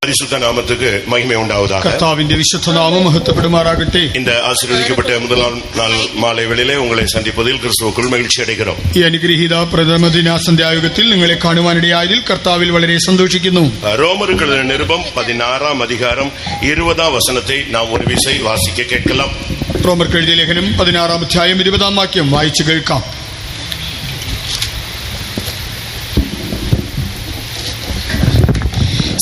பரிசுத்த நாமத்துக்கு மகிமை உண்டாவதாக. கர்த்தாவின் விசுத்த நாமம் மகத்துவப்படுமாறாகட்ടെ. இந்த ஆசீர்வதிக்கப்பட்ட முதலாம் நாள் மாலை வேளையிலே உங்களை சந்திப்பதில் கிறிஸ்துவுக்குள் மகிழ்ச்சி அடைகிறோம். ഈ അനുഗ്രഹീത പ്രഥമ ദിന സന്ധ്യായുഗത്തിൽ നിങ്ങളെ കാണുവാനിടയായതിൽ കർത്താവിൽ വളരെ സന്തോഷിക്കുന്നു. ரோமருக்கு எழுதின நிருபம் 16 அதிகாரம் 20 வசனத்தை நாம் ஒரு விசை வாசிக்க கேட்கலாம். റോമർക്ക് എഴുതിയ ലേഖനം 16 അധ്യായം 20 വാക്യം വായിച്ചു കേൾക്കാം.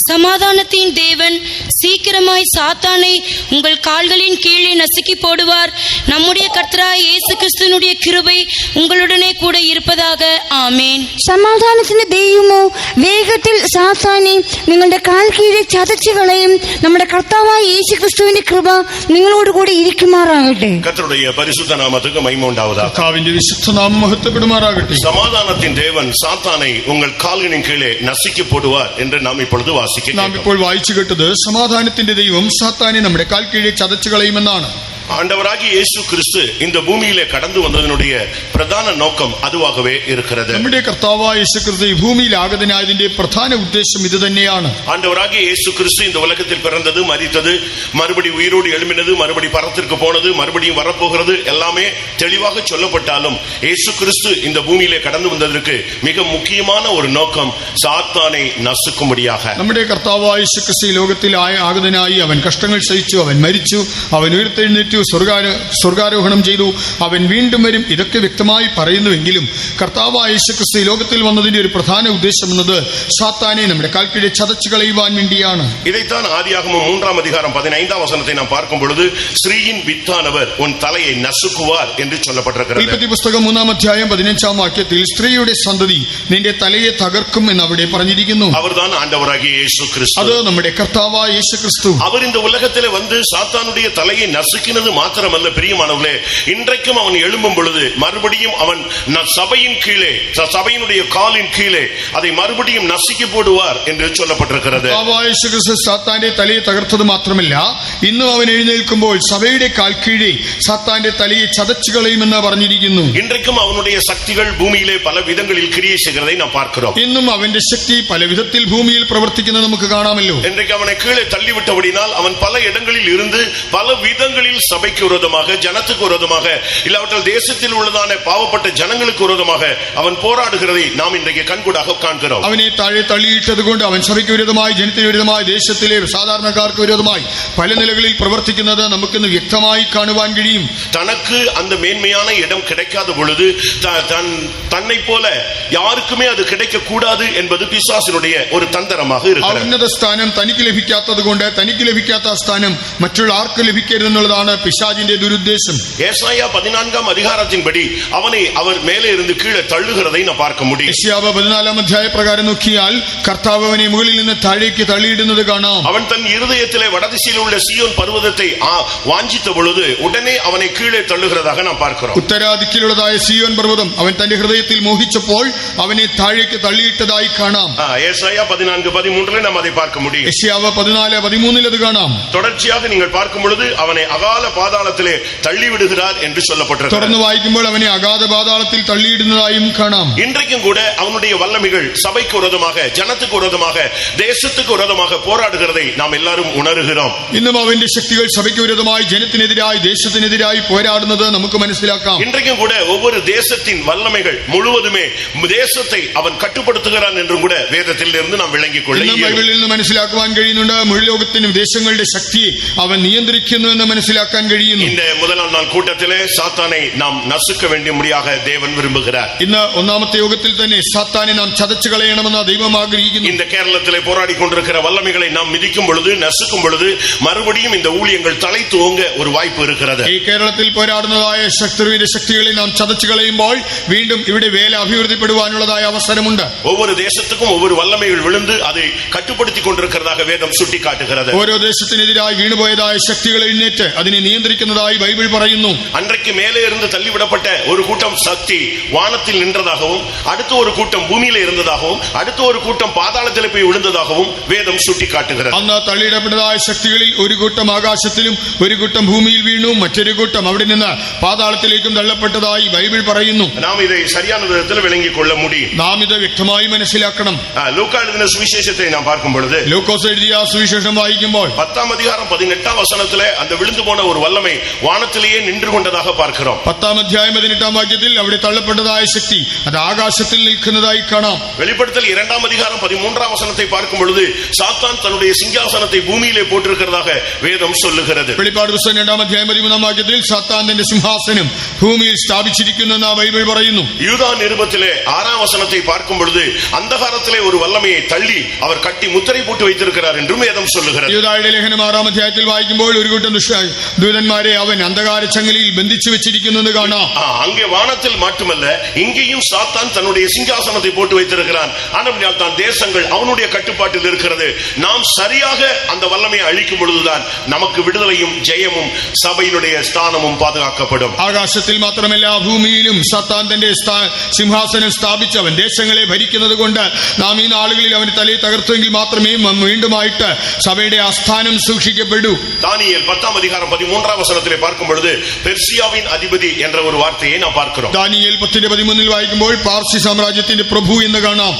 சமாதானத்தின் தேவன் சீக்கிரமாய் சாத்தானை உங்கள் கால்களின் கீழே நசுக்கி போடுவார். நம்முடைய கர்த்தராகிய இயேசு கிறிஸ்துவினுடைய கிருபை உங்களுடனே கூட இருப்பதாக. ആമേൻ. സമാധാനത്തിന്റെ ദൈവമോ വേഗത്തിൽ സാത്താനെ നിങ്ങളുടെ കാൽ കീഴെ ചതച്ചു കളയും. നമ്മുടെ കർത്താവായ യേശു ക്രിസ്തുവിന്റെ കൃപ നിങ്ങളോട് കൂടി ഇരിക്കുമാറാകട്ടെ. கர்த்தருடைய பரிசுத்த நாமத்துக்கு மகிமை உண்டாவதாக. കർത്താവിന്റെ വിശുദ്ധ നാമം മഹത്വപ്പെടുമാറാകട്ടെ. சமாதானத்தின் தேவன் சாத்தானை உங்கள் கால்களின் கீழே நசுக்கி போடுவார் என்று நாம் இப்பொழுது നാം ഇപ്പോൾ വായിച്ചു കേട്ടത് സമാധാനത്തിന്റെ ദൈവം സാത്താനെ നമ്മുടെ കാൽ കീഴെ ചതച്ചു കളയുമെന്നാണ്. ஆண்டவராகிய இயேசு கிறிஸ்து இந்த பூமியிலே கடந்து வந்ததனுடைய பிரதான நோக்கம் அதுவாகவே இருக்கிறது. നമ്മുടെ കർത്താവായ യേശു ക്രിസ്തു ഈ ഭൂമിയിൽ ആഗതനായതിന്റെ പ്രധാന ഉദ്ദേശം ഇത് തന്നെയാണ്. ஆண்டவராகிய இயேசு கிறிஸ்து இந்த உலகத்தில் பிறந்தது, மரித்தது, மறுபடி உயிரோடு எழும்பினது, மறுபடி பரத்திற்கு போனது, மறுபடியும் வரப்போகிறது எல்லாமே தெளிவாக சொல்லப்பட்டாலும் இயேசு கிறிஸ்து இந்த பூமியிலே கடந்து வந்ததற்கு மிக முக்கியமான ஒரு நோக்கம் சாத்தானை நசுக்கும்படியாக. നമ്മുടെ കർത്താവായ യേശു ക്രിസ്തു ലോകത്തിൽ ആഗതനായി അവൻ കഷ്ടങ്ങൾ സഹിച്ചു, അവൻ മരിച്ചു, അവൻ ഉയർത്തെഴുന്നേറ്റു, സ്വർഗാരോഹണം ചെയ്തു, അവൻ വീണ്ടും വരും. ഇതൊക്കെ വ്യക്തമായി പറയുന്നുവെങ്കിലും കർത്താവായ യേശു ക്രിസ്തു ലോകത്തിൽ വന്നതിന്റെ ഒരു പ്രധാന ഉദ്ദേശം എന്നത് സാത്താനെ നമ്മുടെ കാൽക്കീഴെ ചതച്ചു കളയുവാൻ വേണ്ടിയാണ്. இதைத்தான் ஆதியாகமம் 3 அதிகாரம் 15 வசனத்தை நாம் பார்க்கும் பொழுது ஸ்ரீயின் வித்தானவர் உன் தலையை நசுக்குவார் என்று சொல்லப்பட்டிருக்கிறது. ഉൽപ്പത്തി പുസ്തകം 3 അധ്യായം 15 വാക്യത്തിൽ സ്ത്രീയുടെ സന്തതി നിന്റെ തലയെ തകർക്കും എന്ന് അവിടെ പറഞ്ഞിരിക്കുന്നു. அவர்தான் ஆண்டவராகிய இயேசு கிறிஸ்து. അത് നമ്മുടെ കർത്താവായ യേശു ക്രിസ്തു. அவர் இந்த உலகத்திலே வந்து சாத்தானுடைய தலையை நசுக்கினது மாத்திரமல்ல பிரியமானவர்களே, இன்றைக்கும் அவன் எழும்பும் பொழுது மறுபடியும் அவன் சபையின் கீழே, சபையினுடைய காலின் கீழே அதை மறுபடியும் நசுக்கி போடுவார் என்று சொல்லப்பட்டிருக்கிறது. സാത്താന്റെ തലയെ തകർത്തത് മാത്രമല്ല, ഇന്നും അവൻ എഴുന്നേൽക്കുമ്പോൾ സഭയുടെ കാൽ കീഴേ സാത്താന്റെ തലയെ ചതച്ചു കളയുമെന്ന് പറഞ്ഞിരിക്കുന്നു. இன்றைக்கும் அவனுடைய சக்திகள் பூமியிலே பல விதங்களில் கிரியை செய்கிறதை நாம் பார்க்கிறோம். ഇന്നും അവന്റെ ശക്തി പല വിധത്തിൽ ഭൂമിയിൽ പ്രവർത്തിക്കുന്നത് നമുക്ക് കാണാമല്ലോ. இன்றைக்கு அவனை கீழே தள்ளிவிட்டபடினால் அவன் பல இடங்களில் இருந்து பல விதங்களில் சபைக்கு விரோதமாக, ஜனத்துக்கு விரோதமாக, இல்லாவிட்டால் தேசத்தில் உள்ளதான பாவப்பட்ட ஜனங்களுக்கு விரோதமாக அவன் போராடுகிறதை நாம் இன்றைக்கு கண்கூடாக காண்கிறோம். അവനെ താഴെ തള്ളിയിട്ടത് കൊണ്ട് അവൻ സഭയ്ക്ക് വിരോധമായി, ജനത്തിന് വിരോധമായി, ദേശത്തിലെ സാധാരണക്കാർക്ക് വിരോധമായി പല നിലകളിൽ പ്രവർത്തിക്കുന്നത് നമുക്കിന്ന് വ്യക്തമായി കാണുവാൻ കഴിയും. தனக்கு அந்த மேன்மையான இடம் கிடைக்காத பொழுது தன்னை போல யாருக்குமே அது கிடைக்க கூடாது என்பது பிசாசினுடைய ஒரு தந்திரமாக இருக்கிறது. ഉന്നത സ്ഥാനം തനിക്ക് ലഭിക്കാത്തത് കൊണ്ട് തനിക്ക് ലഭിക്കാത്ത സ്ഥാനം മറ്റുള്ള ആർക്ക് ലഭിക്കരുതെന്നുള്ളതാണ് പിശാചിന്റെ ദുരുദ്ദേശം. യേശയ്യാ 14 அதிகாரத்தின்படி அவனை அவர் மேலே இருந்து கீழே தள்ளுகிறதை நாம் பார்க்க முடியும். യെശയ്യാവ് 14 അധ്യായ പ്രകാരം നോക്കിയാൽ കർത്താവ് അവനെ മുകളിൽ നിന്ന് താഴേക്ക് തള്ളിയിടുന്നത് കാണാം. அவன் தன் இருதயத்திலே வடதிசையில் உள்ள சீயோன் பர்வதத்தை வாஞ்சித்த பொழுது உடனே அவனை கீழே தள்ளுகிறதாக நாம் பார்க்கிறோம். ഉത്തരാദിക്കിലുള്ളതായ സിയോൻ പർവ്വതം അവൻ തന്റെ ഹൃദയത്തിൽ മോഹിച്ചപ്പോൾ അവനെ താഴേക്ക് തള്ളിയിട്ടതായി കാണാം. യേശയ്യാ 14:13 நாம் அதை பார்க்க முடியும். യെശയ്യാവ് 14:13 അത് കാണാം. தொடர்ச்சியாக நீங்கள் பார்க்கும் பொழுது அவனை அகால பாதாளத்திலே தள்ளி விடுகிறார் என்று சொல்லப்பட்டிருக்கிறது. തുടർന്ന് വായിക്കുമ്പോൾ അവനെ അഗാധ പാതാളത്തിൽ തള്ളിയിടുന്നതായും കാണാം. இன்றைக்கும் கூட அவனுடைய வல்லமைகள் சபைக்கு விரோதமாக, ஜனத்துக்கு விரோதமாக, தேசத்துக்கு விரோதமாக போராடுகிறதை நாம் எல்லாரும் உணர்கிறோம். ഇന്നും അവന്റെ ശക്തികൾ സഭയ്ക്ക് വിരോധമായി, ജനത്തിനെതിരായി, ദേശത്തിനെതിരായി പോരാടുന്നത് നമുക്ക് മനസ്സിലാക്കാം. இன்றைக்கும் கூட ஒவ்வொரு தேசத்தின் வல்லமைகள் முழுவதுமே தேசத்தை அவன் கட்டுப்படுத்துகிறான் என்றும் கூட வேதத்தில் இருந்து நாம் விளங்கிக் கொள்ள ബൈബിളിൽ നിന്ന് മനസ്സിലാക്കുവാൻ കഴിയുന്നുണ്ട്. മുഴു ലോകത്തിനും ദേശങ്ങളുടെ ശക്തിയെ അവൻ നിയന്ത്രിക്കുന്നു എന്ന് മനസ്സിലാക്കാൻ കഴിയുന്നു. இந்த முதலாம் நாள் கூட்டத்திலே சாத்தானை நாம் நசுக்க வேண்டியபடியாக தேவன் விரும்புகிறார். ഇന്ന് ഒന്നാമത്തെ യോഗത്തിൽ തന്നെ സാത്താനെ നാം ചതച്ചു കളയണമെന്ന് ദൈവം ആഗ്രഹിക്കുന്നു. இந்த கேரளத்திலே போராடி கொண்டிருக்கிற வல்லமைகளை நாம் மிதிக்கும் பொழுது, நசுக்கும் பொழுது மறுபடியும் இந்த ஊழியங்கள் தலை தூங்க ஒரு வாய்ப்பு இருக்கிறது. ഈ കേരളത്തിൽ പോരാടുന്നതായ ശത്രുവിന്റെ ശക്തികളെ നാം ചതച്ചു കളയുമ്പോൾ വീണ്ടും ഇവിടെ വേല അഭിവൃദ്ധിപ്പെടുവാനുള്ളതായ അവസരമുണ്ട്. ஒவ்வொரு தேசத்துக்கும் ஒவ்வொரு வல்லமைகள் விழுந்து அதை கட்டுப்படுத்திக் கொண்டிருக்கிறதாக வேதம் சுட்டிக்காட்டுகிறது. ഓരോ ദേശത്തിനെതിരായി വീണുപോയതായ ശക്തികൾ എഴുന്നേറ്റ് അതിനെ നിയന്ത്രിക്കുന്നതായി ബൈബിൾ പറയുന്നു. அன்றைக்கு மேலே இருந்து தள்ளிவிடப்பட்ட ஒரு கூட்டம் சக்தி வானத்தில் நின்றதாகவும், அடுத்த ஒரு கூட்டம் பூமியில இருந்ததாகவும், அடுத்த ஒரு கூட்டம் பாதாளத்தில் போய் விழுந்ததாகவும் வேதம் சுட்டி காட்டுகிறது. അന്ന് തള്ളിയിടപ്പെട്ടതായ ശക്തികളിൽ ഒരു കൂട്ടം ആകാശത്തിലും ഒരു കൂട്ടം ഭൂമിയിൽ വീണു, മറ്റൊരു കൂട്ടം അവിടെ നിന്ന് പാതാളത്തിലേക്കും തള്ളപ്പെട്ടതായി ബൈബിൾ പറയുന്നു. நாம் இதை சரியான விதத்தில் விளங்கிக் கொள்ள முடியும். നാം ഇത് വ്യക്തമായി മനസ്സിലാക്കണം. லூக்கா எழுதின சுவிசேஷத்தை நாம் பார்க்கும் பொழுது, ലൂക്കോസ് എഴുതിയ സുവിശേഷം വായിക്കുമ്പോൾ 10 அதிகாரம் 18 வசனத்திலே அந்த விழுந்து போன ஒரு வல்லமை வானத்திலேயே நின்று கொண்டதாக பார்க்கிறோம். 10 അധ്യായം 18 വാക്യത്തിൽ അവിടെ തള്ളപ്പെട്ടതായ ശക്തി അത് ആകാശത്തിൽ നിൽക്കുന്നതായി കാണാം. வெளிப்படுத்தல் 2 அதிகாரம் 13 வசனத்தை பார்க்கும் பொழுது சாத்தான் தன்னுடைய சிங்காசனத்தை பூமியிலே போட்டிருக்கிறதாக வேதம் சொல்லுகிறது. വെളിപ്പാട് പുസ്തകം 2 അധ്യായം 13 വാക്യത്തിൽ സാത്താൻ തന്റെ സിംഹാസനം ഭൂമിയിൽ സ്ഥാപിച്ചിരിക്കുന്നെന്ന് ബൈബിൾ പറയുന്നു. யூதா நிருபத்திலே 6 வசனத்தை பார்க்கும் பொழுது அந்தகாரத்திலே ஒரு வல்லமையை தள்ளி அவர் கட்டி முத்திரை போட்டு வைத்திருக்கிறார் என்றும் வேதம் சொல்லுகிறது. യൂദായുടെ ലേഖനം 6 അധ്യായത്തിൽ വായിക്കുമ്പോൾ ഒരു കൂട്ടം ദൂതന്മാരെ അവൻ അന്ധകാര ചങ്ങലയിൽ ബന്ധിച്ചു വെച്ചിരിക്കുന്നെന്ന് കാണാം. அங்கே வானத்தில் மட்டுமல்ல, இங்கேயும் சாத்தான் தன்னுடைய சிங்காசனத்தை போட்டு வைத்திருக்கிறான். ஆனால் தான் தேசங்கள் அவனுடைய கட்டுப்பாட்டில் இருக்கிறது. நாம் சரியாக அந்த வல்லமையை அழிக்கும் பொழுதுதான் நமக்கு விடுதலையும் ஜெயமும் சபையினுடைய ஸ்தானமும் பாதுகாக்கப்படும். ആകാശത്തിൽ മാത്രമല്ല, ഭൂമിയിലും സാത്താൻ തന്റെ സിംഹാസനം സ്ഥാപിച്ചവൻ ദേശങ്ങളെ ഭരിക്കുന്നത് കൊണ്ട് നാം ഈ നാളുകളിൽ അവന്റെ തലയെ തകർത്തുവെങ്കിൽ മാത്രമേ വീണ്ടുമായിട്ട് സഭയുടെ ആസ്ഥാനം സൂക്ഷിക്കപ്പെടൂ. தானியேல் 10 அதிகாரம் 13 வசனத்திலே பார்க்கும் பொழுது பெர்சியாவின் அதிபதி என்ற ஒரு வார்த்தையை நாம் பார்க்கிறோம். ദാനിയേൽ 10:13 വായിക്കുമ്പോൾ പാർസി സാമ്രാജ്യത്തിന്റെ പ്രഭു എന്ന് കാണാം.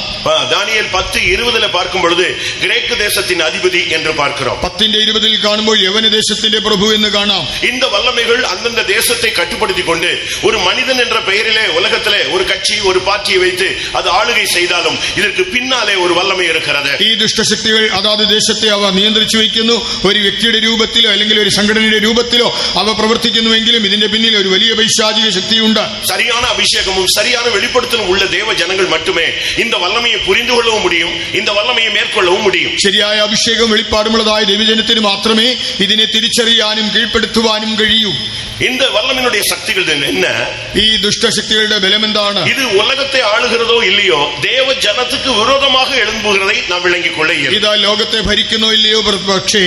தானியேல் 10:20 பார்க்கும் பொழுது கிரேக்கு தேசத்தின் அதிபதி என்று பார்க்கிறோம். 10:20 കാണുമ്പോൾ യവന ദേശത്തിന്റെ പ്രഭു എന്ന് കാണാം. இந்த வல்லமைகள் அந்தந்த தேசத்தை கட்டுப்படுத்திக் கொண்டு ஒரு மனிதன் என்ற பெயரிலே உலகத்திலே ஒரு கட்சி ஒரு பார்ட்டியை வைத்து அது ஆளுகை செய்தாலும் இதற்கு பின்னாலே ஒரு வல்லமை இருக்கிறது. ഈ ദുഷ്ടശക്തികൾ അതാത് ദേശത്തെ അവ നിയന്ത്രിച്ചു വയ്ക്കുന്നു. ഒരു വ്യക്തിയുടെ രൂപത്തിലോ അല്ലെങ്കിൽ ഒരു സംഘടനയുടെ രൂപത്തിലോ അവ പ്രവർത്തിക്കുന്നുവെങ്കിലും ഇതിന്റെ പിന്നിൽ ഒരു വലിയ പൈശാചിക ശക്തിയുണ്ട്. சரியான அபிஷேகமும் சரியான வெளிப்படுத்தலும் உள்ள தேவ ஜனங்கள் மட்டுமே இந்த வல்லமையை புரிந்து கொள்ளவும் முடியும், இந்த வல்லமையை மேற்கொள்ளவும் முடியும். ശരിയായ അഭിഷേകം വെളിപ്പാടുമുള്ളതായ ദൈവജനത്തിന് മാത്രമേ ഇതിനെ തിരിച്ചറിയാനും കീഴ്പ്പെടുത്തുവാനും കഴിയൂ. இந்த வல்லமையினுடைய சக்திகள் என்ன? ഈ ദുഷ്ടശക്തികളുടെ ബലം എന്താണ്? இது உலகத்தை ஆளுகிறதோ இல்லையோ தேவ ஜனத்துக்கு விரோதமாக எழும்புகிறதை நாம் விளங்கிக் கொள்ள இயலும். ഇത് ലോകത്തെ ഭരിക്കുന്നോ ഇല്ലയോ, പക്ഷേ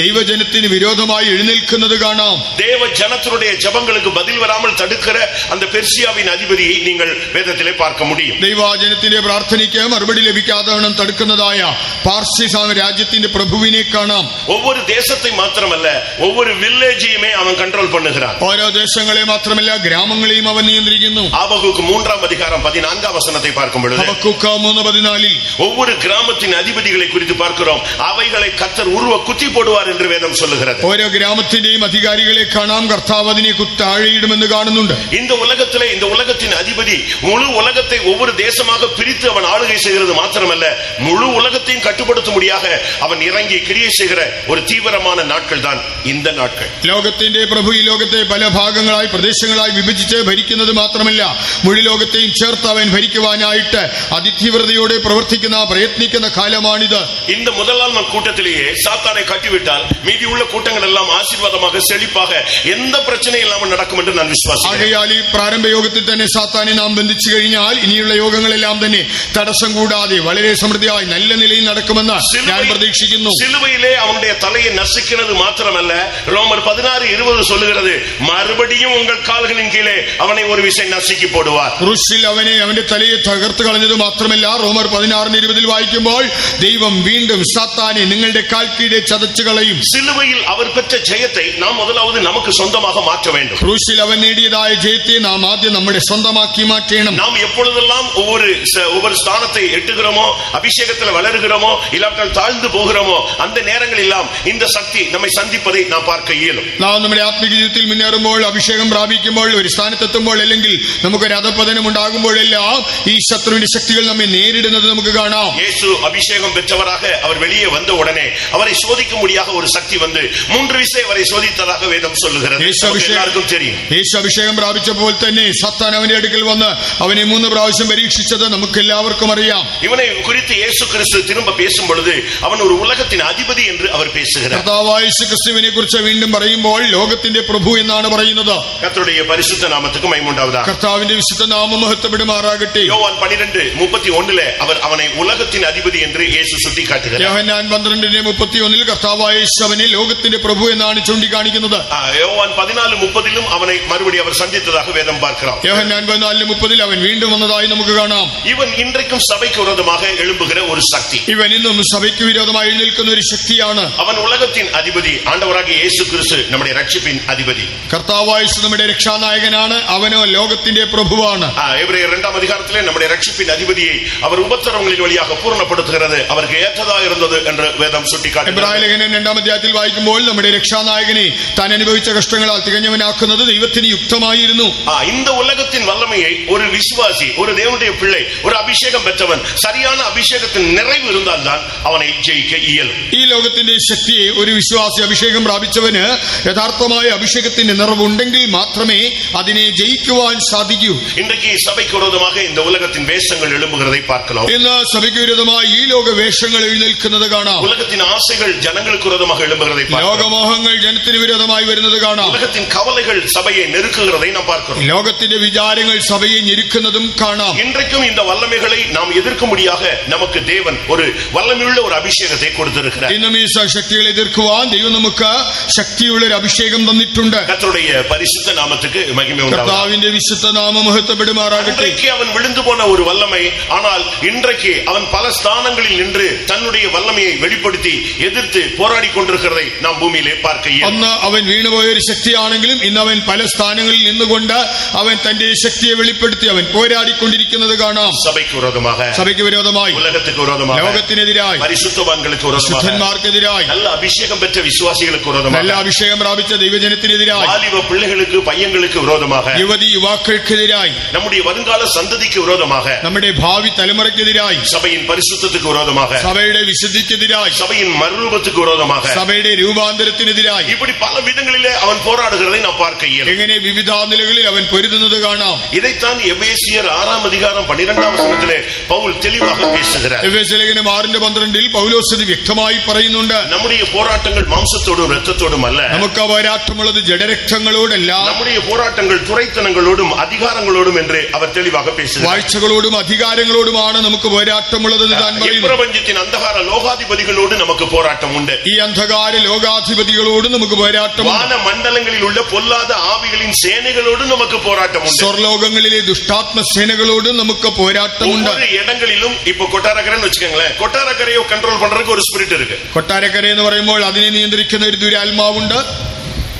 ദൈവജനത്തിന് വിരോധമായി എഴുന്നേൽക്കുന്നത് കാണാം. தேவ ஜனத்தினுடைய ஜெபங்களுக்கு பதில் வராமல் தடுக்கிற அந்த பெர்சியாவின் அதிபதியை நீங்கள் வேதத்திலே பார்க்க முடியும். ദൈവജനത്തിന്റെ പ്രാർത്ഥനയ്ക്ക് മറുപടി ലഭിക്കാതെ തടുക്കുന്നതായ പാർസി രാജ്യത്തിന്റെ പ്രഭുവിനെ കാണാം. ஒவ்வொரு தேசத்தை மாத்திரமல்ல, ஒவ்வொரு வில்லேஜையுமே அவன் கண்ட்ரோல் பண்ணுகிறான். ഓരോ ദേശങ്ങളെ മാത്രമല്ല, ഗ്രാമങ്ങളെയും അവൻ നിയന്ത്രിക്കുന്നു. ஆபகுக்கு 3 அதிகாரம் 14 வசனத்தை பார்க்கும் பொழுது ഹബക്കൂക്ക് 3:14 ஒவ்வொரு கிராமத்தின் அதிபதிகளை குறித்து பார்க்கிறோம். அவைகளை கர்த்தர் உருவ குத்தி போடுவார் என்று வேதம் சொல்லுகிறது. ഓരോ ഗ്രാമത്തിന്റെയും അധികാരികളെ കാണാം, കർത്താവ് അതിനെ താഴെയിടുമെന്ന് കാണുന്നുണ്ട്. இந்த உலகத்திலே இந்த உலகத்தின் அதிபதி முழு உலகத்தை ஒவ்வொரு தேசமாக பிரித்து அவன் ஆளுகை செய்கிறது மாத்திரமல்ல, முழு உலகத்தையும் கட்டுப்படுத்தும்படியாக அவன் இறங்கி கிரியை செய்கிற ஒரு தீவிரமான நாட்கள் தான் இந்த நாட்கள். ലോകത്തിന്റെ പ്രഭു ഈ ലോകത്തെ പല ഭാഗങ്ങളായി പ്രദേശങ്ങളായി വിഭജിച്ച് ഭരിക്കുന്നത് മാത്രമല്ല, മുഴു ലോകത്തെയും ചേർത്ത് അവൻ ഭരിക്കുവാനായിട്ട് അതിതീവ്രതയോടെ പ്രവർത്തിക്കുന്ന പ്രയത്നിക്കുന്ന കാലമാണിത്. இந்த முதல் நாள் கூட்டத்திலேயே சாத்தானை கட்டிவிட்டால் மீதி உள்ள கூட்டங்கள் எல்லாம் ஆசீர்வாதமாக செழிப்பாக எந்த பிரச்சனை இல்லாமல் நடக்கும் என்று நான் விசுவாசிக்கிறேன். ആകയാൽ ഈ പ്രാരംഭ യോഗത്തിൽ തന്നെ സാത്താനെ നാം ബന്ധിച്ചു കഴിഞ്ഞാൽ ഇനിയുള്ള യോഗങ്ങളെല്ലാം തന്നെ തടസ്സം കൂടാതെ വളരെ സമൃദ്ധിയായി നല്ല നിലയിൽ നടക്കുമെന്ന് ഞാൻ പ്രതീക്ഷിക്കുന്നു. சிலுவையிலே அவனுடைய தலையை நசுக்கிறது மாத்திரமல்ல, ரோமர் 16:20 சொல்லுகிறது, மறுபடியும் உங்கள் கால்களின் கீழே அவனை ஒரு விசை நசுக்கி போடுவார். ക്രൂശിൽ അവന്റെ തലയെ തകർത്ത് കളഞ്ഞത് മാത്രമല്ല, റോമർ 16:20 വായിക്കുമ്പോൾ ദൈവം വീണ്ടും സാത്താനെ നിങ്ങളുടെ കാൽ കീഴെ ചതച്ചു കളയും. சிலுவையில் அவர் பெற்ற ஜெயத்தை நாம் முதலாவது நமக்கு சொந்தமாக மாற்ற வேண்டும். ക്രൂശിൽ അവൻ നേടിയതായ ജയത്തെ നാം ആദ്യം നമ്മുടെ സ്വന്തമാക്കി മാറ്റണം. நாம் எப்பொழுதெல்லாம் ஒவ்வொரு ஸ்தானத்தை எட்டுகிறோமோ, அபிஷேகத்தில் வளருகிறோமோ, இல்லாவிட்டால் தாழ்ந்து போகிறோமோ, அந்த நேரங்கள் எல்லாம் இந்த சக்தி நம்மை சந்திப்பதை நாம் பார்க்க இயலும். നാം നമ്മുടെ ആത്മീയ ജീവിതത്തിൽ മുന്നേറുമ്പോൾ, അഭിഷേകം പ്രാപിക്കുമ്പോൾ, ഒരു സ്ഥാനത്തെത്തുമ്പോൾ, അല്ലെങ്കിൽ നമുക്കൊരു അധപതനം ഉണ്ടാകുമ്പോഴെല്ലാം ഈ ശത്രുവിന്റെ ശക്തികൾ നമ്മെ നേരിടുന്നത് നമുക്ക് കാണാം. இயேசு அபிஷேகம் பெற்றவராக அவர் வெளியே வந்த உடனே அவரை சோதிக்கும்படியாக ஒரு சக்தி வந்து 3 விசை அவரை சோதித்ததாக வேதம் சொல்லுகிறது. எல்லாருக்கும் தெரியும். യേശു അഭിഷേകം പ്രാപിച്ചപ്പോൾ തന്നെ സത്താൻ അവന്റെ അടുക്കൽ വന്ന് അവനെ 3 പ്രാവശ്യം പരീക്ഷിച്ചത് നമുക്ക് എല്ലാവർക്കും അറിയാം. இவனை குறித்து இயேசு கிறிஸ்து திரும்ப பேசும் பொழுது அவன் ஒரு உலகத்தின் அதிபதி என்று அவர் பேசுகிறார். കർത്താവായ യേശു ക്രിസ്തുവിനെ കുറിച്ച് വീണ്ടും പറയുമ്പോൾ ലോകത്തിന്റെ പ്രഭു എന്നാണ് പറയുന്നത്. கர்த்தருடைய பரிசுத்த நாமத்துக்கு மகிமை உண்டாவதாக. കർത്താവിന്റെ വിശുദ്ധ നാമം മഹത്വപ്പെടുമാറാകട്ടെ. யோவான் 12:31 அவர் அவனை உலகத்தின் அதிபதி என்று இயேசு சுட்டிக்காட்டுகிறார். യോഹന്നാൻ 12:31 കർത്താവായ യേശു അവനെ ലോകത്തിന്റെ പ്രഭു എന്നാണ് ചൂണ്ടിക്കാണിക്കുന്നത്. കാണിക്കുന്നത്. യോഹന്നാൻ 14:30 അവനെ മറുപടി അവർ സന്ധിച്ചதாக വേദം பார்க்கிறோம். യോഹന്നാൻ 14:30 അവൻ വീണ്ടും വന്നതായി നമുക്ക് കാണാം. ഇവൻ ഇன்றைக்கும் സഭയ്ക്ക് വിരോധமாக எழும்புகிற ഒരു ശക്തി. ഇവൻ ഇന്നും സഭയ്ക്ക് വിരോധമായി എഴുന്നേൽക്കുന്ന ഒരു ശക്തിയാണ്. അവൻ ഉലകത്തിൻ അധിപതി, ആണ്ടവരാകിയ യേശു ക്രിസ്തു നമ്മുടെ രക്ഷപ്പിൻ അധിപതി. കർത്താവായ യേശു നമ്മുടെ രക്ഷാനായകനാണ്. അവനോ ലോകത്തിന്റെ പ്രഭുവാണ്. എബ്രയർ 2-ാം അധികാരത്തിലെ നമ്മുടെ രക്ഷപ്പിൻ അധിപതിയെ അവർ ഉപദ്രവങ്ങളിൽ വഴിயாக പൂർണ്ണപ്പെടുത്തുகிறது അവർക്ക് ഏറ്റതാ ഇരുന്നത് എന്ന് വേദം ചൂണ്ടിക്കാട്ടുന്നു. എബ്രായ ലേഖനം 2-ാം അധ്യായത്തിൽ വായിക്കുമ്പോൾ നമ്മുടെ രക്ഷാനായകനെ താൻ അനുഭവിച്ച കഷ്ടങ്ങളാൽ തികഞ്ഞവനാക്കുന്നത് ദൈവത്തിന് യുക്തമായിരുന്നു. இந்த உலகத்தின் வல்லமையை ஒரு விசுவாசி, ஒரு தேவனுடைய பிள்ளை, ஒரு அபிஷேகம் பெற்றவன் சரியான அபிஷேகத்தின் நிறைவு இருந்தால்தான் அவனை ஜெயிக்க இயலும். ഈ ലോകത്തിന്റെ ശക്തിയെ ഒരു വിശ്വാസി അഭിഷേകം പ്രാപിച്ചവന് യഥാർത്ഥമായ അഭിഷേകത്തിന്റെ നിറവുണ്ടെങ്കിൽ മാത്രമേ അതിനെ ജയിക്കുവാൻ സാധിക്കൂ. இன்றைக்கு சபைக்கு விரோதமாக இந்த உலகத்தின் வேஷங்கள் எழும்புகிறதை பார்க்கலாம். ഇന്ന് സഭയ്ക്ക് വിരോധമായി ഈ ലോക വേഷങ്ങൾ എഴുന്നേൽക്കുന്നത് കാണാം. உலகத்தின் ஆசைகள் ஜனங்களுக்கு விரோதமாக எழும்புகிறதை பார்க்கலாம். ലോകമോഹങ്ങൾ ജനത്തിന് വിരോധമായി വരുന്നത് കാണാം. உலகத்தின் கவலைகள் சபையை நெருக்குகிறதை நாம் பார்க்கிறோம். ലോകത്തിന്റെ വിചാരങ്ങൾ സഭയെ ഞെരുക്കുന്നതും കാണാം. இன்றைக்கும் இந்த வல்லமைகளை நாம் எதிர்க்கும்படியாக நமக்கு தேவன் ஒரு வல்லமையுள்ள ஒரு அபிஷேகத்தை கொடுத்திருக்கிறார். ഇന്നും ഈ ശക്തികളെ എതിർക്കുവാൻ ദൈവം നമുക്ക് ശക്തിയുള്ള ഒരു അഭിഷേകം തന്നിട്ടുണ്ട്. கர்த்தருடைய பரிசுத்த நாமத்துக்கு மகிமை உண்டாவதாக. കർത്താവിന്റെ വിശുദ്ധ നാമം മഹത്വപ്പെടുമാറാകട്ടെ. இன்றைக்கு அவன் விழுந்து போன ஒரு வல்லமை, ஆனால் இன்றைக்கு அவன் பல ஸ்தானங்களில் நின்று தன்னுடைய வல்லமையை வெளிப்படுத்தி எதிர்த்து போராடி கொண்டிருக்கிறதை நாம் பூமியிலே பார்க்க இயலும். അന്ന് അവൻ വീണുപോയ ഒരു ശക്തിയാണെങ്കിലും ഇന്ന് അവൻ പല സ്ഥാനങ്ങളിൽ നിന്നുകൊണ്ട് അവൻ തന്റെ ശക്തിയെ വെളിപ്പെടുത്തി അവൻ പോരാടിക്കൊണ്ടിരിക്കുന്നത് കാണാം. சபைக்கு விரோதமாக, സഭയ്ക്ക് വിരോധമായി, உலகத்துக்கு விரோதமாக, ലോകത്തിനെതിരായി, பரிசுத்தவான்களுக்கு விரோதமாக, ശുദ്ധന്മാർക്കെതിരായി, நல்ல அபிஷேகம் பெற்ற விசுவாசிகளுக்கு விரோதமாக, നല്ല അഭിഷേകം പ്രാപിച്ച ദൈവജനത്തിനെതിരായി, வாலிப பிள்ளைகளுக்கு பையங்களுக்கு விரோதமாக, യുവതി യുവാക്കൾക്കെതിരായി, நம்முடைய வருங்கால சந்ததிக்கு விரோதமாக, നമ്മുടെ ഭാവി തലമുറയ്ക്കെതിരായി, சபையின் பரிசுத்தத்துக்கு விரோதமாக, സഭയുടെ വിശുദ്ധിക്കെതിരായി, சபையின் மறுரூபத்துக்கு விரோதமாக, സഭയുടെ രൂപാന്തരത്തിനെതിരായി, இப்படி பல விதங்களிலே அவன் போராடுகிறதை நாம் பார்க்க இயலும். എങ്ങനെ വിവിധ നിലകളിൽ അവൻ പൊരുതുന്നത് കാണാം. இதைத்தான் எபேசியர் 6-ாம் அதிகாரம் 12-ாம் வசனத்திலே பவுல் தெளிவாக பேசுகிறார். എഫേസ്യ ലേഖനം 6:12 പൗലോസ് ഇത് വ്യക്തമായി പറയുന്നുണ്ട്. நம்முடைய போராட்டங்கள் மாம்சத்தோடும் இரத்தத்தோடும் அல்ல. നമുക്ക് പോരാട്ടമുള്ളത് ജഡരക്തങ്ങളോടല്ല, நம்முடைய போராட்டங்கள் துரைத்தனங்களோடும் அதிகாரங்களோடும் என்று அவர் தெளிவாக பேசுகிறார். വാഴ്ചകളോടും അധികാരങ്ങളോടുമാണ് നമുക്ക് പോരാട്ടമുള്ളതെന്ന് താൻ പറയുന്നു. பிரபஞ்சத்தின் അന്ധകാര ലോകാധിപതികളോട് നമുക്ക് പോരാട്ടം ഉണ്ട്. ഈ അന്ധകാര ലോകാധിപതികളോട് നമുക്ക് പോരാട്ടമുണ്ട്. വാന മണ്ഡലങ്ങളിൽ ഉള്ള പൊല്ലാத ആവികളിன் சேனைகளோடு നമുക്ക് പോരാട്ടമുണ്ട്. സ്വർലോകങ്ങളിലെ ദുഷ്ടാത്മ സേനകളോട് നമുക്ക് പോരാട്ടമുണ്ട്. ஒவ்வொரு இடங்களிலும் இப்ப கொட்டாரக்கரைன்னு வச்சுக்கோங்களேன், கொட்டாரக்கரையை கண்ட்ரோல் பண்றதுக்கு ஒரு ஸ்பிரிட் இருக்கு. കൊട്ടാരക്കര എന്ന് പറയുമ്പോൾ അതിനെ നിയന്ത്രിക്കുന്ന ഒരു ദുരാത്മാവുണ്ട്.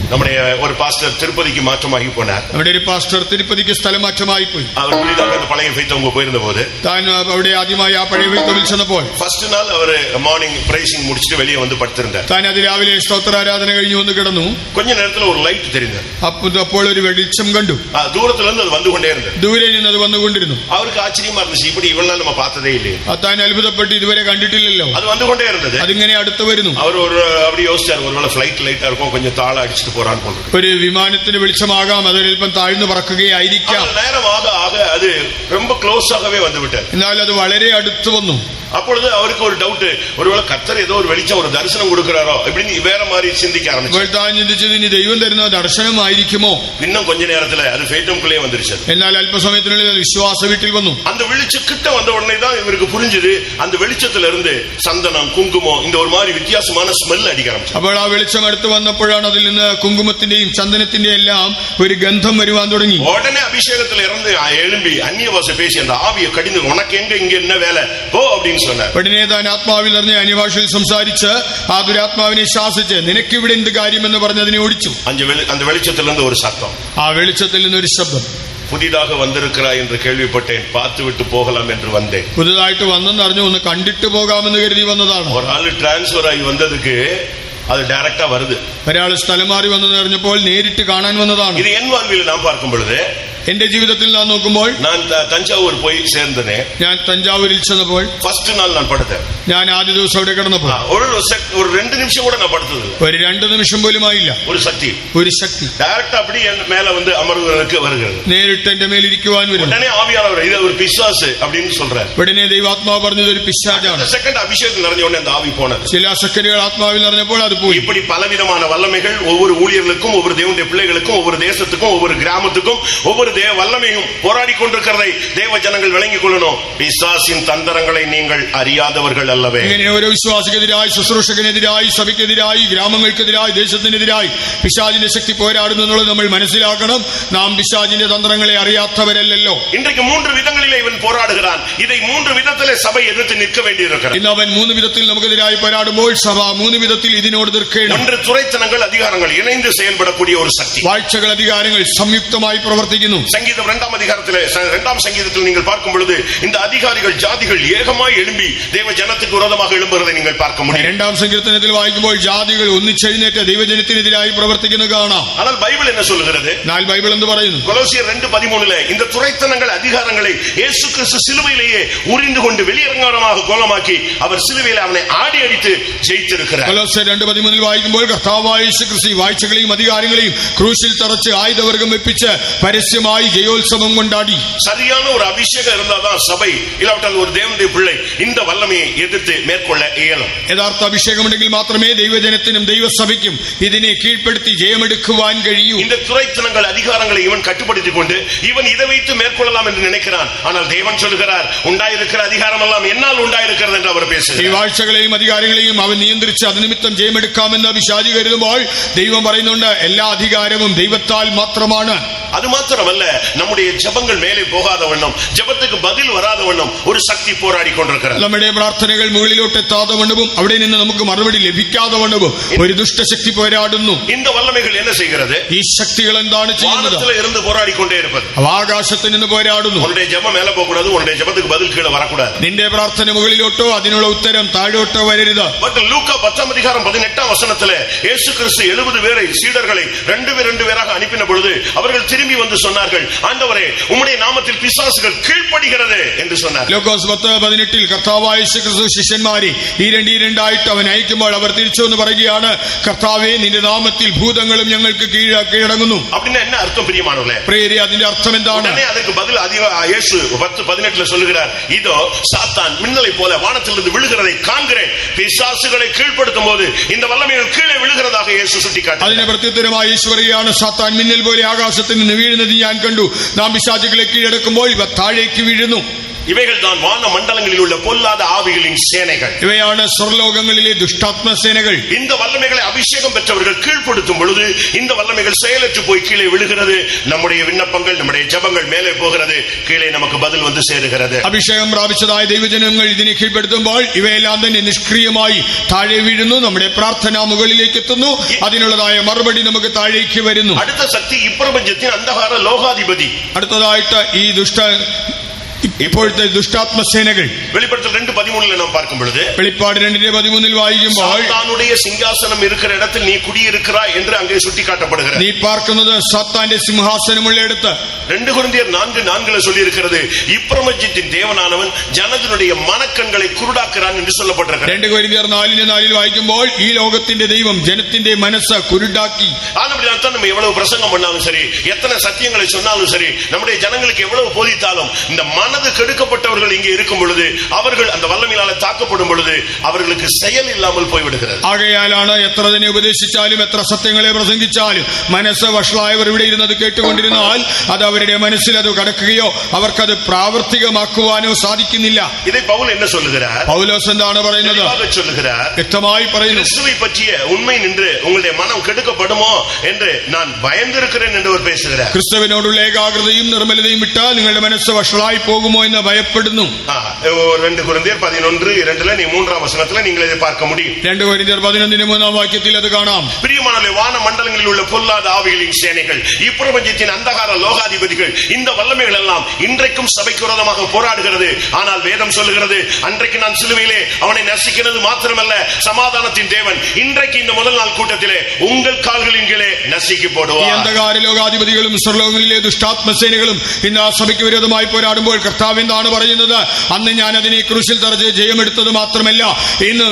நம்முடைய ஒரு பாஸ்டர் திருப்பதிக்கு மாற்றமாகி போனார். നമ്മുടെ ഒരു പാസ്റ്റർ തിരുപ്പതിക്ക് സ്ഥലമാറ്റമായി പോയി. அவர் புதிதாக அந்த பழைய ஃபெய்த்தவங்க போயிருந்த போது താൻ അവിടെ ആദ്യമായി ആ പഴയ ഫെയ്ത്തിൽ ചെന്നപ്പോൾ ஃபர்ஸ்ட் நாள் அவர் மார்னிங் பிரைசிங் முடிச்சிட்டு வெளியே வந்து படுத்திருந்தார். താൻ അതിരാവിലെ സ്തോത്രാരാധന കഴിഞ്ഞു വന്ന് കിടന്നു. கொஞ்ச நேரத்துல ஒரு லைட் தெரிந்தது. അപ്പോൾ ഒരു വെളിച്ചം കണ്ടു. தூரத்துல இருந்து அது வந்து கொண்டே இருந்தது. ദൂരെ നിന്ന് അത് വന്നുകൊണ്ടിരുന്നു. அவருக்கு ஆச்சரியமா இருந்துச்சு, இப்படி இவ்வளவு நாள் நம்ம பார்த்ததே இல்லையே. താൻ അത്ഭുതപ്പെട്ട് ഇതുവരെ കണ്ടിട്ടില്ലല്ലോ. அது வந்து கொண்டே இருந்தது. അതിങ്ങനെ അടുത്ത് വരുന്നു. அவர் ஒரு அப்படி யோசிச்சார், ஒருவேளை ஃபிளைட் லைட்டா இருக்கும், கொஞ்சம் தாள அடிச்சிட்டு போறான்னு போன்று. ഒരു വിമാനത്തിന് വെളിച്ചമാകാം, അതൊരൽപ്പം താഴ്ന്നു പറക്കുകയായിരിക്കാം. நேரமாக ஆக அது ரொம்ப க்ளோஸ் ஆகவே வந்து விட்டார். എന്നാൽ അത് വളരെ അടുത്ത് വന്നു. அப்பொழுது அவருக்கு ஒரு டவுட், ஒருவேளை கர்த்தர் ஏதோ ஒரு வெளிச்சம், ஒரு தரிசனம் கொடுக்கிறாரோ இப்படின்னு வேற மாதிரி சிந்திக்க ஆரம்பிச்சு. അപ്പോൾ താൻ ചിന്തിച്ചത് ഇനി ദൈവം തരുന്ന ദർശനമായിരിക്കുമോ. இன்னும் கொஞ்ச நேரத்துல அது ஃபேட்டம்குள்ளே வந்துருச்சு. എന്നാൽ അല്പസമയത്തിനുള്ളിൽ അത് വിശ്വാസ വീട്ടിൽ വന്നു. அந்த வெளிச்சம் கிட்ட வந்த உடனே தான் இவருக்கு புரிஞ்சது, அந்த வெளிச்சத்துல இருந்து சந்தனம், குங்குமம், இந்த ஒரு மாதிரி வித்தியாசமான ஸ்மெல் அடிக்க ஆரம்பிச்சு. അപ്പോൾ ആ വെളിച്ചം അടുത്ത് വന്നപ്പോഴാണ് അതിൽ നിന്ന് കുങ്കുമത്തിന്റെയും ചന്ദനത്തിന്റെയും എല്ലാം ഒരു ഗന്ധം വരുവാൻ തുടങ്ങി. உடனே அபிஷேகத்துல இருந்து எழும்பி அந்நிய பாஷை பேசி அந்த ஆவியை கடிந்து, உனக்கு எங்க இங்க என்ன வேலை போ அப்படின்னு சொன்னார். ഉടനെ താൻ ആത്മാവിൽ നിറഞ്ഞ അന്യഭാഷയിൽ സംസാരിച്ച് ആ ദുരാത്മാവിനെ ശാസിച്ച് നിനക്കിവിടെ എന്ത് കാര്യമെന്ന് പറഞ്ഞ് അതിനെ ഓടിച്ചു. அந்த வெளிச்சத்திலிருந்து ஒரு சத்தம், ആ വെളിച്ചത്തിൽ നിന്നൊരു ശബ്ദം, புதிதாக வந்திருக்கிறாய் என்று கேள்விப்பட்டேன், பார்த்து விட்டு போகலாம் என்று வந்தேன். പുതുതായിട്ട് വന്നെന്ന് അറിഞ്ഞു, ഒന്ന് കണ്ടിട്ട് പോകാമെന്ന് കരുതി വന്നതാണ്. ஒரு ஆளு டிரான்ஸ்பர் ஆகி வந்ததுக்கு அது டைரக்டா வருது. ഒരാൾ സ്ഥലം മാറി വന്നെന്ന് അറിഞ്ഞപ്പോൾ നേരിട്ട് കാണാൻ വന്നതാണ്. இது என் வாழ்வில் நான் பார்க்கும் பொழுது, എന്റെ ജീവിതത്തിൽ ഞാൻ നോക്കുമ്പോൾ, நான் தஞ்சாவூர் போய் சேர்ந்தேன். ഞാൻ തഞ്ചാവൂരിൽ ചെന്നപ്പോൾ ஃபர்ஸ்ட் நாள் நான் படுத்தேன். ഞാൻ ആദ്യ ദിവസം അവിടെ കിടന്നപ്പോൾ ஒரு 2 நிமிஷம் கூட நான் படுத்தது, ഒരു 2 നിമിഷം പോലും ആയില്ല. ஒரு சக்தி டைரக்டா அப்படி என் மேல வந்து அமர்வதற்கு வருகிறது. നേരിട്ട് എന്റെ മേലിരിക്കുവാൻ വരുന്നു. உடனே ஆவியானவர் இது ஒரு பிசாசு அப்படின்னு சொல்றார். ഉടനെ ദൈവാത്മാവ് പറഞ്ഞത് ഒരു പിശാചാണ്. செகண்ட் அபிஷேகம் நிறைஞ்ச உடனே அந்த ஆவி போனது. ചില സെക്കൻഡുകൾ ആത്മാവിൽ നിറഞ്ഞപ്പോൾ അത് പോയി. இப்படி பலவிதமான வல்லமைகள் ஒவ்வொரு ஊழியர்களுக்கும், ஒவ்வொரு தேவனுடைய பிள்ளைகளுக்கும், ஒவ்வொரு தேசத்துக்கும், ஒவ்வொரு கிராமத்துக்கும், ஒவ்வொரு தேவ வல்லமையும் போராடி கொண்டிருக்கிறதை தேவ ஜனங்கள் விளங்கிக் கொள்ளணும். பிசாசின் தந்திரங்களை நீங்கள் அறியாதவர்கள் அல்லவே. ഇങ്ങനെ ഓരോ വിശ്വാസിക്കെതിരായി, ശുശ്രൂഷകനെതിരായി, സഭയ്ക്കെതിരായി, ഗ്രാമങ്ങൾക്കെതിരായി, ദേശത്തിനെതിരായി പിശാചിന്റെ ശക്തി പോരാടുന്നു എന്നുള്ളത് നമ്മൾ മനസ്സിലാക്കണം. നാം പിശാചിന്റെ തന്ത്രങ്ങളെ അറിയാത്തവരല്ലല്ലോ. இன்றைக்கு 3 விதங்களிலே இவன் போராடுகிறான். இதை 3 விதத்திலே சபை எதிர்த்து நிற்க வேண்டியிருக்கிறது. ഇന്ന് അവൻ 3 വിധത്തിൽ നമുക്കെതിരായി പോരാടുമ്പോൾ സഭ 3 വിധത്തിൽ ഇതിനോട് നിൽക്കണം. ஒன்று, துரைத்தனங்கள் அதிகாரங்கள் இணைந்து செயல்படக்கூடிய ஒரு சக்தி. വാഴ്ചകൾ അധികാരങ്ങൾ സംയുക്തമായി പ്രവർത്തിക്കുന്നു. சங்கீதம் 2ஆம் அதிகாரத்திலே 2ஆம் சங்கீதத்தில் நீங்கள் பார்க்கும் பொழுது இந்த அதிகாரிகள் ஜாதிகள் ஏகமாய் எழும்பி தேவ ஜனத்துக்கு விரோதமாக எழும்புவதை நீங்கள் பார்க்க முடியும். 2ஆம் സങ്കീർത്തനത്തിൽ വായിക്കുമ്പോൾ ജാതികൾ ഒന്നിച്ചെഴുന്നേറ്റ് ദൈവജനത്തിനെതിരായി പ്രവർത്തിക്കുന്നത് കാണാം. ஆனால் பைபிள் என்ன சொல்கிறது? എന്നാൽ ബൈബിൾ എന്ത് പറയുന്നു? கொலோசியர் 2:13 இந்த துரைத்தனங்கள் அதிகாரங்களை இயேசு கிறிஸ்து சிலுவையிலேயே உரிந்து கொண்டு வெளியரங்கமாக கோலமாக்கி அவர் சிலுவையில் அவனை ஆடி அடித்து ஜெயித்திருக்கிறார். കൊലോസ്യർ 2:13 വായിക്കുമ്പോൾ കർത്താവായ യേശു ക്രിസ്തു വാഴ്ചകളെയും അധികാരങ്ങളെയും ക്രൂശിൽ തറച്ച് ആയുധവർഗം വെപ്പിച്ച് പരസ്യമായി ജയോത്സവം കൊണ്ടാടി. சரியான ஒரு அபிஷேகம் இருந்தாதான் சபை இல்லாவிட்டால் ஒரு தேவனுடைய பிள்ளை இந்த வல்லமையை எதிர்த்து மேற்கொள்ள இயலும். യഥാർത്ഥ അഭിഷേകമുണ്ടെങ്കിൽ മാത്രമേ ദൈവജനത്തിനും ദൈവസഭയ്ക്കും ഇതിനെ കീഴ്പ്പെടുത്തി ജയമെടുക്കുവാൻ കഴിയൂ. இந்த துரைத்தனங்கள் அதிகாரங்களை இவன் கட்டுப்படுத்திக் கொண்டு இவன் இதை வைத்து மேற்கொள்ளலாம் என்று நினைக்கிறான். ஆனால் தேவன் சொல்லுகிறார், உண்டாயிருக்கிற அதிகாரம் எல்லாம் என்னால் உண்டாயிருக்கிறது என்று அவர் ഈ பேசுகிறார். വാഴ്ചകളെയും അധികാരങ്ങളെയും അവൻ നിയന്ത്രിച്ച് അതിനിമിത്തം ജയമെടുക്കാമെന്ന് പിശാചി കരുതുമ്പോൾ ദൈവം പറയുന്നുണ്ട്, എല്ലാ അധികാരവും ദൈവത്താൽ മാത്രമാണ്. அது மாத்திரமல்ல, நம்முடைய ஜெபங்கள் மேலே போகாத வண்ணம், ஜெபத்துக்கு பதில் வராத வண்ணம் ஒரு சக்தி போராடி கொண்டிருக்கிறது. നമ്മുടെ പ്രാർത്ഥനകൾ മുകളിലോട്ട് എത്താതെ വണ്ണവും അവിടെ നിന്ന് നമുക്ക് മറുപടി ലഭിക്കാതെ വണ്ണവും ഒരു ദുഷ്ടശക്തി പോരാടുന്നു. இந்த വல்லமைகள் என்ன செய்கிறது? ഈ ശക്തികൾ എന്താണ് ചെയ്യുന്നത്? வானத்திலே இருந்து போராடி கொண்டே இருப்பது. ആകാശത്തിൽ നിന്ന് പോരാടുന്നു. உன்னுடைய ஜெபம் மேலே போக கூடாது, உன்னுடைய ஜெபத்துக்கு பதில் கீழே வரக்கூடாது. നിന്റെ പ്രാർത്ഥന മുകളിലോട്ടോ അതിനുള്ള ഉത്തരം താഴോട്ടോ വരരുത്. பட் லூக்கா 10ஆம் அதிகாரம் 18ஆம் வசனத்திலே இயேசு கிறிஸ்து 70 பேரை சீடர்களை 2 பேராக அனுப்பின பொழுது அவர்கள் திரும்பி வந்து சொன்னார்கள், ஆண்டவரே உம்முடைய நாமத்தில் பிசாசுகள் கீழ்ப்படிகிறது என்று சொன்னார். ലൂക്കോസ് 10:18 കർത്താവായ യേശു ക്രിസ്തു ശിഷ്യന്മാരെ ഈരണ്ടായിട്ട് അവൻ അയക്കുമ്പോൾ അവർ തിരിച്ചു എന്ന് പറയുകയാണ്, കർത്താവേ നിന്റെ നാമത്തിൽ ഭൂതങ്ങളും ഞങ്ങൾക്ക് കീഴടങ്ങുന്നു. அப்படின்னா என்ன அர்த்தம் பிரியமானவர்களே? പ്രിയരേ, അതിന്റെ അർത്ഥം എന്താണ്? உடனே அதுக்கு பதில் இயேசு 10:18 சொல்லுகிறார், இதோ சாத்தான் மின்னலை போல வானத்திலிருந்து விழுகிறதை காண்கிறேன். பிசாசுகளை கீழ்ப்படுத்தும் போது இந்த வல்லமைகள் கீழே விழுகிறதாக இயேசு சுட்டிக்காட்டினார். അതിനെ പ്രത്യുത്തരമായി യേശു പറയുകയാണ്, സാത്താൻ മിന്നൽ പോലെ ആകാശത്തിൽ നിന്ന് വീഴുന്നത് ഞാൻ കണ്ടു. നാം പിശാചുകളെ കീഴടക്കുമ്പോൾ ഇവ താഴേക്ക് വീഴുന്നു. இவைகள் தான் வான மண்டலங்களில் உள்ள பொல்லாத ஆவிகளின் சேனைகள். ഇവയാണ് സ്വർലോകങ്ങളിലെ ദുഷ്ടാത്മ സേനകൾ. இந்த வல்லமைகளை அபிஷேகம் பெற்றவர்கள் கீழ்ப்படுத்தும் பொழுது இந்த வல்லமைகள் செயலற்று போய் கீழே விழுகிறது. நம்முடைய விண்ணப்பங்கள், நம்முடைய ஜெபங்கள் மேலே போகிறது, கீழே நமக்கு பதில் வந்து சேருகிறது. അഭിഷേകം പ്രാപിച്ചതായ ദൈവജനങ്ങൾ ഇതിനെ കീഴ്പ്പെടുത്തുമ്പോൾ ഇവയെല്ലാം തന്നെ നിഷ്ക്രിയമായി താഴെ വീഴുന്നു. നമ്മുടെ പ്രാർത്ഥന മുകളിലേക്ക് എത്തുന്നു. അതിനുള്ളതായ മറുപടി നമുക്ക് താഴേക്ക് വരുന്നു. அடுத்த சக்தி இப்பிரபஞ்சத்தின் அந்தகார லோகாதிபதி. അടുത്തതായിട്ട് ഈ ഇപ്പോഴത്തെ ദുഷ്ടാത്മ സേനകൾ வெளிப்படுத்தல் 2:13 நாம் பார்க்கும் பொழுது, വെളിപ്പാട് 2:13 വായിക്കുമ്പോൾ சாத்தானுடைய சிங்காசனம் இருக்கிற இடத்தில் நீ குடியிருக்கிறாய் என்று அங்கே சுட்டிக்காட்டப்படுகிறது. നീ പാർക്കുന്നത് സാത്താന്റെ സിംഹാസനമുള്ള ഇടത്ത്. 2 கொரிந்தியர் 4:4 சொல்லி இருக்கிறது, இப்பிரபஞ்சத்தின் தேவனானவன் ஜனத்தினுடைய மனக்கண்களை குருடாக்குறான் என்று சொல்லப்பட்டிருக்கிறது. 2 കൊരിന്ത്യർ 4:4 വായിക്കുമ്പോൾ ഈ ലോകത്തിന്റെ ദൈവം ജനത്തിന്റെ മനസ്സ് കുരുടാക്കി. ஆனபடியால் நம்ம எவ்வளவு பிரசங்கம் பண்ணாலும் சரி, எத்தனை சத்தியங்களை சொன்னாலும் சரி, நம்முடைய ஜனங்களுக்கு எவ்வளவு போதித்தாலும் இந்த மனது கெடுக்கப்பட்டவர்கள் இங்கே இருக்கும் பொழுது, அவர்கள் அந்த வல்லமையினால தாக்கப்படும் பொழுது அவர்களுக்கு செயல் இல்லாமல் போய்விடுகிறது. ആകയാലാണ് എത്ര തന്നെ ഉപദേശിച്ചാലും എത്ര സത്യങ്ങളെ പ്രസംഗിച്ചാലും മനസ്സ് വഷളായവർ ഇവിടെ ഇരുന്നത് കേട്ടുകൊണ്ടിരുന്നാൽ അത് അവരുടെ മനസ്സിൽ അത് കടക്കുകയോ അവർക്കത് പ്രാവർത്തികമാക്കുവാനോ സാധിക്കുന്നില്ല. இதை பவுல் என்ன சொல்லுகிறார்? പൗലോസ് എന്താണ് പറയുന്നത്? சொல்லுகிறார், വ്യക്തമായി പറയുന്നു, கிறிஸ்துவை பற்றிய உண்மை நின்று உங்களுடைய மனம் கெடுக்கப்படுமோ என்று நான் பயந்திருக்கிறேன் என்று அவர் பேசுகிறார். ക്രിസ്തുവിനോടുള്ള ഏകാഗ്രതയും നിർമ്മലതയും വിട്ടാൽ നിങ്ങളുടെ മനസ്സ് വഷളായി പോകുമോ എന്ന് ഭയപ്പെടുന്നു. 2 கொரிந்தியர் 11:2 நீ 3ஆம் வசனத்துல நீங்கள் இதை பார்க்க முடியும். 2 കൊരിന്ത്യർ 11:3 വാക്യത്തിൽ അത് കാണാം. பிரியமானவர்களே, வான மண்டலங்களில் உள்ள பொல்லாத ஆவிகளின் சேனைகள், இப்பிரபஞ்சத்தின் அந்தகார லோகாதிபதிகள், இந்த வல்லமைகள் எல்லாம் இன்றைக்கும் சபைக்கு விரோதமாக போராடுகிறது. ஆனால் வேதம் சொல்லுகிறது, அன்றைக்கு நான் சிலுவையிலே அவனை நசிக்கிறது மாத்திரமல்ல, சமாதானத்தின் தேவன் இன்றைக்கு இந்த முதல் நாள் கூட்டத்திலே உங்கள் கால்களின் கீழே நசுக்கி ഈ போடுவார். അന്ധകാര ലോകാധിപതികളും സ്വർലോകങ്ങളിലെ ദുഷ്ടാത്മസേനകളും ഇന്ന് ആ സഭയ്ക്ക് വിരോധമായി പോരാടുമ്പോൾ കർത്താവ് എന്താണ് പറയുന്നത്? അന്ന് ഞാൻ അതിനെ ക്രൂശിൽ തറച്ച് ജയമെടുത്തത് മാത്രമല്ല, ഇന്ന്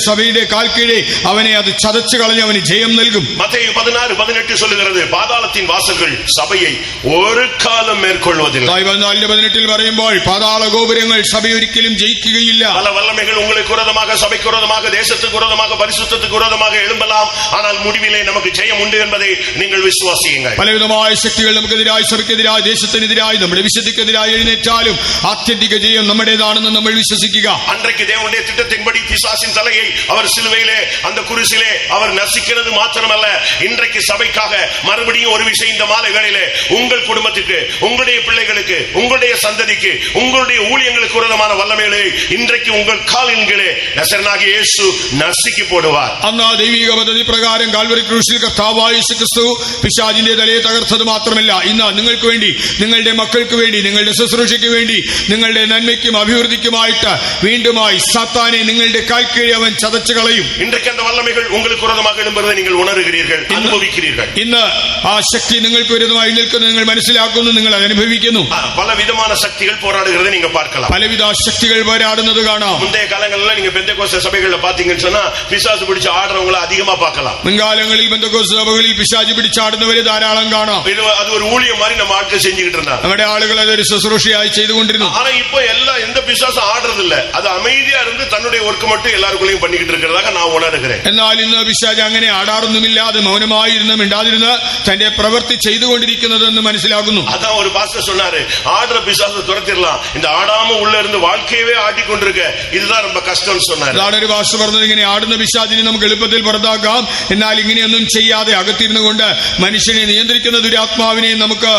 സഭയുടെ കാൽക്കീഴെ അവനെ അത് ചതച്ചു കളഞ്ഞ് അവന് ജയം നൽകും. മത്തയി 16:18 சொல்லுகிறது பாதாளத்தின் வாசல்கள் சபையை ஒரு காலம் மேற்கொள்வதில்லை. 14:18 പറയുമ്പോൾ പാതാള ഗോപുരങ്ങൾ സഭയെ ഒരിക്കലും ജയിക്കുകയില്ല. பல வல்லமைகள் உங்களுக்கு விரோதமாக, சபைக்கு விரோதமாக, தேசத்துக்கு விரோதமாக, பரிசுத்தத்துக்கு விரோதமாக எழும்பலாம். ஆனால் முடிவிலே நமக்கு ஜெயம் உண்டு என்பதை நீங்கள் விசுவாசியுங்கள். പലവിധമായ ശക്തികൾ നമുക്കെതിരായി, സഭയ്ക്കെതിരായി, ദേശത്തിനെതിരായി, നമ്മുടെ വിശുദ്ധിക്കെതിരായി എഴുന്നേറ്റാലും ആത്യന്തിക ജയം നമ്മുടേതാണെന്ന് നമ്മൾ വിശ്വസിക്കുക. அன்றைக்கு தேவனுடைய திட்டத்தின்படி பிசாசின் தலையை அவர் சிலுவையிலே அந்த குருசிலே அவர் நசுக்கிறது மாத்திரமல்ல, இன்றைக்கு சபைக்காக மறுபடியும் ஒரு விஷயம் இந்த மாலை வேளையிலே உங்கள் குடும்பத்துக்கு, உங்களுடைய பிள்ளைகளுக்கு, உங்களுடைய சந்ததிக்கு, உங்களுடைய ஊழியங்களுக்கு விரோதமான வல்லமைகளை இன்றைக்கு உங்கள் காலின் கீழே நசரேயனாகிய இயேசு நசுக்கி போடுவார். അന്ന് ദൈവിക പദ്ധതി പ്രകാരം കാൽവരി ക്രൂശിൽ കർത്താവായ യേശു ക്രിസ്തു പിശാചിന്റെ തലയെ തകർത്തത് മാത്രമല്ല, ഇന്ന് നിങ്ങൾക്ക് വേണ്ടി, നിങ്ങളുടെ മക്കൾക്ക് വേണ്ടി, നിങ്ങളുടെ ശുശ്രൂഷയ്ക്ക് വേണ്ടി, നിങ്ങളുടെ നന്മയ്ക്കും അഭിവൃദ്ധിക്കുമായിട്ട് വീണ്ടുമായി സാത്താനെ നിങ്ങളുടെ കാൽക്കീഴെ അവൻ ചതച്ചു കളയും. இன்றைக்கு அந்த வல்லமைகள் உங்களுக்கு விரோதமாக எழும்புவதை நீங்கள் உணர்கிறீர்கள், அனுபவிக்கிறீர்கள். ഇന്ന് ആ ശക്തി നിങ്ങൾക്ക് വിരുദ്ധമായി നിൽക്കുന്നത് നിങ്ങൾ മനസ്സിലാക്കുന്നു, നിങ്ങൾ അത് അനുഭവിക്കുന്നു. பல விதமான சக்திகள் போராடுகிறதை நீங்க பார்க்கலாம். പലവിധ ശക്തികൾ പോരാടുന്നത് കാണാം. முந்தைய காலங்களில் நீங்க பெந்தேகோஸ்தே சபைகள்ல பாத்தீங்கன்னு சொன்னா பிசாசு பிடிச்சு ஆடுறவங்களை அதிகமா பார்க்கலாம். മുൻകാലങ്ങളിൽ പെന്തക്കോസ്ത് സഭകളിൽ പിശാച് പിടിച്ചാടുന്നവരെ ധാരാളം കാണാം. அது ஒரு ஊழியம் மாதிரி நம்ம ஆட்கள் செஞ்சுக்கிட்டு இருந்தாங்க. നമ്മുടെ ആളുകൾ അതൊരു ശുശ്രൂഷയായി ചെയ്തുകൊണ്ടിരുന്നു. ஆனா இப்போ எந்த பிசாசும் ஆடுறது இல்ல, அது அமைதியா இருந்து தன்னுடைய ஒர்க் மட்டும் எல்லாருக்குள்ளேயும் பண்ணிக்கிட்டு இருக்கிறதாக நான் உணர்கிறேன். എന്നാൽ ഇന്ന് പിശാച് അങ്ങനെ ആടാറൊന്നുമില്ല, അത് മൗനമായിരുന്ന് മിണ്ടാതിരുന്ന് തന്റെ പ്രവൃത്തി ചെയ്തുകൊണ്ടിരിക്കുന്നതെന്ന് മനസ്സിലാകുന്നു. அதான் ஒரு பாஸ்டர் சொன்னாரு, ஆடுற பிசாசை துரத்திடலாம், இந்த ஆடாம உள்ள இருந்து வாழ்க்கையவே ஆட்டிக்கொண்டிருக்க இதுதான் ரொம்ப கஷ்டம்னு சொன்னாரு. അതാണ് ഒരു പാസ്റ്റർ പറഞ്ഞത്, ഇങ്ങനെ ആടുന്ന പിശാചിനെ നമുക്ക് എളുപ്പത്തിൽ പുറത്താക്കാം, എന്നാൽ ഇങ്ങനെയൊന്നും ചെയ്യാതെ അകത്തിരുന്നു കൊണ്ട് മനുഷ്യനെ നിയന്ത്രിക്കുന്ന ദുരാത്മാവിനെ നമുക്ക്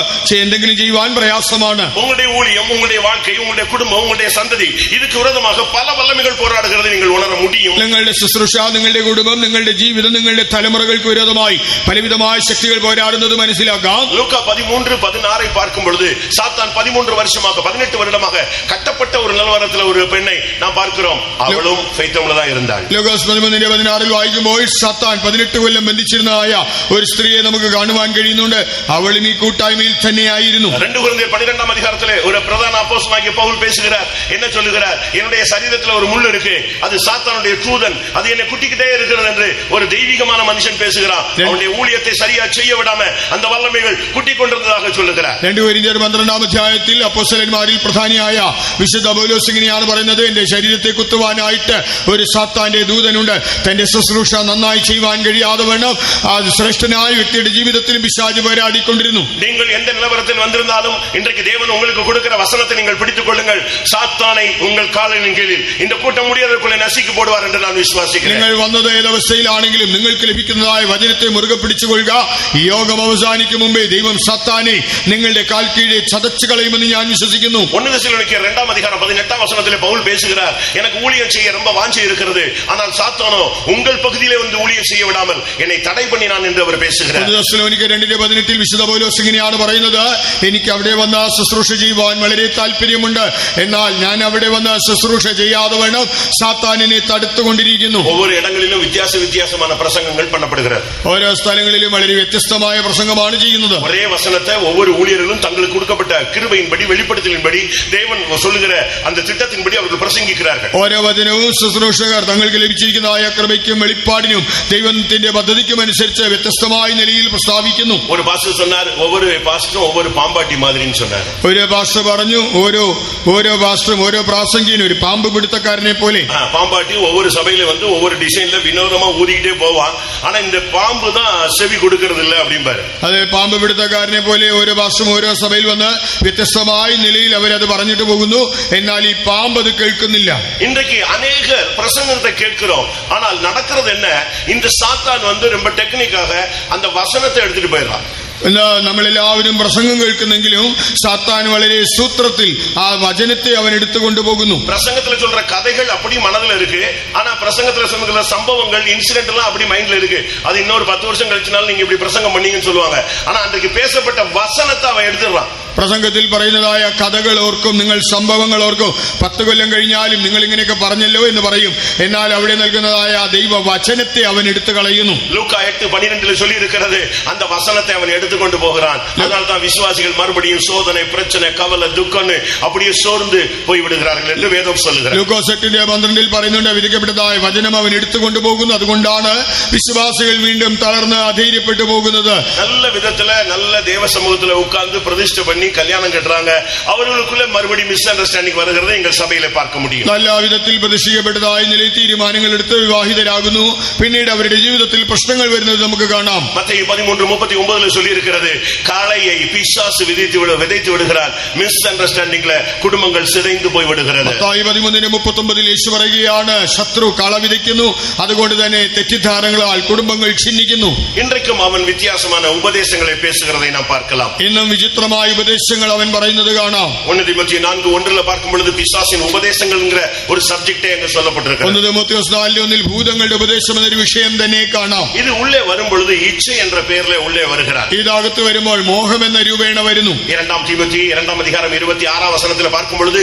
എന്തെങ്കിലും ചെയ്യുവാൻ പ്രയാസമാണ്. உங்களுடைய ஊழியம், உங்களுடைய வாழ்க்கை, உங்களுடைய குடும்பம், உங்களுடைய சந்ததி, இதுக்கு விரோதமாக பல வல்லமைகள் போராடுகிறதை நீங்கள் உணர முடியும். നിങ്ങളുടെ ശുശ്രൂഷ, നിങ്ങളുടെ കുടുംബം, നിങ്ങളുടെ ജീവിതം, നിങ്ങളുടെ തലമുറകൾക്ക് വിരോധമായി പലവിധമായ ശക്തികൾ പോരാടുന്നത് മനസ്സിലാക്കാം. லூக்கா 13:16 பார்க்கும் பொழுது சாத்தான் 13 வருஷமாக 18 வருடமாக கட்டப்பட்ட ஒரு நிலவரத்தில் ஒரு பெண்ணை நாம் பார்க்கிறோம். அவளும் ஃபெய்த்தமுள்ளதா இருந்தாள். ലൂക്കോസ് 13:16 വായിക്കുമ്പോൾ സാത്താൻ 18 കൊല്ലം ബന്ധിച്ചിരുന്നതായ ഒരു സ്ത്രീയെ നമുക്ക് കാണുവാൻ കഴിയുന്നുണ്ട്. അവളും ഈ കൂട്ടായ്മയിൽ തന്നെയായിരുന്നു. 2 கொரிந்தியர் 12ஆம் அதிகாரத்திலே ஒரு பிரதான அப்போஸ்தலனாகிய பவுல் பேசுகிறார். என்ன சொல்லுகிறார்? என்னுடைய சரீரத்தில் ஒரு முள் இருக்கு, அது சாத்தானுடைய தூதன், அது என்னை குட்டிக்கிட்டே இருக்கிறது என்று ஒரு தெய்வீகமான மனுஷன் பேசுகிறான். அவனுடைய ஊழியத்தை சரியா செய்ய விடாம அந்த வல்லமைகள் குட்டிக் கொண்டிருந்ததாக சொல்லுகிறார். 2 കൊരിന്ത്യർ 12ആം അധ്യായത്തിൽ അപ്പോസ്തലന്മാരിൽ പ്രധാനിയായ വിശുദ്ധ പൗലോസ് ഇങ്ങനെയാണ് പറയുന്നത്, എന്റെ ശരീരത്തെ കുത്തുവാനായിട്ട് ഒരു സാത്താന്റെ ദൂതനുണ്ട്. തന്റെ ശുശ്രൂഷ നന്നായി ചെയ്യുവാൻ കഴിയാതെ വേണം ആ ശ്രേഷ്ഠനായ വ്യക്തിയുടെ ജീവിതത്തിലും പിശാച് പോരാടിക്കൊണ്ടിരുന്നു. நீங்கள் எந்த நிலவரத்தில் வந்திருந்தாலும் இன்றைக்கு தேவன் உங்களுக்கு கொடுக்கிற வசனத்தை நீங்கள் பிடித்துக் கொள்ளுங்கள். சாத்தானை உங்கள் காலின் கீழில் இந்த கூட்டம் முடியறதுக்குள்ளே நசுக்கி போடுவார் என்று நான் വിശ്വസിക്കുന്നു. നിങ്ങൾ വന്നത് ഏതവസ്ഥയിലാണെങ്കിലും നിങ്ങൾക്ക് ലഭിക്കുന്നതായ വചനത്തെ മുറുകെ പിടിച്ചുകൊള്ളുക. ഈ യോഗം അവസാനിക്കും മുമ്പേ ദൈവം സാത്താനെ നിങ്ങളുടെ കാൽ കീഴെ ചതച്ചു കളയുമെന്ന് ഞാൻ വിശ്വസിക്കുന്നു. 1 தெசலோனிக்கேயர் 2ஆம் அதிகாரம் 18ஆம் வசனத்திலே பவுல் பேசுகிறார், எனக்கு ஊழியம் செய்ய ரொம்ப வாஞ்சை இருக்கிறது, ஆனால் சாத்தானோ உங்கள் பகுதியிலே வந்து ஊழியம் செய்ய விடாமல் என்னை தடை பண்ணினான் என்று அவர் பேசுகிறார். 1 തെസ്സലോനിക്കർ 2:18 വിശുദ്ധ പൗലോസ് ഇങ്ങനെയാണ് പറയുന്നത്, എനിക്ക് അവിടെ വന്ന് ശുശ്രൂഷ ചെയ്യുവാൻ വളരെ താല്പര്യമുണ്ട്, എന്നാൽ ഞാൻ അവിടെ വന്ന് ശുശ്രൂഷ ചെയ്യാതെ വേണം സാത്താനിനെ തടുത്തുകൊണ്ടിരിക്കുന്നു. ஒவ்வொரு இடங்களிலும் வித்தியாசமான பிரசங்கங்கள் பண்ணப்படுகிறது. ഓരോ സ്ഥലങ്ങളിലും വളരെ വ്യത്യസ്തമായ പ്രസംഗമാണ് ചെയ്യുന്നത്. ஒரே வசனத்தை ஒவ்வொரு ஊழியர்களும் தங்களுக்கு கொடுக்கப்பட்ட கிருபையின்படி, வெளிப்படுத்தலின்படி, தேவன் சொல்லுகிற அந்த திட்டத்தின்படி அவர்கள் பிரசங்கிக்கிறார்கள். ഓരോ വചനവും ശുശ്രൂഷകർ തങ്ങൾക്ക് ലഭിച്ചിരിക്കുന്നതായ കൃപയ്ക്കും വെളിപ്പാടിനും ദൈവത്തിന്റെ പദ്ധതിക്കും അനുസരിച്ച് വ്യത്യസ്തമായ നിലയിൽ പ്രസ്താവിക്കുന്നു. ஒரு பாஸ்டர் சொன்னார், ஒவ்வொரு பாஸ்டரும் ஒவ்வொரு பாம்பாட்டி மாதிரின்னு சொன்னார். ഒരു പാസ്റ്റർ പറഞ്ഞു, ഓരോ പാസ്റ്ററും ഓരോ പ്രാസംഗികനും ഒരു പാമ്പ് പിടുത്തക്കാരനെ പോലെ. பாம்பாட்டி ஒவ்வொரு சபையில வந்து ஒவ்வொரு டிசைன்ல வினோதமா ஊதிக்கிட்டே போவான், ஆனா இந்த பாம்பு தான் செவி கொடுக்கிறது இல்ல அப்படிம்பாரு. അതെ, പാമ്പ് പിടുത്തക്കാരനെ പോലെ ഓരോ പാസ്റ്ററും ഓരോ സഭയിൽ വന്ന് വ്യത്യസ്തമായ നിലയിൽ അവരത് പറഞ്ഞിട്ട് പോകുന്നു, എന്നാൽ ഈ പാമ്പ് അത് കേൾക്കുന്നില്ല. இன்றைக்கு அநேக பிரசங்கத்தை கேட்கிறோம், ஆனால் நடக்கிறது என்ன? இந்த சாத்தான் வந்து ரொம்ப டெக்னிக்காக அந்த வசனத்தை எடுத்துட்டு போயிடுறான். നമ്മളെല്ലാവരും പ്രസംഗം കേൾക്കുന്നെങ്കിലും സാത്താൻ വളരെ സൂത്രത്തിൽ ആ വചനത്തെ അവൻ എടുത്തുകൊണ്ടുപോകുന്നു. பிரசங்கத்துல சொல்ற கதைகள் அப்படி மனதுல இருக்கு, ஆனா பிரசங்கத்துல சொல்ற சம்பவங்கள், இன்சிடென்ட் எல்லாம் அப்படி மைண்ட்ல இருக்கு. அது இன்னொரு 10 வருஷம் கழிச்சுனாலும் நீங்க இப்படி பிரசங்கம் பண்ணீங்கன்னு சொல்லுவாங்க. ஆனா அன்றைக்கு பேசப்பட்ட வசனத்தை அவன் எடுத்துடுறான். പ്രസംഗത്തിൽ പറയുന്നതായ കഥകൾ ഓർക്കും, നിങ്ങൾ സംഭവങ്ങൾ ഓർക്കും. 10 കൊല്ലം കഴിഞ്ഞാലും നിങ്ങൾ ഇങ്ങനെയൊക്കെ പറഞ്ഞല്ലോ എന്ന് പറയും. എന്നാൽ അവിടെ നൽകുന്നതായ ദൈവ വചനത്തെ അവൻ എടുത്തു കളയുന്നു. லூக்கா 8:12 சொல்லி இருக்கிறது, அந்த வசனத்தை அவன் எடுத்துக்கொண்டு போகிறான். அதனால தான் விசுவாசிகள் மறுபடியும் சோதனை, பிரச்சனை, கவலை, துக்கம்னு அப்படியே சோர்ந்து போய் விடுகிறார்கள் என்று வேதம் சொல்லுகிறது. ലൂക്കോസ് 8:12 പറയുന്നുണ്ട്, വിധിക്കപ്പെട്ടതായ വചനം അവൻ എടുത്തുകൊണ്ടു പോകുന്നു. അതുകൊണ്ടാണ് വിശ്വാസികൾ വീണ്ടും തളർന്ന് അധൈര്യപ്പെട്ടു പോകുന്നത്. நல்ல விதத்துல நல்ல தேவ சமூகத்துல உட்கார்ந்து பிரதிஷ்டை பண்ணி கல்யாணம் கட்டுறாங்க, அவர்களுக்குள்ள மறுபடியும் மிஸ் அண்டர்ஸ்டாண்டிங் வருகிறதை எங்கள் சபையில பார்க்க முடியும். നല്ല വിധത്തിൽ പ്രതിഷ്ഠിക്കപ്പെട്ടതായ നിലയിൽ തീരുമാനങ്ങൾ എടുത്ത് വിവാഹിതരാകുന്നു. പിന്നീട് അവരുടെ ജീവിതത്തിൽ പ്രശ്നങ്ങൾ വരുന്നത് നമുക്ക് കാണാം. மத்தேயு 13:39 சொல்லி இருக்கிறது, காளையை பிசாசு விதைத்து விடுகிறார், மிஸ் அண்டர்ஸ்டாண்டிங்ல குடும்பங்கள் சிதைந்து போய் விடுகிறது. മത്തായി 13:39 യേശു പറയുകയാണ്, ശത്രു കള വിതയ്ക്കുന്നു, അതുകൊണ്ട് തന്നെ തെറ്റിദ്ധാരണകളാൽ കുടുംബങ്ങൾ ഛിന്നിക്കുന്നു. இன்றைக்கும் அவன் வித்தியாசமான உபதேசங்களை பேசுகிறதை நாம் பார்க்கலாம். ഇന്നും വിചിത്രമായ ഉപദേശങ്ങൾ അവൻ പറയുന്നത് കാണാം. 1 தீமோத்தேயு 4:1 பார்க்கும் பொழுது பிசாசின் உபதேசங்கள்ங்கற ஒரு சப்ஜெக்டே அங்க சொல்லப்பட்டிருக்கிறது. 1 தீமோத்தேயுസ് 4:1 ഭൂതങ്ങളുടെ ഉപദേശം എന്നൊരു വിഷയം തന്നെ കാണാം. இது உள்ளே வரும் பொழுது இச்சை என்ற பெயரிலே உள்ளே வருகிறார். ഇതകത്ത് വരുമ്പോൾ മോഹം എന്ന രൂപേണ വരുന്നു. 2 தீமோத்தேயு 2:26 பார்க்கும் பொழுது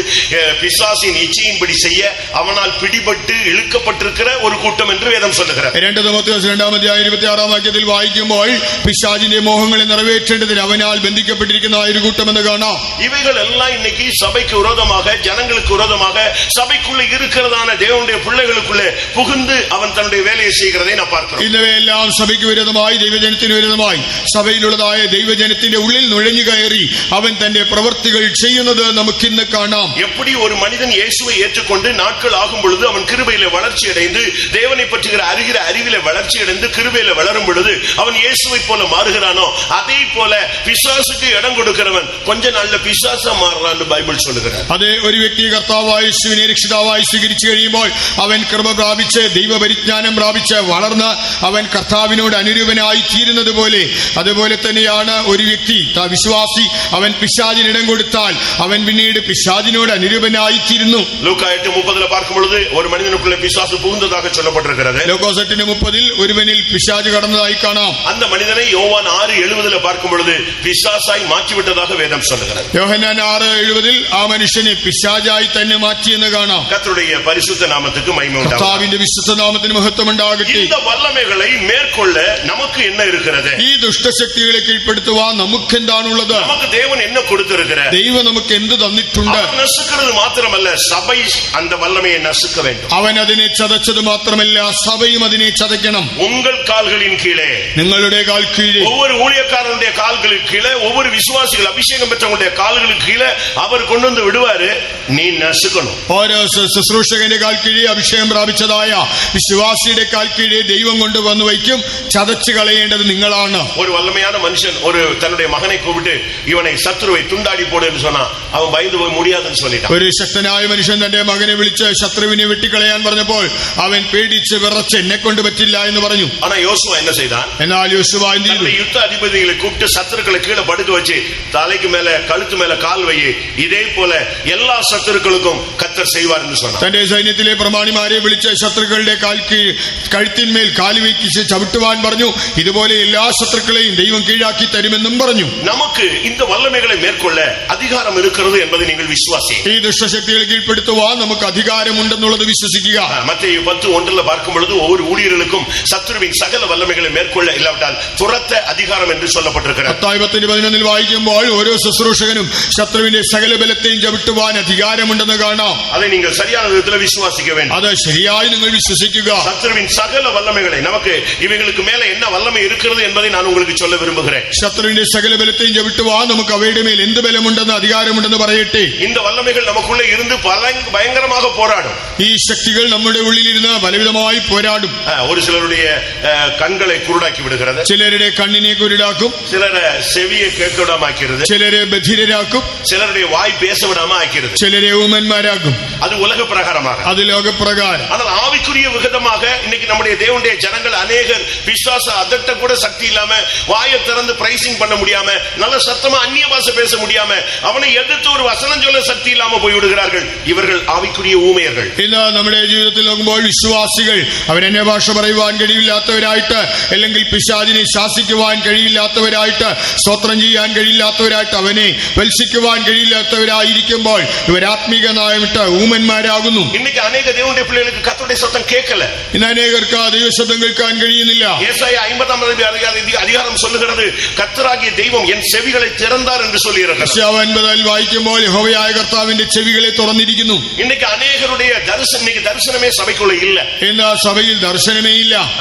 பிசாசின் இச்சையின்படி செய்ய அவனால் பிடிபட்டு இழுக்கப்பட்டிருக்கிற ஒரு கூட்டம் என்று வேதம் சொல்லுகிறது. 2 தீமோத்தேயுസ് 2:26 വായിക്കുമ്പോൾ പിശാചിന്റെ മോഹങ്ങളെ നിറവേറ്റേണ്ടതിന് അവനാൽ ബന്ധിക്കപ്പെട്ടിരിക്കുന്ന ഒരു കൂട്ടം എന്ന് കാണാം. இவைகள் எல்லாம் இன்னைக்கு சபைக்கு விரோதமாக, ஜனங்களுக்கு விரோதமாக, சபைக்குள்ள இருக்கிறதான தேவனுடைய பிள்ளைகளுக்குள்ளே புகுந்து அவன் தன்னுடைய வேலையை செய்கிறதை நான் பார்க்கிறோம். ഇവയെല്ലാം സഭയ്ക്ക് വിരുദ്ധമായി, ദൈവജനത്തിന് വിരുദ്ധമായി, സഭയിലുള്ളതായ ദൈവജനത്തിന്റെ ഉള്ളിൽ നുഴഞ്ഞു കയറി അവൻ തന്റെ പ്രവൃത്തികൾ ചെയ്യുന്നത് നമുക്കിന്ന് കാണാം. எப்படி ஒரு மனிதன் இயேசுவை ஏற்றுக்கொண்டு நாட்கள் ஆகும் பொழுது அவன் கிருபையில வளர்ச்சி அடைந்து தேவனை பற்றுகிற அறிவில வளர்ச்சி அடைந்து கிருபையில வளரும் பொழுது அவன் இயேசுவை போல மாறுகிறானோ, அதே போல பிசாசுக்கு இடம் கொடுக்கிறவன் கொஞ்ச நாள்ல பிசாசா மாறுறான்னு பைபிள் சொல்லுகிறார். അതേ ഒരു വ്യക്തി കർത്താവായ യേശുവിനെ രക്ഷിതാവായി സ്വീകരിച്ചു കഴിയുമ്പോൾ അവൻ കൃപ പ്രാപിച്ച് ദൈവപരിജ്ഞാനം പ്രാപിച്ച് വളർന്ന് അവൻ കർത്താവിനോട് അനുരൂപനായി തീരുന്നത് പോലെ, അതുപോലെ തന്നെയാണ് ഒരു വ്യക്തി വിശ്വാസി അവൻ പിശാചിന് ഇടം കൊടുത്താൽ അവൻ പിന്നീട് പിശാചിനോട് അനുരൂപനായി തീരുന്നു. லூக்கா 8:30 பார்க்கும் பொழுது ஒரு மனிதனுக்குள்ளே பிசாசு புகுந்ததாக சொல்லப்பட்டிருக்கிறது. ലൂക്കോസ് 8:30 ഒരുവനിൽ പിശാച് കടന്നതായി കാണാം. அந்த மனிதனை யோவான் 6:70 பார்க்கும் பொழுது பிசாசாய் மாற்றிவிட்டதாக வேதம் சொல்லுகிறது. യോഹന്നാൻ 6:70 ആ മനുഷ്യനെ പിശാചായി തന്നെ മാറ്റിയെന്ന് കാണാം. கர்த்தருடைய பரிசுத்த நாமத்துக்கு மகிமை உண்டாகட்டும். കർത്താവിന്റെ വിശുദ്ധ നാമത്തിന് മഹത്വം ഉണ്ടാകട്ടെ. இந்த வல்லமைகளை மேற்கொள்ள நமக்கு என்ன இருக்கிறது? ഈ ദുഷ്ടശക്തികളെ കീഴ്പ്പെടുത്തുവാൻ നമുക്ക് എന്താണുള്ളത്? நமக்கு தேவன் என்ன கொடுத்திருக்கிறார்? ദൈവം നമുക്ക് എന്ത് തന്നിട്ടുണ്ട്? நசுக்கிறது மாத்திரமல்ல, சபை அந்த வல்லமையை நசுக்க வேண்டும். അവൻ അതിനെ ചതച്ചത് മാത്രമല്ല, സഭയും അതിനെ ചതയ്ക്കണം. உங்கள் கால்களின் கீழே, നിങ്ങളുടെ കാൽ കീഴെ, ஒவ்வொரு ஊழியக்காரனுடைய கால்களுக்கு கீழே, ஒவ்வொரு விசுவாசிகள் அபிஷேகம் பெற்றவங்களுடைய கால்களுக்கு கீழே அவர் கொண்டு வந்து விடுவாரு, நீ நசுக்கணும். ഓരോ ശുശ്രൂഷകന്റെ കാൽ കീഴെ, അഭിഷേകം പ്രാപിച്ചതായ വിശ്വാസിയുടെ കാൽ കീഴെ ദൈവം കൊണ്ടുവന്ന് വയ്ക്കും. ചതച്ചു കളയേണ്ടത് നിങ്ങളാണ്. ஒரு வல்லமையான மனுஷன் ஒரு தன்னுடைய மகனை கூப்பிட்டு இவனை சத்துருவை துண்டாடி போடு என்று சொன்னா அவன் பயந்து போய் முடியாதுன்னு சொல்லிட்டான். ഒരു ശക്തനായ മനുഷ്യൻ തന്റെ മകനെ വിളിച്ച് ശത്രുവിനെ വെട്ടിക്കളയാൻ പറഞ്ഞപ്പോൾ അവൻ പേടിച്ച് വിറച്ച് എന്നെ കൊണ്ട് പറ്റില്ല എന്ന് പറഞ്ഞു. ஆனா யோசுவா என்ன செய்தான்? എന്നാൽ യോശുവ എന്ത് ചെയ്തു? யுத்த அதிபதிகளை கூப்பிட்டு சத்துருக்களை கீழே படுக்க வச்சு தலைக்கு மேல கழுத்து மேல கால் வை, இதே போல எல்லா சத்துருக்களுக்கும் கர்த்தர் செய்வார் என்று சொன்னார். തന്റെ സൈന്യത്തിലെ പ്രമാണിമാരെ വിളിച്ച് ശത്രുക്കളുടെ കഴുത്തിന്മേൽ കാല് വയ്ക്കിച്ച് ചവിട്ടുവാൻ പറഞ്ഞു. ഇതുപോലെ എല്ലാ ശത്രുക്കളെയും ദൈവം കീഴാക്കി തരുമെന്നും പറഞ്ഞു. நமக்கு இந்த வல்லமைகளை மேற்கொள்ள அதிகாரம் இருக்கிறது என்பதை நீங்கள் விசுவாசி. ഈ ദുഷ്ടശക്തികളെ കീഴ്പ്പെടുത്തുവാൻ നമുക്ക് അധികാരമുണ്ടെന്നുള്ളത് വിശ്വസിക്കുക. மத்தேயு 10:1 பார்க்கும் பொழுது ஒவ்வொரு ஊழியர்களுக்கும் சத்துருவின் சகல வல்லமைகளை மேற்கொள்ள இல்லாவிட்டால் துரத்த அதிகாரம் என்று சொல்லப்பட்டிருக்கிறது. മത്തായി 10:11 വായിക്കുമ്പോൾ ഓരോ ശുശ്രൂഷകനും ശത്രുവിന്റെ സകല ബലത്തെയും ചവിട്ടുവാൻ അധികാരമുണ്ടെന്ന് കാണാം. அதை நீங்கள் சரியான விதத்தில் விசுவாசிக்க வேண்டும். അത് ശരിയായി നിങ്ങൾ വിശ്വസിക്കുക. சத்துருவின் சகல வல்லமைகளை, நமக்கு இவைகளுக்கு மேல என்ன வல்லமை இருக்கிறது என்பதை நான் உங்களுக்கு சொல்ல விரும்புகிறேன். ശത്രുവിന്റെ സകല ബലത്തെയും ചവിട്ടുവാൻ നമുക്ക് അവയുടെ മേൽ എന്ത് ബലമുണ്ടെന്ന് അധികാരമുണ്ടെന്ന് പറയട്ടെ. இந்த வல்லமைகள் நமக்குள்ளே இருந்து பயங்கரமாக போராடும். ഈ ശക്തികൾ നമ്മുടെ ഉള്ളിലിരുന്ന് പലവിധമായി പോരാടും. ஒரு சிலருடைய கண்களை குருடாக்கி விடுகிறது, ചിലരുടെ കണ്ണിനെ കുരുടാക്കും, சிலரை செவியை கேட்க விடாம ஆக்கிறது, ചിലരെ ബധിരരാക്കും, சிலருடைய வாய் பேச விடாம ஆக்கிறது. ചിലരെ ഊമന്മാരാക്കും. அது உலக பிரகாரமாக, அது லோகப்பிரகாரம். ஆனால் ஆவிக்குரிய விகிதமாக இன்னைக்கு நம்முடைய தேவனுடைய ஜனங்கள் அநேகர் பிசாச அதட்ட கூட சக்தி இல்லாம, வாயை திறந்து பிரைசிங் பண்ண முடியாம, நல்ல சத்தமா அந்நிய பாஷை பேச முடியாம, அவனை எதிர்த்து ஒரு வசனம் சொல்ல சக்தி இல்லாம போய் விடுகிறார்கள். இவர்கள் ആവിക്കുரிய ഊമയர்கள். ഇന്ന് നമ്മുടെ ജീവിതത്തിൽ നോക്കുമ്പോൾ വിശ്വാസികൾ അവരെന്നെ ഭാഷ പറയുവാൻ കഴിയില്ലാത്തവരായിട്ട്, അല്ലെങ്കിൽ പിശാചിനെ ശാസിക്കുവാൻ കഴിയില്ലാത്തവരായിട്ട്, സ്തോത്രം ചെയ്യാൻ കഴിയില്ലാത്തവരായിട്ട്, അവനെ വത്സിക്കുവാൻ കഴിയില്ലാത്തവരായിരിക്കുമ്പോൾ ഇവർ ആത്മീക നായമിട്ട് ഊമന്മാരാകുന്നു. இன்னைக்கு அநேக தேவனுடைய பிள்ளைகளுக்கு கர்த்தருடைய சத்தம் கேட்கல. ഇന്ന് അനേകർക്ക് ദൈവശബ്ദം കേൾക്കാൻ കഴിയുന്നില്ല. ஏசாயா 50 அதிகாரம் சொல்லுகிறது, கர்த்தராகிய தெய்வம் என் செவிகளை திறந்தார் என்று சொல்லுகிறது. യെശയ്യാവ് 50 വായിക്കുമ്പോൾ യഹോവയായ കർത്താവിന്റെ ചെവികളെ തുറന്നിരിക്കുന്നു. இன்னைக்கு அநேகருடைய தரிசனமே சபைக்குள்ள இல்ல. ഇന്ന് സഭയിൽ ദർശനമേ ഇല്ല.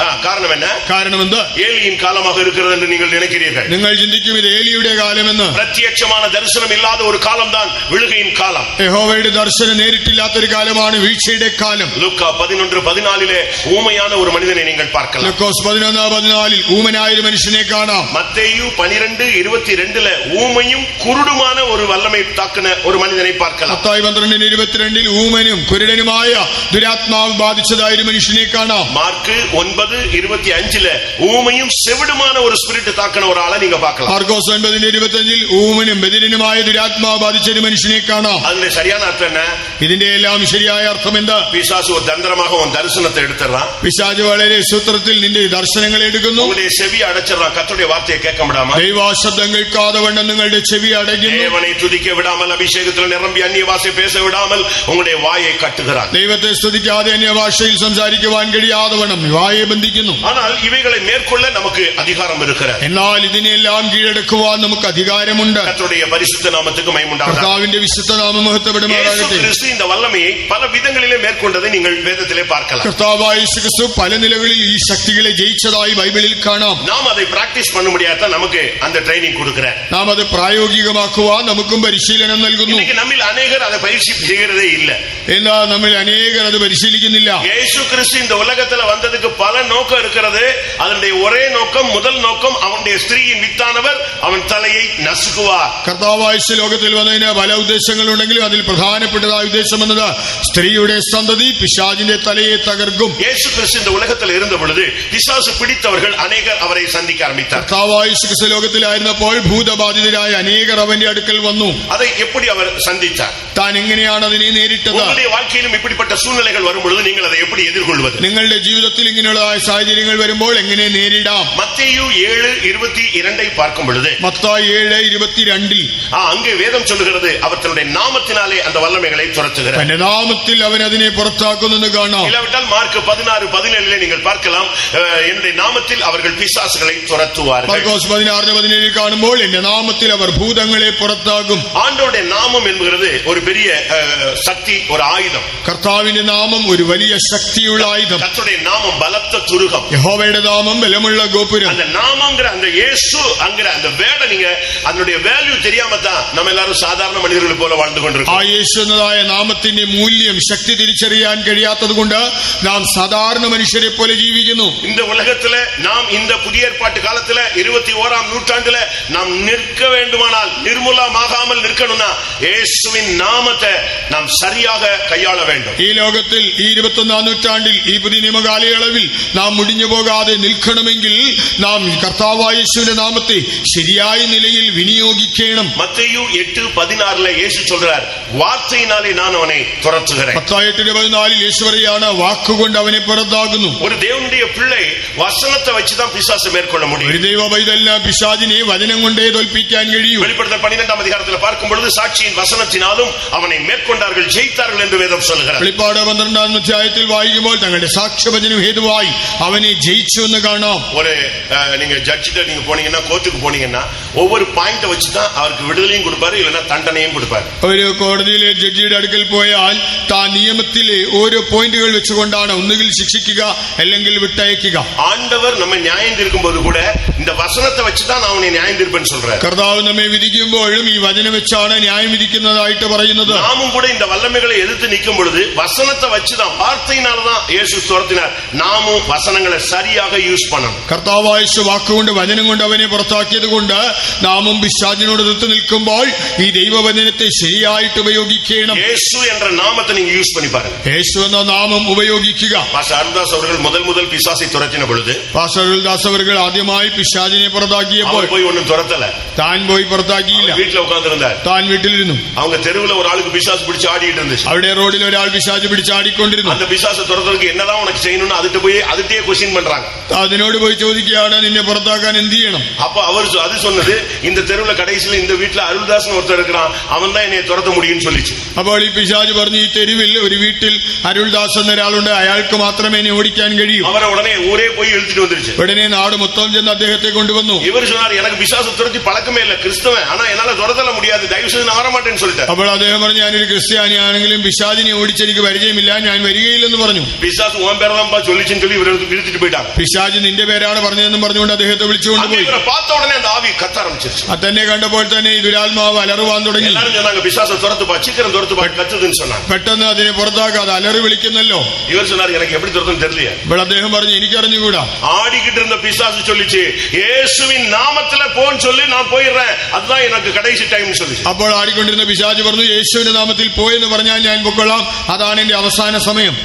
காரணம் என்ன? കാരണം എന്ത്? ஏலியின் காலமாக இருக்கிறது என்று நீங்கள் நினைக்கிறீர்கள். നിങ്ങൾ ചിന്തിക്കും ഇത് ഏലിയുടെ കാലമെന്ന്. பிரத்யட்சமான தரிசனம் இல்லாத ஒரு காலம் தான் விழுகையின் காலம். യഹോവയുടെ ദർശനം നേരിട്ടില്ലാത്തൊരു കാലമാണ് വീഴ്ചയുടെ കാലം. ലൂക്കാ 11:14 ஊமையான ஒரு மனிதனை நீங்கள் பார்க்கலாம். ലൂക്കോസ് 11:14 ഊമനായ ഒരു മനുഷ്യനെ കാണാം. மத்தேயு 12:22 ஊமையும் குருடுமான ஒரு வல்லமை தாக்குன ஒரு மனிதனை பார்க்கலாம். മത്തായി 12:22 ഊമനും കുരുടനുമായ ദുരാത്മാവ് ബാധിച്ചതായ ഒരു മനുഷ്യനെ കാണാം. മാർക്ക് 9:25 ஊமையும் செவிடுமான ஒரு ஸ்பிரிட் தாக்குன ஒரு ஆளை நீங்க பார்க்கலாம். മാർക്കോസ് 9:25 ഊമനും ബധിരനുമായ ദുരാത്മാവ് ബാധിച്ച ഒരു മനുഷ്യനെ കാണാം. അതിന്റെ சரியான அர்த்தம் என்ன? ഇതിന്റെ എല്ലാം ശരിയായ അർത്ഥം എന്താ? பிசாசு ஒரு தந்திரமாக உன் தரிசனத்தை எடுத்துறான். പിശാച് വളരെ സൂത്രത്തിൽ നിന്റെ ദർശനങ്ങൾ എടുക്കുന്നു. உங்களுடைய செவி அடைச்சிடறான். கர்த்தருடைய வார்த்தையை கேட்க விடாம, ദൈവശബ്ദം കേൾക്കാതെ വണ്ണം നിങ്ങളുടെ ചെവി അടയ്ക്കുന്നു. தேவனை துதிக்க விடாமல், அபிஷேகத்தில் நிரம்பி அந்நிய பாஷை பேச விடாமல் உங்களுடைய வாயை கட்டுகிறான். ദൈവത്തെ സ്തുതിക്കാതെ അന്യഭാഷയിൽ സംസാരിക്കുവാൻ കഴിയാതെ വണ്ണം വായെ ബന്ധിക്കുന്നു. ஆனால் இவைகளை மேற்கொள்ள நமக்கு அதிகாரம் இருக்கிறது. എന്നാൽ ഇതിനെല്ലാം കീഴടക്കുവാൻ നമുക്ക് അധികാരമുണ്ട്. கர்த்தருடைய பரிசுத்த நாமத்துக்கு மகிமை உண்டாவதாக. കർത്താവിന്റെ വിശുദ്ധ നാമം മഹത്വപ്പെടുമാറാകട്ടെ. கிறிஸ்து இந்த வல்லமையை பல விதங்களிலே மேற்கொண்டதை நீங்கள் வேதத்திலே பார்க்கலாம். കർത്താവായ യേശു ക്രിസ്തു പല നിലകളിൽ ഈ ശക്തികളെ ജയിച്ചതായി ബൈബിളിൽ കാണാം. நாம் அதை பிராக்டிஸ் பண்ண முடியாத நமக்கு அந்த ட்ரைனிங் கொடுக்கிறார். നാം അത് പ്രായോഗികമാക്കുവാൻ നമുക്കും പരിശീലനം നൽകുന്നു. இன்னைக்கு நம்மில் அநேகர் அதை பயிற்சி செய்கிறதே இல்ல. എന്നാൽ നമ്മൾ അനേകർ അത് പരിശീലിക്കുന്നില്ല. இயேசு கிறிஸ்து இந்த உலகத்துல வந்ததுக்கு பல நோக்கம் இருக்கிறது. அதனுடைய ஒரே நோக்கம், முதல் நோக்கம், அவனுடைய ஸ்திரீயின் வித்தானவர் அவன் தலையை நசுக்குவார். കർത്താവായ യേശു ലോകത്തിൽ വന്നതിന് പല ഉദ്ദേശങ്ങളുണ്ടെങ്കിലും അതിൽ പ്രധാനപ്പെട്ടതായ ഉദ്ദേശം എന്നത് സ്ത്രീയുടെ സന്തതി പിശാചിന്റെ തലയെ തകർക്കും. இயேசு கிறிஸ்து இந்த உலகத்தில் இருந்த பொழுது பிசாசு பிடித்தவர்கள் அநேகர் அவரை சந்திக்க ஆரம்பித்தார். കർത്താവായ യേശു ക്രിസ്തു ലോകത്തിലായിരുന്നപ്പോൾ ഭൂതബാധിതരായ അനേകർ അവന്റെ അടുക്കൽ വന്നു. அதை எப்படி அவர் சந்தித்தார்? താൻ എങ്ങനെയാണ് അതിനെ നേരിട്ടത്? உங்களுடைய வாழ்க்கையிலும் இப்படிப்பட்ட சூழ்நிலைகள் வரும் பொழுது நீங்கள் அதை எப்படி எதிர்கொள்வது? നിങ്ങളുടെ ജീവിതത്തിൽ ഇങ്ങനെയുള്ളതായ സാഹചര്യങ്ങൾ വരുമ്പോൾ എങ്ങനെ നേരിടാം? மத்தேயு 7:22 பார்க்கும் பொழுது, മത്തായി 7:22 அங்கே வேதம் சொல்லுகிறது, அவர் தன்னுடைய நாமத்தினாலே அந்த வல்லமைகளை துரத்துகிறார். തന്റെ നാമത്തിൽ അവൻ അതിനെ പുറത്താക്കുന്നെന്ന് കാണാം. இல்லாவிட்டால் மார்க் 16:17 நீங்கள் பார்க்கலாம், என்னுடைய நாமத்தில் அவர்கள் பிசாசுகளை துரத்துவார்கள். മാർക്കോസ് 16:17 കാണുമ്പോൾ എന്റെ നാമത്തിൽ അവർ ഭൂതങ്ങളെ പുറത്താക്കും. ஆண்டவருடைய நாமம் என்கிறது ஒரு பெரிய சக்தி, ஒரு ஆயுதம். കർത്താവിന്റെ നാമം ഒരു വലിയ ശക്തിയുള്ള ആയുധം. கர்த்தருடைய நாமம் பலத்த துருகம். യഹോവയുടെ നാമം ബലമുള്ള ഗോപുരം. அந்த நாமங்கிற அந்த இயேசு அங்கிற அந்த வேட நீங்க அதனுடைய வேல்யூ தெரியாம தான் நம்ம எல்லாரும் சாதாரண மனிதர்கள் போல வாழ்ந்து ആ கொண்டிருக்கோம். യേശു എന്നതായ നാമത്തിന്റെ മൂല്യം, ശക്തി തിരിച്ചറിയാൻ കഴിയാത്തത് കൊണ്ട് നാം സാധാരണ മനുഷ്യരെ പോലെ ജീവിക്കുന്നു. இந்த உலகத்துல நாம் இந்த புதிய ஏற்பாட்டு காலத்துல 21ஆம் நூற்றாண்டுல நாம் நிற்க வேண்டுமானால், நிர்மூலமாகாமல் நிற்கணும்னா இயேசுவின் நாமத்தை நாம் சரியாக கையாள வேண்டும். ഈ ലോകത്തിൽ ഈ 21ആം നൂറ്റാണ്ടിൽ ഈ പുതിയ നിയമകാലയളവിൽ നാം മുടിഞ്ഞു പോകാതെ നിൽക്കണമെങ്കിൽ നാം കർത്താവായ യേശുവിന്റെ നാമത്തെ ശരിയായ നിലയിൽ വിനിയോഗിക്കണം. மத்தேயு 8:16 இயேசு சொல்றார், வார்த்தையினாலே நான் அவனை துரத்துகிறேன். മത്തായി 8:14 യേശു പറയാണ്, വാക്കുകൊണ്ട് അവനെ പുറത്താകുന്നു. ஒரு தேவனுடைய பிள்ளை வசனத்தை வச்சுதான் பிசாசை மேற்கொள்ள முடியும். ഒരു ദൈവ പൈതലിന് പിശാചിനെ വചനം കൊണ്ടേ തോൽപ്പിക്കാൻ കഴിയും. வெளிப்படுத்தல் 12ஆம் அதிகாரத்தில் பார்க்கும் பொழுது சாட்சியின் வசனத்தினாலும் அவனை மேற்கொண்டார்கள், ஜெயித்தார்கள் என்று வேதம் சொல்லுகிறது. വെളിപ്പാട് 12ആം അധ്യായത്തിൽ വായിക്കുമ്പോൾ തങ്ങളുടെ സാക്ഷ്യവചനം ഹേതുവായി അവനെ ജയിച്ചു എന്ന് കാണാം. ஒரு நீங்க ஜட்ஜிட்ட நீங்க போனீங்கன்னா, கோர்ட்டுக்கு போனீங்கன்னா, ஒவ்வொரு பாயிண்ட வச்சுதான் அவருக்கு விடுதலையும் கொடுப்பாரு, இல்லைன்னா தண்டனையும் கொடுப்பாரு. ഒരു കോടതിയിലെ ജഡ്ജിയുടെ അടുക്കൽ പോയാൽ താൻ നിയമത്തിലെ ഓരോ പോയിന്റുകൾ വെച്ചുകൊണ്ടാണ് ഒന്നുകിൽ ശിക്ഷിക്കുക അല്ലെങ്കിൽ വിട്ടയക്കുക. ஆண்டவர் நம்ம நியாயம் தீர்க்கும் போது கூட இந்த வசனத்தை வச்சுதான் நான் உன்னை நியாயம் தீர்ப்பேன்னு சொல்றாரு. കർത്താവ് നമ്മെ വിധിക്കുമ്പോഴും ഈ വചനം വെച്ചാണ് ന്യായം വിധിക്കുന്നതായിട്ട് പറയുന്നത്. நாமும் கூட இந்த வல்லமைகளை எதிர்த்து நிற்கும் பொழுது வசனத்தை வச்சுதான், வார்த்தையினால்தான் இயேசு துரத்தினார். நாமும் வசனங்களை சரியாக யூஸ் பண்ணணும். കർത്താവായ യേശു വാക്കുകൊണ്ട് വചനം കൊണ്ട് അവനെ പുറത്താക്കിയത് കൊണ്ട് നാമും പിശാചിനോട് എതിർത്ത് നിൽക്കുമ്പോൾ ഈ ദൈവവചനത്തെ ശരിയായിട്ട് ഉപയോഗിക്കണം. இயேசு என்ற நாமத்தை நீங்க யூஸ் பண்ணி பாருங்க. യേശു എന്ന നാമം ഉപയോഗിക്കുക. பாஸ்டர் அருள்தாஸ் அவர்கள் முதல் பிசாசை துரத்தின பொழுது, പാസ്റ്റർ അരുൾദാസ് അവർ ആദ്യമായി പിശാചിനെ പുറത്താക്കിയപ്പോൾ போய் ஒண்ணும் துரத்தல, താൻ പോയി പുറത്താക്കിയില്ല. வீட்டுல உட்கார்ந்து இருந்தார். താൻ വീട്ടിലിരുന്നു. அவங்க தெருவுல ஒரு ஆளுக்கு பிசாசு பிடிச்சு ஆடிட்டு இருந்துச்சு. അവിടെ റോഡിൽ ഒരാൾ പിശാച് പിടിച്ചാടിക്കൊണ്ടിരുന്നു. அந்த பிசாசை துரத்துறதுக்கு என்னதான் உனக்கு செய்யணும்னு அதுட்டு போய் அதுட்டே क्वेश्चन பண்றாங்க. അതിനോട് പോയി ചോദിക്കുകയാണ്, നിന്നെ പുറത്താക്കാൻ എന്ത് ചെയ്യണം? அப்ப அவர் அது சொன்னது, இந்த தெருவுல கடைசியில இந்த வீட்டுல அருள்தாஸ் ஒருத்தர் இருக்கிறான், அவன் தான் என்னை துரத்த முடியும்னு சொல்லிச்சு. അപ്പോൾ ഈ പിശാച് പറഞ്ഞു, ഈ തെരുവിൽ ഒരു വീട്ടിൽ അരുൾദാസ് എന്ന ഒരാളുണ്ട്, അയാൾക്ക് മാത്രമേ എന്നെ ഓടിക്കാൻ കഴിയൂ. அவரை உடனே ஊரே போய் இழுத்துட்டு வந்துருச்சு. ഉടനെ നാട് മൊത്തം ചെന്ന് അദ്ദേഹത്തെ കൊണ്ടുവന്നു. இவர் சொன்னார், எனக்கு பிசாசு துரத்தி பழக்கமே இல்ல, கிறிஸ்தவன், ஆனா என்னால துரத்தல முடியாது, தயவு செய்து நான் வரமாட்டேன்னு சொல்லிட்டார். അപ്പോൾ അദ്ദേഹം പറഞ്ഞു, ഞാനൊരു ക്രിസ്ത്യാനിയാണെങ്കിലും പിശാചിനെ ഓടിച്ചെനിക്ക് പരിചയമില്ല, ഞാൻ വരികയില്ലെന്ന് പറഞ്ഞു. பிசாசு உன் பேரதான் சொல்லிச்சுன்னு சொல்லி இவர் இழுத்துட்டு போயிட்டாங்க. പിശാച് നിന്റെ പേരാണ് പറഞ്ഞതെന്നും പറഞ്ഞുകൊണ്ട് അദ്ദേഹത്തെ വിളിച്ചുകൊണ്ട് പോയി. இவரை பார்த்த உடனே அந்த ஆவி கத்த ஆரம்பிச்சிருச்சு. തന്നെ കണ്ടപ്പോൾ തന്നെ ഈ ദുരാത്മാവ് അലറുവാൻ തുടങ്ങി. எல்லாரும் சொன்னாங்க, பிசாசை துரத்துப்பா, சீக்கிரம் துரத்துப்பா, கத்துதுன்னு சொன்னாங்க. പെട്ടെന്ന് അതിനെ പുറത്താക്കാതെ അലറി വിളിക്കുന്നല്ലോ. இவர் சொன்னார், எனக்கு எப்படி துரத்துன்னு தெரியல. അപ്പോൾ അദ്ദേഹം പറഞ്ഞു, എനിക്കറിഞ്ഞുകൂടാ. ஆடிக்கிட்டு இருந்த பிசாசு சொல்லிச்சு, இயேசுவின் நாமத்துல போன்னு சொல்லி நான் போயிடுறேன், அதுதான் எனக்கு கடைசி டைம் சொல்லிச்சு. അപ്പോൾ ആടിക്കൊണ്ടിരുന്ന പിശാച് പറഞ്ഞു, യേശുവിന്റെ നാമത്തിൽ പോയെന്ന് പറഞ്ഞാൽ ഞാൻ പൊക്കൊള്ളാം, അതാണ് എന്റെ അവസാന സമയം.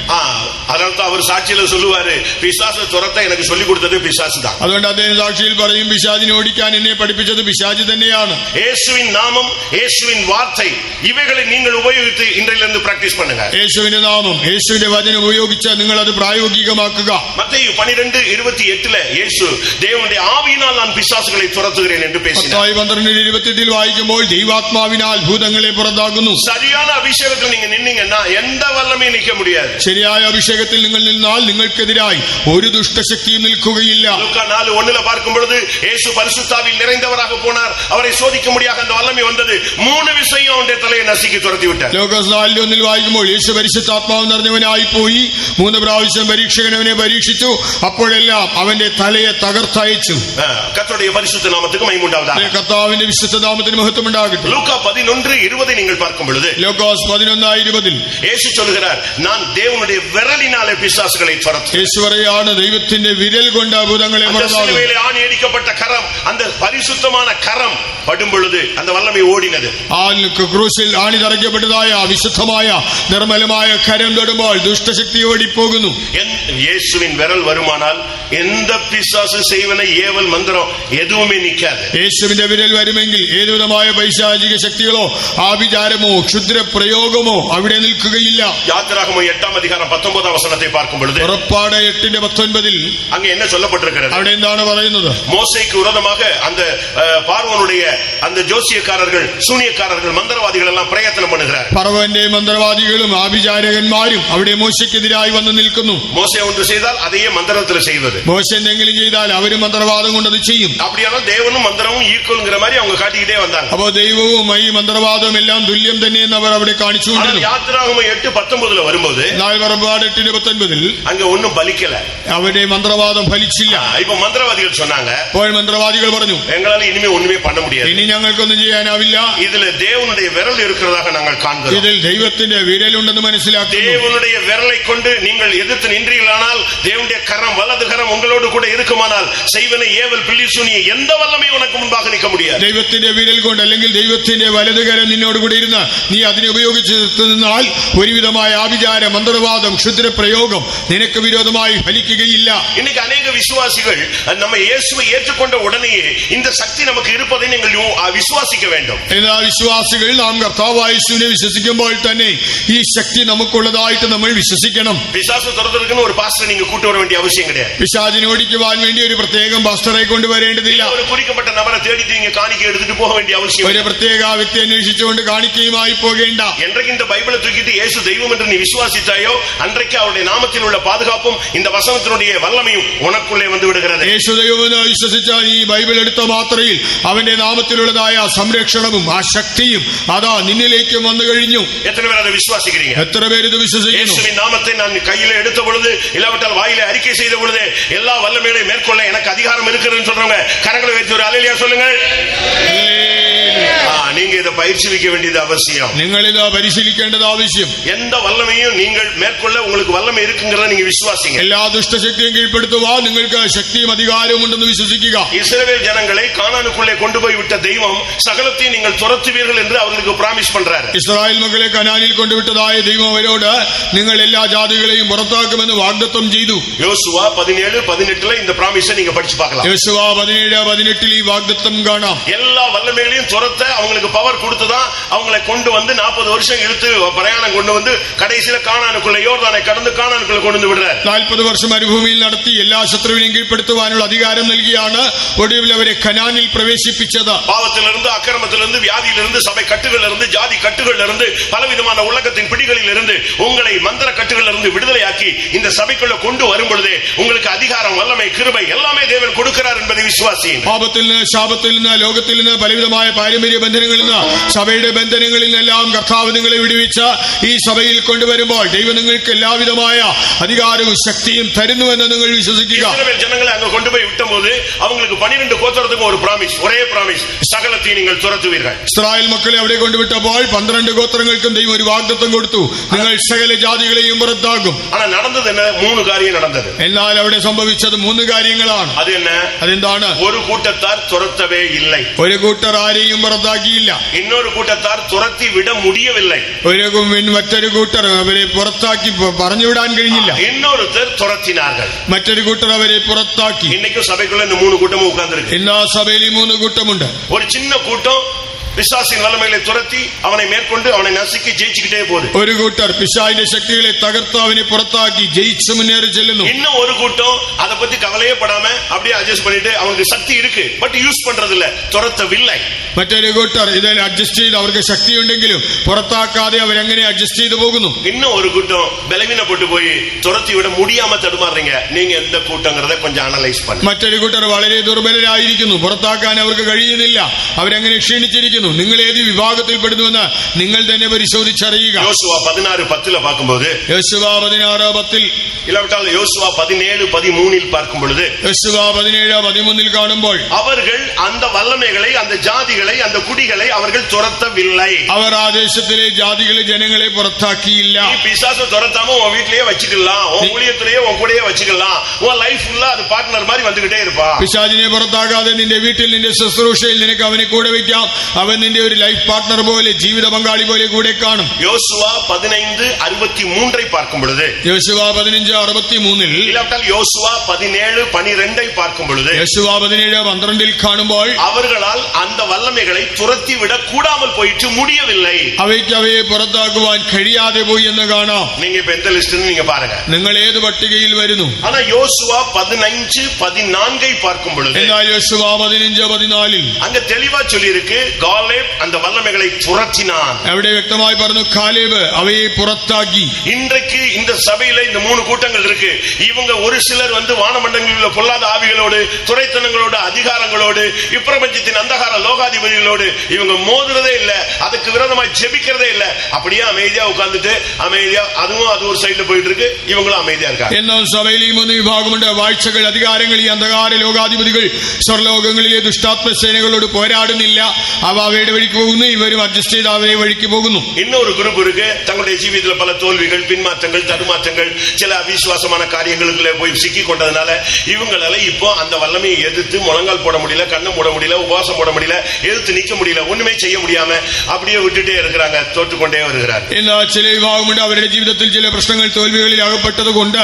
அதனால்தான் அவர் சாட்சியில சொல்லுவாரு, பிசாசை துரத்த எனக்கு சொல்லி கொடுத்தது பிசாசு தான். അതുകൊണ്ട് അദ്ദേഹം സാക്ഷിയിൽ പറയും, പിശാചിനെ ഓടിക്കാൻ എന്നെ പഠിപ്പിച്ചത് പിശാച് തന്നെയാണ്. இயேசுவின் நாமம், இயேசுவின் வார்த்தை, இவைகளை நீங்கள் உபயோகித்து இன்றிலிருந்து பிராக்டிஸ் பண்ணுங்க. യേശുവിന്റെ നാമം, യേശുവിന്റെ വചനം ഉപയോഗിച്ച് നിങ്ങൾ അത് പ്രായോഗികമാക്കുക. மத்தேயு 12:28 இயேசு தேவனுடைய ஆவியினால் நான் பிசாசுகளை துரத்துகிறேன் என்று பேசினார். 12:28 വായിക്കുമ്പോൾ ദൈവാത്മാവിനാൽ ഭൂതങ്ങളെ പുറത്താക്കുന്നു. சரியான அபிஷேகத்தில் நீங்க நின்னீங்கன்னா எந்த வல்லமையும் நிக்க முடியாது. ശരിയായ അഭിഷേകത്തിൽ നിങ്ങൾ നിന്നാൽ നിങ്ങൾക്കെതിരായി ഒരു ദുഷ്ടശക്തിയും നിൽക്കുകയില്ല. லூக்கா 4:1 பார்க்கும் பொழுது இயேசு பரிசுத்தாவில் நிறைந்தவராக போனார், அவரை சோதிக்க முடியாத அந்த வல்லமை வந்தது, 3 விஷயம் அவருடைய தலையை நசுக்கி துரத்தி விட்டார். ലൂക്കോസ് 4:1 വായിക്കുമ്പോൾ യേശു പരിശുദ്ധാത്മാവ് നിറഞ്ഞവനായി പോയി 3 പ്രാവശ്യം പരീക്ഷകൻ അവനെ പരീക്ഷിച്ചു, അപ്പോഴെല്ലാം അവന്റെ തലയെ തകർത്തയച്ചു. கர்த்தருடைய பரிசுத்த நாமத்துக்கு மகிமை உண்டாவதாக. കർത്താവിന്റെ വിശുദ്ധ നാമത്തിന് മഹത്വം ഉണ്ടാകട്ടെ. லூக்கா 11:20 நீங்கள் பார்க்கும் பொழுது ലൂക്കോസ് 11:20 இயேசு சொல்கிறார், நான் தேவனுடைய விரலினாலே பிசாசுகளை துரத்துவேன். യേശു പറയാണ്, ദൈവത്തിന്റെ വിരൽ കൊണ്ട് ഭൂതങ്ങളെ പുറത്താക്കും. சிலுவையிலே ஆணி அடிக்கப்பட்ட கரம், அந்த பரிசுத்தமான கரம் படும் பொழுது அந்த வல்லமை ஓடினது. ക്രൂശിൽ ആണി തറയ്ക്കപ്പെട്ടതായ വിശുദ്ധമായ നിർമ്മലമായ കരം തൊടുമ്പോൾ ദുഷ്ടശക്തി ഓടിപ്പോകുന്നു. இயேசுவின் விரல் வருமானால் எந்த பிசாசு செய்வன ஏவல் மந்திரம் எதுவுமே நிக்காது. യേശുവിന്റെ വിരൽ വരുമെങ്കിൽ ഏതുവിധമായ പൈശാചിക ശക്തികളോ ആഭിചാരമോ ക്ഷുദ്ര പ്രയോഗമോ അവിടെ നിൽക്കുകയില്ല. யாத்திராகமம் 8:19 பார்க்கும் பொழுது, പുറപ്പാട് 8:19 அங்க என்ன சொல்லப்பட்டிருக்கிறது? അവിടെ എന്താണ് പറയുന്നത്? மோசேக்கு விரோதமாக அந்த பார்வோனுடைய அந்த ஜோசியக்காரர்கள், சூனியக்காரர்கள், மந்திரவாதிகள் எல்லாம் பிரயத்தனம் பண்ணுகிறார். ഫറവോന്റെ മന്ത്രവാദികളും ആഭിചാരകന്മാരും അവിടെ മോശയ്ക്കെതിരായി വന്ന് നിൽക്കുന്നു. மோசே ஒன்று செய்தால் அதையே மந்திரத்தில் செய்வது. മോശ എന്തെങ്കിലും ചെയ്താൽ അവരും മന്ത്രവാദം കൊണ്ട് അത് ചെയ്യും. அப்படியானால் தேவனும் மந்திரமும் ஈக்குவல்ங்கிற மாதிரி அவங்க காட்டிக்கிட்டே வந்தாங்க. അപ്പോ ദൈവവും ഈ മന്ത്രവാദവും എല്ലാം തുല്യം തന്നെയെന്ന് അവർ അവിടെ കാണിച്ചുകൊണ്ടിരുന്നു. யாத்திராகமம் 8:19 வரும்போது, എന്നാൽ പുറപ്പാട് 8:19 அங்க ஒன்னும் பலிக்கல, അവരുടെ മന്ത്രവാദം ഫലിച്ചില്ല. இப்ப மந்திரவாதிகள் சொன்னாங்க, അപ്പോൾ മന്ത്രവാദികൾ പറഞ്ഞു, எங்களால இனிமே ஒண்ணுமே பண்ண முடியாது, ഇനി ഞങ്ങൾക്കൊന്നും ചെയ്യാനാവില്ല, இதுல தேவனுடைய விரல் இருக்கிறதாக நாங்கள் காண்கிறோம், ഇതിൽ ദൈവത്തിന്റെ വിരലുണ്ടെന്ന് മനസ്സിലാക്കുന്നു. தேவனுடைய விரலை கொண்டு நீங்கள் எதிர்த்து நின்றீர்களானால், தேவனுடைய கரம், வலது கரம் உங்களோடு கூட இருக்குமானால், செய்வனை ஏவல் பில்லி சூனிய எந்த வல்லமை உனக்கு முன்பாக நிற்க முடியாது. ദൈവത്തിന്റെ വിരൽ കൊണ്ട് അല്ലെങ്കിൽ ദൈവത്തിന്റെ വലതുകരം നിന്നോട് കൂടെ ഇരുന്ന് നീ അതിനെ ഉപയോഗിച്ച് നിന്നാൽ ഒരുവിധമായ ആഭിചാര മന്ത്രവാദം ക്ഷുദ്ര പ്രയോഗം നിനക്ക് വിരോധമായി ഫലിക്കുകയില്ല. இன்னைக்கு அநேக விசுவாசிகள் நம்ம இயேசுவை ஏற்றுக்கொண்ட உடனேயே இந்த சக்தி நமக்கு இருப்பதை நீங்கள் விசுவாசிக்க வேண்டும். എന്നാൽ വിശ്വാസികൾ നാം കർത്താവായ യേശുവിനെ വിശ്വസിക്കുമ്പോൾ തന്നെ ഈ ശക്തി നമുക്കുള്ളതായിട്ട് നമ്മൾ വിശ്വസിക്കണം. பிசாசு துரத்துறதுக்குன்னு ஒரு பாஸ்டர் நீங்க கூட்டி வர வேண்டிய அவசியம் கிடையாது. പിശാചിനെ ഓടിക്കുവാൻ വേണ്ടി ഒരു പ്രത്യേകം പാസ്റ്ററെ കൊണ്ടുവരേണ്ടതില്ല. ஒரு குறிக்கப்பட்ட நபரை தேடி நீங்க காணிக்கை எடுத்துட்டு போக வேண்டிய அவசியம் ഒരു പ്രത്യേക വ്യക്തി അന്വേഷിച്ചുകൊണ്ട് കാണിക്കയുമായി പോകേണ്ട. என்றைக்கு இந்த பைபிளை தூக்கிட்டு இயேசு தெய்வம் என்று நீ விசுவாசித்தாயோ, அன்றைக்கு அவருடைய நாமத்தில் உள்ள பாதுகாப்பும் இந்த வசனத்தினுடைய வல்லமையும் உனக்குள்ளே வந்து விடுகிறது. യേശു ദൈവമെന്ന് വിശ്വസിച്ചാൽ ഈ ബൈബിൾ എടുത്ത മാത്രയിൽ അവന്റെ നാമത്തിലുള്ളതായ സംരക്ഷണവും ആ ശക്തിയും അതാ നിന്നിലേക്ക് വന്നു കഴിഞ്ഞു. எத்தனை பேர் அதை விசுவாசிக்கிறீங்க? എത്ര പേര് ഇത് വിശ്വസിക്കുന്നു? இயேசுவின் நாமத்தை நான் கையில எடுத்த பொழுது, இல்லாவிட்டால் வாயில அறிக்கை செய்த பொழுது, எல்லா வல்லமைகளையும் மேற்கொள்ள எனக்கு அதிகாரம் இருக்கிறதுன்னு சொல்றவங்க கரங்களை வைத்து ஒரு அல்லேலூயா சொல்லுங்கள். நீங்க இதை பயிற்சிக்க வேண்டியது அவசியம். നിങ്ങൾ ഇത് പരിശീലിക്കേണ്ടത് ആവശ്യം. எந்த வல்லமையும் நீங்கள் மேற்கொள்ள உங்களுக்கு வல்லமை இருக்குங்கிறத நீங்க விசுவாசிங்க. എല്ലാ ദുഷ്ടശക്തിയും കീഴ്പ്പെടുത്തുവാൻ നിങ്ങൾക്ക് ശക്തിയും അധികാരവും ഉണ്ടെന്ന് വിശ്വസിക്കുക. இஸ்ரவேல் ஜனங்களை கானானுக்குள்ளே கொண்டு போய் விட்ட தெய்வம் சகலத்தையும் நீங்கள் துரத்துவீர்கள் என்று அவர்களுக்கு பிராமிஸ் பண்றாரு. ഇസ്രായേൽ മക്കളെ കനാനിൽ കൊണ്ടുവിട്ടതായ ദൈവം അവരോട് നിങ്ങൾ എല്ലാ ജാതികളെയും പുറത്താക്കുമെന്ന് വാഗ്ദത്തം ചെയ്തു. யோசுவா 17:18 இந்த பிராமிஸை நீங்க படிச்சு பார்க்கலாம். യോശുവ 17:18 ഈ വാഗ്ദത്തം കാണാം. எல்லா வல்லமைகளையும் துரத்த அவங்களுக்கு பவர் கொடுத்துதான் அவங்களை கொண்டு வந்து 40 வருஷம் இழுத்து பிரயாணம் கொண்டு வந்து கடைசியில கானானுக்குள்ள யோர்தானை கடந்து கானானுக்குள்ள கொண்டு வந்து விடுறார். 40 വർഷം മരുഭൂമിയിൽ നടത്തി എല്ലാ ശത്രുവിനെയും കീഴ്പ്പെടുത്തുവാനുള്ള അധികാരം നൽകിയാണ് ഒടുവിൽ അവരെ കനാനിൽ പ്രവേശിപ്പിച്ചത്. பாவத்திலிருந்து அக்கிரமத்திலிருந்து வியாதியிலிருந்து சபை கட்டுகளிலிருந்து ஜாதி கட்டுகளிலிருந்து பலவிதமான உலகத்தின் பிடிகளிலிருந்து உங்களை மந்திர கட்டுகளிலிருந்து விடுதலையாக்கி இந்த சபைக்குள்ள கொண்டு வரும் பொழுதே உங்களுக்கு அதிகாரம் வல்லமை கிருபை எல்லாமே தேவன் கொடுக்கிறார் என்பதை விசுவாசியுங்கள். പാപത്തിൽ നിന്ന് ശാപത്തിൽ നിന്ന് ലോകത്തിൽ നിന്ന് പലവിധമായ പാരമ്പര്യ ബന്ധനങ്ങളിൽ നിന്ന് സഭയുടെ ബന്ധനങ്ങളിൽ നിന്നെല്ലാം കർത്താവ് നിങ്ങളെ വിടുവിച്ച് ഈ സഭയിൽ കൊണ്ടുവരുമ്പോൾ ദൈവം നിങ്ങൾക്ക് എല്ലാവിധമായ അധികാരവും ശക്തിയും തരുന്നുവെന്ന് നിങ്ങൾ വിശ്വസിക്കുക. இஸ்ரவேல் ஜனங்களை அங்க கொண்டு போய் விட்டபோது அவங்களுக்கு 12 கோத்திரத்துக்கு ஒரு பிராமிஸ், ஒரே பிராமிஸ், சகலத்தையும் நீங்கள் துரத்துவீர்கள். ഇസ്രായേൽ മക്കളെ അവിടെ കൊണ്ടുവിട്ടപ്പോൾ 12 ഗോത്രങ്ങൾക്കും ദൈവം ഒരു വാഗ്ദത്തം കൊടുത്തു, നിങ്ങൾ സകല ജാതികളെയും പുറത്താക്കും. ஆனா நடந்தது என்ன? 3 காரியம் நடந்தது. എന്നാൽ അവിടെ സംഭവിച്ചത് 3 കാര്യങ്ങളാണ്. அது என்ன? അതെന്താണ്? ஒரு கூட்டத்தார் துரத்தவே இல்லை. ഒരു കൂട്ടർ ആരെയും പുറത്താക്കിയില്ല. இன்னொரு கூட்டத்தார் துரத்தி விட முடியவில்லை. മറ്റൊരു കൂട്ടർ അവരെ പുറത്താക്കി പറഞ്ഞുവിടാൻ കഴിഞ്ഞില്ല. இன்னொருத்தர் துரத்தினார்கள். മറ്റൊരു കൂട്ടർ അവരെ പുറത്താക്കി. இன்னைக்கு சபைக்குள்ள இந்த 3 கூட்டமும் உட்கார்ந்திருக்கு. എല്ലാ സഭയിലും 3 കൂട്ടമുണ്ട്. ஒரு சின்ன கூட்டம் பிசாசின் வல்லமைகளை துரத்தி அவனை மேற்கொண்டு அவனை நசுக்கி ஜெயிச்சுக்கிட்டே போகுது. ഒരു കൂട്ടർ പിശാചിന്റെ ശക്തികളെ തകർത്ത് അവനെ പുറത്താക്കി ജയിച്ച് മുന്നേറി ചെല്ലുന്നു. இன்னும் ஒரு கூட்டம் அதை பத்தி கவலையே படாம அப்படியே அட்ஜஸ்ட் பண்ணிட்டு அவனுக்கு சக்தி இருக்கு பட் யூஸ் பண்றது இல்ல, துரத்தவில்லை. മറ്റൊരു കൂട്ടർ ഇതിൽ അഡ്ജസ്റ്റ് ചെയ്ത് അവർക്ക് ശക്തിയുണ്ടെങ്കിലും പുറത്താക്കാതെ അവരെങ്ങനെ അഡ്ജസ്റ്റ് ചെയ്തു പോകുന്നു. இன்னும் ஒரு கூட்டம் பலவீனப்பட்டு போய் துரத்தி விட முடியாம தடுமாறுறீங்க. நீங்க எந்த கூட்டங்கிறத கொஞ்சம் அனலைஸ் பண்ணுங்க. മറ്റൊരു കൂട്ടർ വളരെ ദുർബലരായിരിക്കുന്നു, പുറത്താക്കാൻ അവർക്ക് കഴിയുന്നില്ല, അവരെങ്ങനെ ക്ഷീണിച്ചിരിക്കുന്നു. നിങ്ങൾ ഏത് വിഭാഗത്തിൽപ്പെടുന്നുവെന്ന് നിങ്ങൾ തന്നെ പരിശോധിച്ചറിയുക. யோசுவா 16:10 பார்க்கும்போது, യോശുവ 16:10 இல்லாவிட்டால் யோசுவா 17:13 பார்க்கும் பொழுது, യോശുവ 17:13 കാണുമ്പോൾ அவர்கள் அந்த வல்லமைகளை அந்த ஜாதிகளை அந்த குடிகளை அவர்கள் துரத்தவில்லை. അവർ ആ ദേശത്തിലെ ജാതികളെ ജനങ്ങളെ പുറത്താക്കിയില്ല. நீ பிசாசை துரத்தாம உன் வீட்லயே வச்சுக்கலாம், உன் ஊழியத்திலேயே உன் கூடயே வச்சுக்கலாம், உன் லைஃப் ஃபுல்லா அது பார்ட்னர் மாதிரி வந்துகிட்டே இருப்பா. പിശാചിനെ പുറത്താക്കാതെ നിന്റെ വീട്ടിൽ നിന്റെ ശുശ്രൂഷയിൽ നിനക്ക് അവനെ കൂടെ വയ്ക്കാം. അവൻ നിന്റെ ഒരു ലൈഫ് പാർട്ട്ണർ പോലെ, ജീവിത പങ്കാളി പോലെ കൂടെ കാണും. யோசுவா 15:63 பார்க்கும் பொழுது, യോശുവ 15:63 இல்லாவிட்டால் யோசுவா 17:12 பார்க்கும் பொழுது, യോശുവ 17:12 കാണുമ്പോൾ அவர்களால் அந்த வல்லமைகளை துரத்தி விட கூடாமல் போயிட்டு முடியவில்லை. അവയ്ക്ക് അവയെ പുറത്താക്കുവാൻ കഴിയാതെ പോയി എന്ന് കാണാം. நீங்க இப்ப எந்த லிஸ்ட் நீங்க பாருங்க. നിങ്ങൾ ഏത് പട്ടികയിൽ വരുന്നു? ஆனா யோசுவா 15:14 பார்க்கும் பொழுது, എന്നാൽ യോശുവ 15:14 அங்க தெளிவா சொல்லி இருக்கு, காலேப் அந்த வல்லமைகளை துரத்தினான். അവിടെ വ്യക്തമായി പറഞ്ഞു, കാലേബ് അവയെ പുറത്താക്കി. இன்றைக்கு இந்த சபையில இந்த 3 கூட்டங்கள் இருக்கு. இவங்க ஒரு சிலர் வந்து வானமண்டலங்களில் உள்ள பொல்லாத ஆவிகளோடு, துரைத்தனங்களோடு, அதிகாரங்களோடு, இப்பிரபஞ்சத்தின் அந்தகார லோகாதிபதிகளோடு இவங்க மோதுறதே இல்ல, அதுக்கு விரோதமா ஜெபிக்கிறதே இல்ல. அப்படியே அமைதியா உட்கார்ந்துட்டு அமைதியா அதுவும் அது ஒரு சைடுல போயிட்டு இருக்கு, இவங்களும் அமைதியா இருக்காங்க. എന്നാൽ സഭയിൽ ഈ 3 വിഭാഗമുണ്ട്. വാഴ്ചകൾ, അധികാരങ്ങൾ, ഈ അന്ധകാര ലോകാധിപതികൾ സ്വർലോകങ്ങളിലെ ദുഷ്ടാത്മ സേനകളോട് പോരാടുന്നില്ല. അവ അവയുടെ വഴിക്ക് പോകുന്നു, ഇവരും അഡ്ജസ്റ്റ് ചെയ്ത് അവരെ വഴിക്ക് പോകുന്നു. இன்னொரு குரூப் இருக்கு, தங்களுடைய ஜீவிதத்தில் பல தோல்விகள், பின்மாற்றங்கள், தடுமாற்றங்கள், சில அவிசுவாசமான காரியங்களுக்குள்ள போய் சிக்கி கொண்டதுனால இவங்களால இப்போ அந்த வல்லமையை எதிர்த்து முழங்கால் போட முடியல, கண்ணை மூட முடியல, உபவாசம் போட முடியல, எதிர்த்து நிக்க முடியல, ஒண்ணுமே செய்ய முடியாம அப்படியே விட்டுட்டே இருக்கிறாங்க, தோற்றுக்கொண்டே வருகிறார். എന്നാൽ ചില വിഭാഗമുണ്ട്, അവരുടെ ജീവിതത്തിൽ ചില പ്രശ്നങ്ങൾ, തോൽവികളിൽ അകപ്പെട്ടത് കൊണ്ട്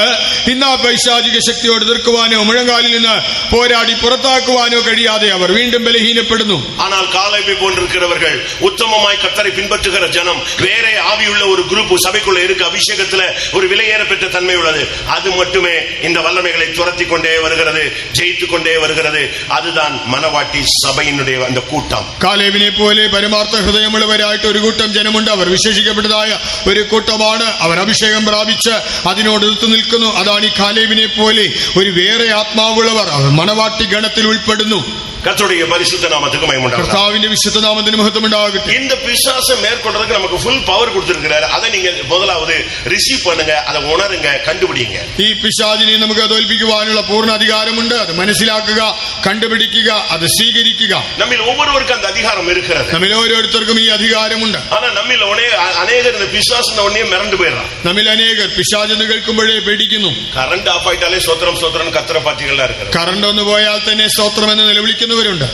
ഇന്ന് ആ പൈശാചിക ശക്തിയോട് എതിർക്കുവാനോ മുഴങ്കാലിൽ നിന്ന് പോരാടി പുറത്താക്കുവാനോ കഴിയാതെ അവർ വീണ്ടും ബലഹീനപ്പെടുന്നു. ஆனால் காலேபை போன்றிருக்கிறவர்கள், உத்தமமாய் கர்த்தரை பின்பற்றுகிற ஜனம், வேற ஆவியுள்ள ஒரு குரூப் சபைக்குள்ள இருக்கு, அபிஷேகத்துல ஒரு விலையேற பெற்ற தன்மை உள்ளது. அது மட்டுமே இந்த வல்லமைகளை துரத்தி கொண்டே வருகிறது, ஜெயித்து கொண்டே வருகிறது. அதுதான் மனவாட்டி சபையினுடைய அந்த கூட்டம். കാലേബിനെ പോലെ പരമാർത്ഥ ഹൃദയമുള്ളവരായിട്ട് ഒരു കൂട്ടം ജനമുണ്ട്. അവർ വിശേഷിക്കപ്പെട്ടതായ ഒരു കൂട്ടമാണ്. അവർ അഭിഷേകം പ്രാപിച്ച് അതിനോട് എതിർത്ത് നിൽക്കുന്നു. അതാണ് ഈ കാലേബിനെ പോലെ ഒരു വേറെ ആത്മാവുള്ളവർ. അവർ മണവാട്ടി ഗണത്തിൽ ഉൾപ്പെടുന്നു. கர்த்தருடைய பரிசுத்த நாமத்துக்கு மகிமை உண்டாகட்டும். കർത്താവിന്റെ വിശുദ്ധ നാമത്തിന് മഹത്വം ഉണ്ടാകട്ടെ. இந்த பிசாசை மேற்கொள்றதுக்கு நமக்கு ஃபுல் பவர் கொடுத்திருக்கிறார். அதை நீங்க முதலாவது ரிசீவ் பண்ணுங்க, அதை உணருங்க, கண்டுபிடிங்க. ഈ പിശാചിനെ നമുക്ക് തോൽപ്പിക്കുവാനുള്ള പൂർണ്ണ അധികാരമുണ്ട്. അത് മനസ്സിലാക്കുക, കണ്ടുപിടിക്കുക, അത് സ്വീകരിക്കുക. நம்மில் ஒவ்வொருவருக்கும் அந்த அதிகாரம் இருக்கிறது. നമ്മിൽ ഓരോരുത്തർക്കും ഈ അധികാരമുണ്ട്. ஆனா நம்மில் அநேகர் இந்த பிசாசுன உடனே மிரண்டு போயிடுறான். നമ്മിൽ അനേകർ പിശാചെന്ന് കേൾക്കുമ്പോഴേ പേടിക്കുന്നു. கரண்ட் ஆஃப் ஆயிட்டாலே சோத்திரம் சோத்திரம் கத்திர பாத்திகளா இருக்கிறது. കറണ്ട് ഒന്ന് പോയാൽ തന്നെ സ്തോത്രം എന്ന് നിലവിളിക്കുന്നവരുണ്ട്.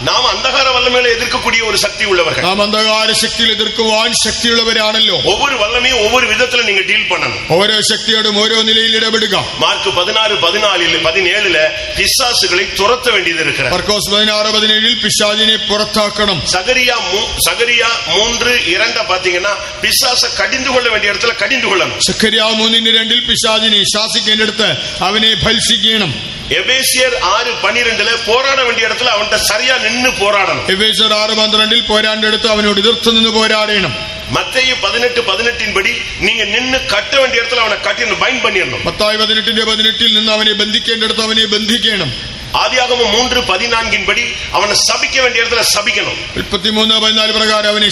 നാം അന്ധകാര വല്ലമേലെ എതിർക്കக்கூடிய ഒരു ശക്തി ഉള്ളവர்கள். നാം അന്ധകാര ശക്തിയിൽ എതിർക്കുവാൻ ശക്തിയുള്ളവരാണല്ലോ. ஒவ்வொரு வல்லமையும் ஒவ்வொரு விதத்துல நீங்க டீல் பண்ணணும். ഓരോ ശക്തിയോടും ഓരോ നിലയിൽ ഇടപെടുക. മാർക്ക് 16:14 பிசாசுகளை துரத்த வேண்டியது இருக்கிறது. മർക്കോസ് 16:17 പിശാചിനെ പുറത്താക്കണം. சகரியா 3:2 பாத்தீங்கன்னா பிசாசை கடிந்து கொள்ள வேண்டிய இடத்துல கடிந்து கொள்ளணும். സഖരിയാ 3:2 പിശാചിനെ ശാസിക്കേണ്ടടുത്ത് അവനെ ഭത്സിക്കണം. எபேசியர் 6:12 போராட வேண்டிய இடத்துல அவன்கிட்ட சரியா நின்னு போராடணும். എഫേസ്യർ 6:12 പോരാണ്ടടുത്ത് അവനോട് എതിർത്ത് നിന്ന് പോരാടണം. மத்தேயு 18:18 படி நீங்க நின்னு கட்ட வேண்டிய இடத்துல அவனை கட்டி பைண்ட் பண்ணிடணும். മത്തായി 18:18 നിന്ന് അവനെ ബന്ധിക്കേണ്ടടുത്ത് അവനെ ബന്ധിക്കണം. ஆதியாகமம் 3:14 படி அவனை சபிக்க வேண்டிய இடத்துல சபிக்கணும். 33:14 പ്രകാരം അവനെ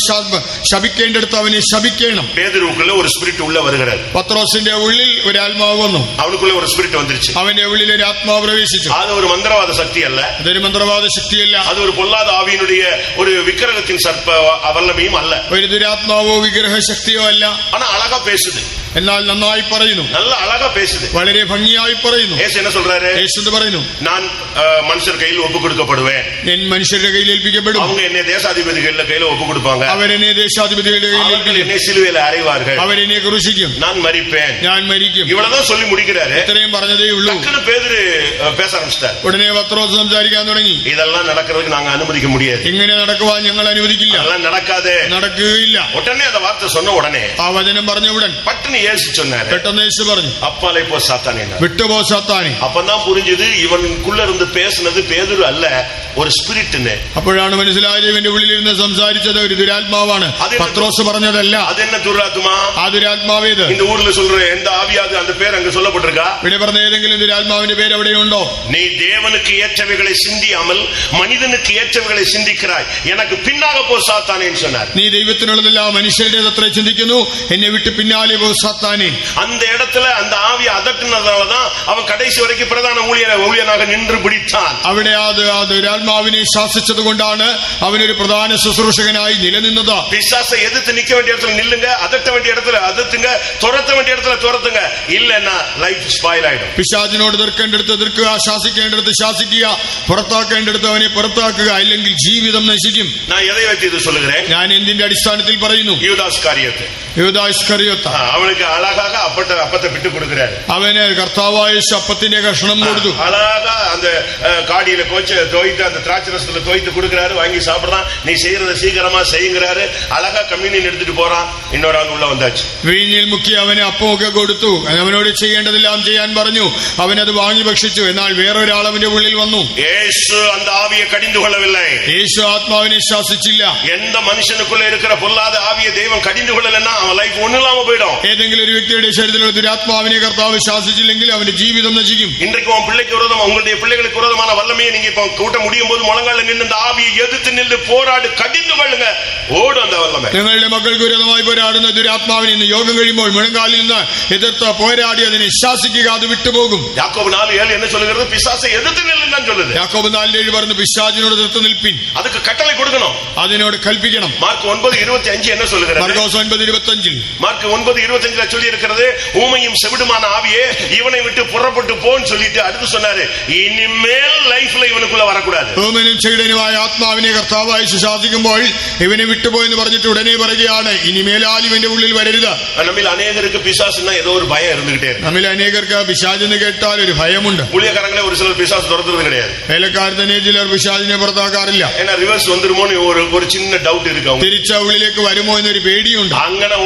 ശപിക്കേണ്ടടുത്ത് അവനെ ശപിക്കണം. பேதுருவுக்குள்ள ஒரு ஸ்பிரிட் உள்ள வருகிறது. പത്രോസിന്റെ ഉള്ളിൽ ഒരു ആത്മാവ് വന്നു. அவனுக்குள்ள ஒரு ஸ்பிரிட் வந்துருச்சு. അവന്റെ ഉള്ളിൽ ഒരു ആത്മാവ് പ്രവേശിച്ചു. அது ஒரு மந்திரவாத சக்தி அல்ல. അതൊരു മന്ത്രവാദ ശക്തിയല്ല. அது ஒரு பொல்லாத ஆவியினுடைய ஒரு விக்கிரகத்தின் சர்ப்ப வல்லமையும் அல்ல. ഒരു ദുരാത്മാവോ വിഗ്രഹ ശക്തിയോ അല്ല. ஆனா அழகா பேசுது. എന്നാൽ നന്നായി പറയുന്നു. நல்ல அழகா பேசுது. വളരെ ഭംഗിയായി പറയുന്നു. യേശു என்ன சொல்றாரு? യേശു പറയുന്നു, நான் மனுஷர் கையில் ஒப்பு கொடுக்கப்படுவேன். ഞാൻ മനുഷ്യരുടെ കയ്യിൽ ഏൽപ്പിക്കപ്പെടും. அவங்க என்னை தேசாதிபதிകളുടെ கையில ஒப்பு கொடுப்பாங்க. അവരെന്നെ ദേശാധിപതികളുടെ കയ്യിൽ ഏൽപ്പിക്കും. என்னை சிலுவையில அறைவார்கள். അവരെന്നെ ക്രൂശിക്കും. நான் மரிப்பேன். ഞാൻ മരിക്കും. இவ்வளவுதான் சொல்லி முடிக்கிறாரு. ഇത്രയും പറഞ്ഞതേ ഉള്ളൂ. டக்குனு பேதுரு பேச ஆரம்பிச்சிட்டார். ഉടനെ പത്രോസ് സംസാരിക്കാൻ തുടങ്ങി. இதெல்லாம் நடக்கிறதுக்கு நாங்க அனுமதிக்க முடியாது. ഇങ്ങനെ നടക്കുവാൻ ഞങ്ങൾ അനുവദിക്കില്ല. அதெல்லாம் நடக்காதே. നടക്കുകയില്ല. உடனே அந்த வார்த்தை சொன்ன உடனே ആ വചനം പറഞ്ഞ ഉടൻ பட்டுன்னு இயேசு சொன்னாரு, പെട്ടെന്ന് യേശു പറഞ്ഞു, அப்பாலே போ சாத்தானே. വിട്ടുപോ സാത്താനെ. அப்பதான் புரிஞ்சது இவனுக்குள்ள இருந்து பேசுனது பேதுரு அல்ல, ஒரு ஸ்பிரிட்னு. അപ്പോഴാണ് മനസ്സിലായത് ഇവന്റെ ഉള്ളിലിരുന്ന് സംസാരിച്ചത് ഒരു ദുരാത്മാവാണ്, പത്രോസ് പറഞ്ഞതല്ല. அது என்ன துராத்மா? ആ ദുരാത്മാവേത്? இந்த ஊர்ல சொல்ற எந்த ஆவியாது அந்த பேர் அங்க சொல்லப்பட்டிருக்கா? ഇവിടെ പറഞ്ഞ ഏതെങ്കിലും ദുരാത്മാവിന്റെ പേര് എവിടെയുണ്ടോ? நீ தேவனுக்கு ஏற்றவைகளை சிந்தியாமல் மனிதனுக்கு ஏற்றவைகளை சிந்திக்கிறாய், எனக்கு பின்னாக போ சாத்தானேன்னு சொன்னார். നീ ദൈവത്തിനുള്ളതെല്ലാം മനുഷ്യരുടേതത്ര ചിന്തിക്കുന്നു, എന്നെ വിട്ട് പിന്നാലെ പോ സാത്താനെ. அந்த இடத்துல அந்த ஆவியை அதட்டினதாலதான் அவன் கடைசி வரைக்கும் பிரதான ஊழியனாக நின்று பிடித்தான். അവിടെ ആ ദുരാത്മാവിനെ ശാസിച്ചത് കൊണ്ടാണ് അവനൊരു പ്രധാന ശുശ്രൂഷകനായി നിലനിന്നത്. பிசாசை எதிர்த்து நிக்க வேண்டிய இடத்துல நில்லுங்க, அதட்ட வேண்டிய இடத்துல அதட்டுங்க, துரத்த வேண்டிய இடத்துல துரத்துங்க, இல்லன்னா லைஃப் ஸ்பாயில் ஆயிடும். പിശാചിനോട് എതിർക്കേണ്ടടുത്ത് എതിർക്കുക, ശാസിക്കേണ്ടടുത്ത് ശാസിക്കുക, പുറത്താക്കേണ്ടടുത്ത് അവനെ പുറത്താക്കുക, അല്ലെങ്കിൽ ജീവിതം നശിക്കും. நான் எதை வைத்து இது சொல்லுகிறேன்? ഞാൻ എന്തിന്റെ അടിസ്ഥാനത്തിൽ പറയുന്നു? யூதாஸ் காரியத்தை. യൂദാ ഇസ്കറിയോത്ത அவனுக்கு அழகாக அப்பத்தை விட்டு கொடுக்கிறாரு. അവന് കർത്താവായ അപ്പത്തിന്റെ കഷ്ണം കൊടുത്തു. அழகா அந்த காடியில கோச்ச தோய்த்து அந்த திராட்சரசத்துல தோய்த்து கொடுக்கிறாரு, வாங்கி சாப்பிடுறான். நீ செய்யறத சீக்கிரமா செய்யுங்கிறாரு. அழகா கம்யூனியன் எடுத்துட்டு போறான். இன்னொரு ஆள் உள்ள வந்தாச்சு. വീഞ്ഞിൽ മുക്കി അവന് അപ്പമൊക്കെ കൊടുത്തു. അവനോട് ചെയ്യേണ്ടതെല്ലാം ചെയ്യാൻ പറഞ്ഞു. അവനത് വാങ്ങി ഭക്ഷിച്ചു. എന്നാൽ വേറൊരാൾ അവന്റെ ഉള്ളിൽ വന്നു. യേശു அந்த ஆவியை கடிந்து கொள்ளவில்லை. യേശു ആത്മാവിനെ ശാസിച്ചില്ല. எந்த மனுஷனுக்குள்ள இருக்கிற பொல்லாத ஆவியை தெய்வம் கடிந்து கொள்ளலன்னா அவன் லைஃப் ஒண்ணும் இல்லாம போயிடும். ഏതെങ്കിലും ഒരു വ്യക്തിയുടെ ശരീരത്തിലുള്ള ദുരാത്മാവിനെ കർത്താവ് ശാസിച്ചില്ലെങ്കിൽ അവന്റെ ജീവിതം നശിക്കും. இன்றைக்கு உன் பிள்ளைக்கு விரோதமா உங்களுடைய பிள்ளைகளுக்கு விரோதமான வல்லமையை நீங்க இப்ப கூட்ட முடியும் போது முழங்கால நின்று அந்த ஆவியை எதிர்த்து நின்று போராடு, கடிந்து கொள்ளுங்க, ஓடும் அந்த வல்லமை. നിങ്ങളുടെ മക്കൾക്ക് വിരോധമായി പോരാടുന്ന ദുരാത്മാവിനെ ഇന്ന് യോഗം കഴിയുമ്പോൾ മുഴങ്കാലിൽ നിന്ന് എതിർത്ത് പോരാടി അതിനെ ശാസിക്കുക, അത് വിട്ടുപോകും. யாக்கோபு 4:7 என்ன சொல்லுகிறது? பிசாசை எதிர்த்து நில்லுன்னு தான் சொல்லுது. യാക്കോബ് 4:7 പറഞ്ഞു, പിശാചിനോട് എതിർത്ത് നിൽപ്പിൻ. அதுக்கு கட்டளை கொடுக்கணும். അതിനോട് കൽപ്പിക്കണം. மார்க் 9:25 என்ன சொல்லுகிறது? മർക്കോസ് 9:25 மார்க் 9:25 சொல்லி இருக்கிறது, ஊமையும் செவிடுமான ஆவியே இவனை விட்டு புறப்பட்டு போன்னு சொல்லிட்டு அடுத்து சொன்னாரு, இனிமேல் லைஃப்ல இவனுக்குள்ள வரக்கூடாது. ഊമനും ചെകിടനുമായ ആത്മാവിനെ കർത്താവായി ശാസിക്കുമ്പോൾ ഇവനെ വിട്ടുപോയെന്ന് പറഞ്ഞിട്ട് ഉടനെ പറയുകയാണ്, ഇനിമേലാൽ ഇവന്റെ ഉള്ളിൽ വരരുത്. நம்மில் அநேகருக்கு பிசாசுன்னா ஏதோ ஒரு பயம் இருந்துகிட்டே இருக்கு. നമ്മിൽ അനേകർക്ക് പിശാചെന്ന് കേട്ടാൽ ഒരു ഭയമുണ്ട്. ஊழியக்காரங்களே ஒரு சிலர் பிசாசு துரத்துறது கிடையாது. വേലക്കാർ തന്നെ ചിലർ പിശാചിനെ പുറത്താക്കാറില്ല. ஏன்னா ரிவர்ஸ் வந்துருமோன்னு ஒரு சின்ன டவுட் இருக்கு. തിരിച്ച ഉള്ളിലേക്ക് വരുമോ എന്നൊരു പേടിയുണ്ട്. അങ്ങനെ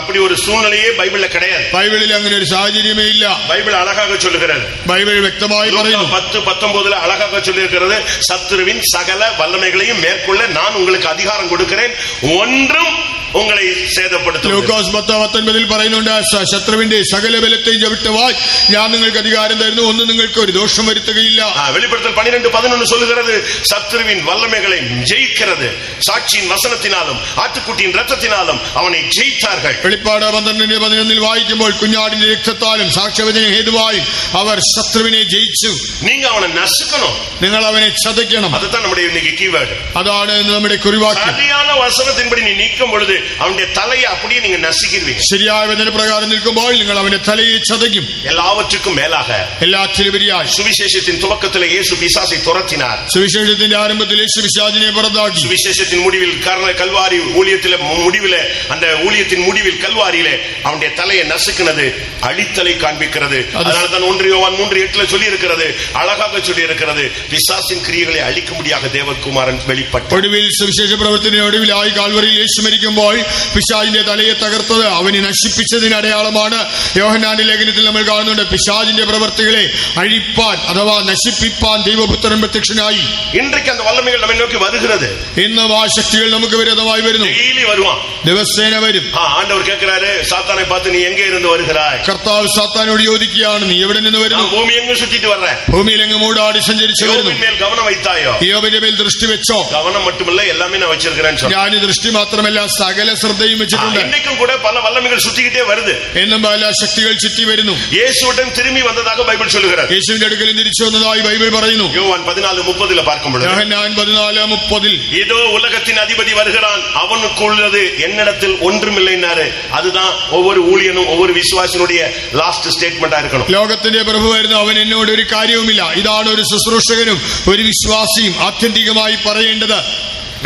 அப்படி ஒரு சூழ்நிலையே பைபிள்ல கிடையாது. ബൈബിളിൽ അങ്ങനെ ഒരു സാഹചര്യമേ ഇല്ല. பைபிள் அழகாக சொல்லுகிறது. ബൈബിൾ വ്യക്തമായി പറയുന്നു. 10:19 அழகாக சொல்லியிருக்கிறது, சத்துருவின் சகல வல்லமைகளையும் மேற்கொள்ள நான் உங்களுக்கு அதிகாரம் கொடுக்கிறேன், ஒன்றும் உங்களை சேதப்படுத்தும். ലൂക്കോസ് 10:19 പറയുന്നുണ്ട്, ശത്രുവിന്റെ സകല ബലത്തെയും ചവിട്ടുവാൻ ഞാൻ നിങ്ങൾക്ക് അധികാരം തരുന്നു, ഒന്നും നിങ്ങൾക്ക് ഒരു ദോഷം വരുത്തുകയില്ല. வெளிப்படுத்தல் 12:11 சொல்லுகிறது, சத்துருவின் வல்லமைகளை ஜெயிக்கிறது சாட்சியின் வசனத்தினாலும் ஆட்டுக்குட்டியின் ரத்தத்தினாலும் அவனை ஜெயித்தார்கள். വെളിപ്പാട് 12:11 വായിക്കുമ്പോൾ കുഞ്ഞാടിന്റെ രക്തത്താലും സാക്ഷ്യവചന ഹേതുവായും അവർ ശത്രുവിനെ ജയിച്ചു. நீங்க அவனை நசுக்கணும், നിങ്ങൾ അവനെ ചതയ്ക്കണം. அதுதான் நம்முடைய இன்னைக்கு கீவேர்டு. അതാണ് നമ്മുടെ കുറിവാക്യം. சரியான വസനത്തിൻപടി நீ நீக்கும் பொழுது அவனுடைய தலையை அப்படியே நீங்க நசுக்கிடுவீங்க. ശരിയായ വചനപ്രകാരം നിൽക്കുമ്പോൾ നിങ്ങൾ അവന്റെ തലയെ ചതയ്ക്കും. எல்லாவற்றுக்கும் மேலாக എല്ലാത്തിലുപരിയായി சுவிசேஷத்தின் துவக்கத்தில் இயேசு பிசாசை துரத்தினார். സുവിശേഷത്തിന്റെ ആരംഭത്തിൽ യേശു പിശാചിനെ പുറത്താക്കി. சுவிசேஷத்தின் முடிவில் கல்வாரி ஊழியத்திலே முடிவிலே அந்த ஊழியத்தின் முடிவில் கல்வாரியிலே அவனுடைய தலையை நசுக்கினது அழித்தலை காண்பிக்கிறது. அதனால தான் 1 யோவான் 3:8 சொல்லி இருக்கிறது, அழகாக சொல்லி இருக்கிறது, பிசாசின் கிரியைகளை அழிக்கும்படியாக தேவகுமாரன் வெளிப்பட்டார். ഒടുവിൽ സുവിശേഷ പ്രവർത്തനത്തിന്റെ ഒടുവിലായി കാൽവരിയിൽ യേശു മരിക്കുമ്പോൾ പിശാചിന്റെ തലയെ തകർത്തത് അവനെ നശിപ്പിച്ചതിന് അടയാളമാണ്. യോഹന്നാന്റെ ലേഖനത്തിൽ നമ്മൾ കാണുന്നുണ്ട്, പിശാചിന്റെ പ്രവർത്തികളെ അഴിപ്പാൻ അഥവാ നശിപ്പിപ്പാൻ ദൈവപുത്രൻ പ്രത്യക്ഷനായി. இன்றைக்கு அந்த வல்லமைகள் நம்மை நோக்கி வருகிறது. ഇന്നും ആ ശക്തികൾ നമുക്ക് വിരോധമായി വരുന്നു. டெய்லி வருவான், ദിവസേന വരും. ஆண்டவர் கேட்கிறாரு, சாத்தானை பார்த்து நீ எங்கே இருந்து வருகிறாய்? കർത്താവ് സാത്താനോട് ചോദിക്കുകയാണ്, നീ എവിടെ നിന്ന് വരുന്നു? பூமி எங்கும் சுத்திட்டு வர்றேன். ഭൂമിയിൽ എങ്ങും മൂടാടി സഞ്ചരിച്ചു വരുന്നു. யோபின் மேல் கவனம் வைத்தாயோ? യോബിന്റെ മേൽ ദൃഷ്ടി വെച്ചോ? கவனம் மட்டுமல்ல, எல்லாமே நான் வச்சிருக்கிறேன்னு சொன்னான். ഞാൻ ദൃഷ്ടി മാത്രമല്ല സകല ശ്രദ്ധയും വെച്ചിട്ടുണ്ട്. இன்னைக்கும் கூட பல வல்லமைகள் சுத்திக்கிட்டே வருது. എന്നും പല ശക്തികൾ ചുറ്റി വരുന്നു. இயேசுவுடன் திரும்பி வந்ததாக பைபிள் சொல்லுகிறது. യേശുവിന്റെ അടുക്കൽ തിരിച്ചു വന്നതായി ബൈബിൾ പറയുന്നു. யோவான் 14:30 பார்க்கும் பொழுது, യോഹന്നാൻ 14:30 இதோ உலகத்தின் அதிபதி வருகிறான், அவனுக்குள்ளது என்னிடத்தில் ஒன்றுமில்லைன்னாரு. அதுதான் ஒவ்வொரு ஊழியனும் ஒவ்வொரு விசுவாசினுடைய லாஸ்ட் ஸ்டேட்மெண்டா இருக்கணும். ലോകത്തിന്റെ പ്രഭു വരുന്നു, അവൻ എന്നോട് ഒരു കാര്യവുമില്ല. ഇതാണ് ഒരു ശുശ്രൂഷകനും ഒരു വിശ്വാസിയും ആത്യന്തികമായി പറയേണ്ടത്.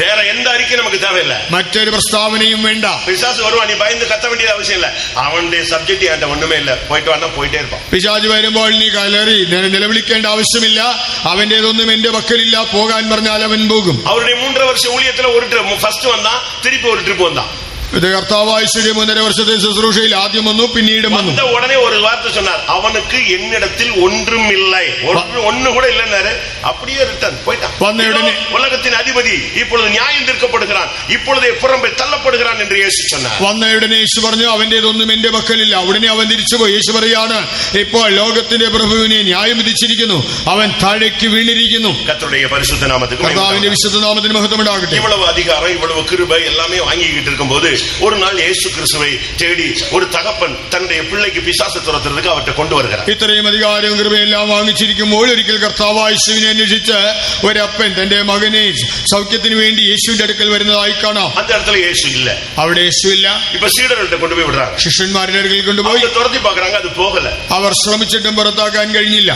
வேற எந்த அறிக்கை நமக்கு தேவையில்லை, മറ്റൊരു പ്രസ്താവനയും വേണ്ട. பிசாசு வருவான், நீ பயந்து கத்த வேண்டிய அவசியம் இல்ல. அவனுடைய சப்ஜெக்ட் என்கிட்ட ஒண்ணுமே இல்ல, போயிட்டு வந்தா போயிட்டே இருப்பான். പിശാച് വരുമ്പോൾ നീ കലറി നിലവിളിക്കേണ്ട ആവശ്യമില്ല, അവന്റേതൊന്നും എന്റെ പക്കലില്ല, പോകാൻ പറഞ്ഞാൽ അവൻ പോകും. அவருடைய 3.5 வருஷ ஊழியத்துல ஒரு ட்ரிப் ஃபர்ஸ்ட் வந்தான், திருப்பி ஒரு ட்ரிப் வந்தான். ഇത് കർത്താവായ 3.5 വർഷത്തെ ശുശ്രൂഷയിൽ ആദ്യം വന്നു, പിന്നീടും വന്നു. உடனே ஒரு வார்த்தை சொன்னார், அவனுக்கு என்னிடத்தில் ஒன்றும் இல்லை, ஒண்ணு கூட இல்லைன்னாரு. அப்படியே ரிட்டர்ன் போயிட்டான். உலகத்தின் அதிபதி இப்பொழுது நியாயம் தீர்க்கப்படுகிறான், இப்பொழுதே புறம்பே தள்ளப்படுகிறான் என்று இயேசு சொன்னார். വന്ന ഉടനെ യേശു പറഞ്ഞു, അവന്റേതൊന്നും എന്റെ പക്കലില്ല. ഉടനെ അവൻ തിരിച്ചുപോയി. യേശു പറയാണ്, ഇപ്പോൾ ലോകത്തിന്റെ പ്രഭുവിനെ ന്യായം വിധിച്ചിരിക്കുന്നു, അവൻ താഴേക്ക് വീണിരിക്കുന്നു. கர்த்தருடைய பரிசுத்த நாமத்துக்கு കർത്താവിന്റെ വിശുദ്ധ നാമത്തിന് മഹത്വം ഉണ്ടാകട്ടെ. இவ்வளவு அதிகாரம், இவ்வளவு கிருபை எல்லாமே வாங்கிக்கிட்டு இருக்கும்போது ஒரு நாள் இயேசு கிறிஸ்துவை தேடி ஒரு தகப்பன் தன்னுடைய பிள்ளைக்கு பிசாசு துரத்துறதுக்கு அவர்கிட்ட கொண்டு வருகிறார். ഇത്രയും അധികാരവും കൃപയെല്ലാം വാങ്ങിച്ചിരിക്കുമ്പോൾ ഒരിക്കൽ കർത്താവായ യേശുവിനെ അന്വേഷിച്ച് ഒരപ്പൻ തന്റെ മകനെ സൗഖ്യത്തിന് വേണ്ടി യേശുവിന്റെ അടുക്കൽ വരുന്നതായി കാണാം. அந்த இடத்துல இயேசு இல்ல. അവിടെ യേശു ഇല്ല. இப்ப சீடர்கள்ட்ட கொண்டு போய் விடுறாங்க. ശിഷ്യന്മാരുടെ അടുക്കൽ കൊണ്ടുപോയി துரத்தி பார்க்கறாங்க, அது போகல. അവർ ശ്രമിച്ചിട്ടും പുറത്താക്കാൻ കഴിഞ്ഞില്ല.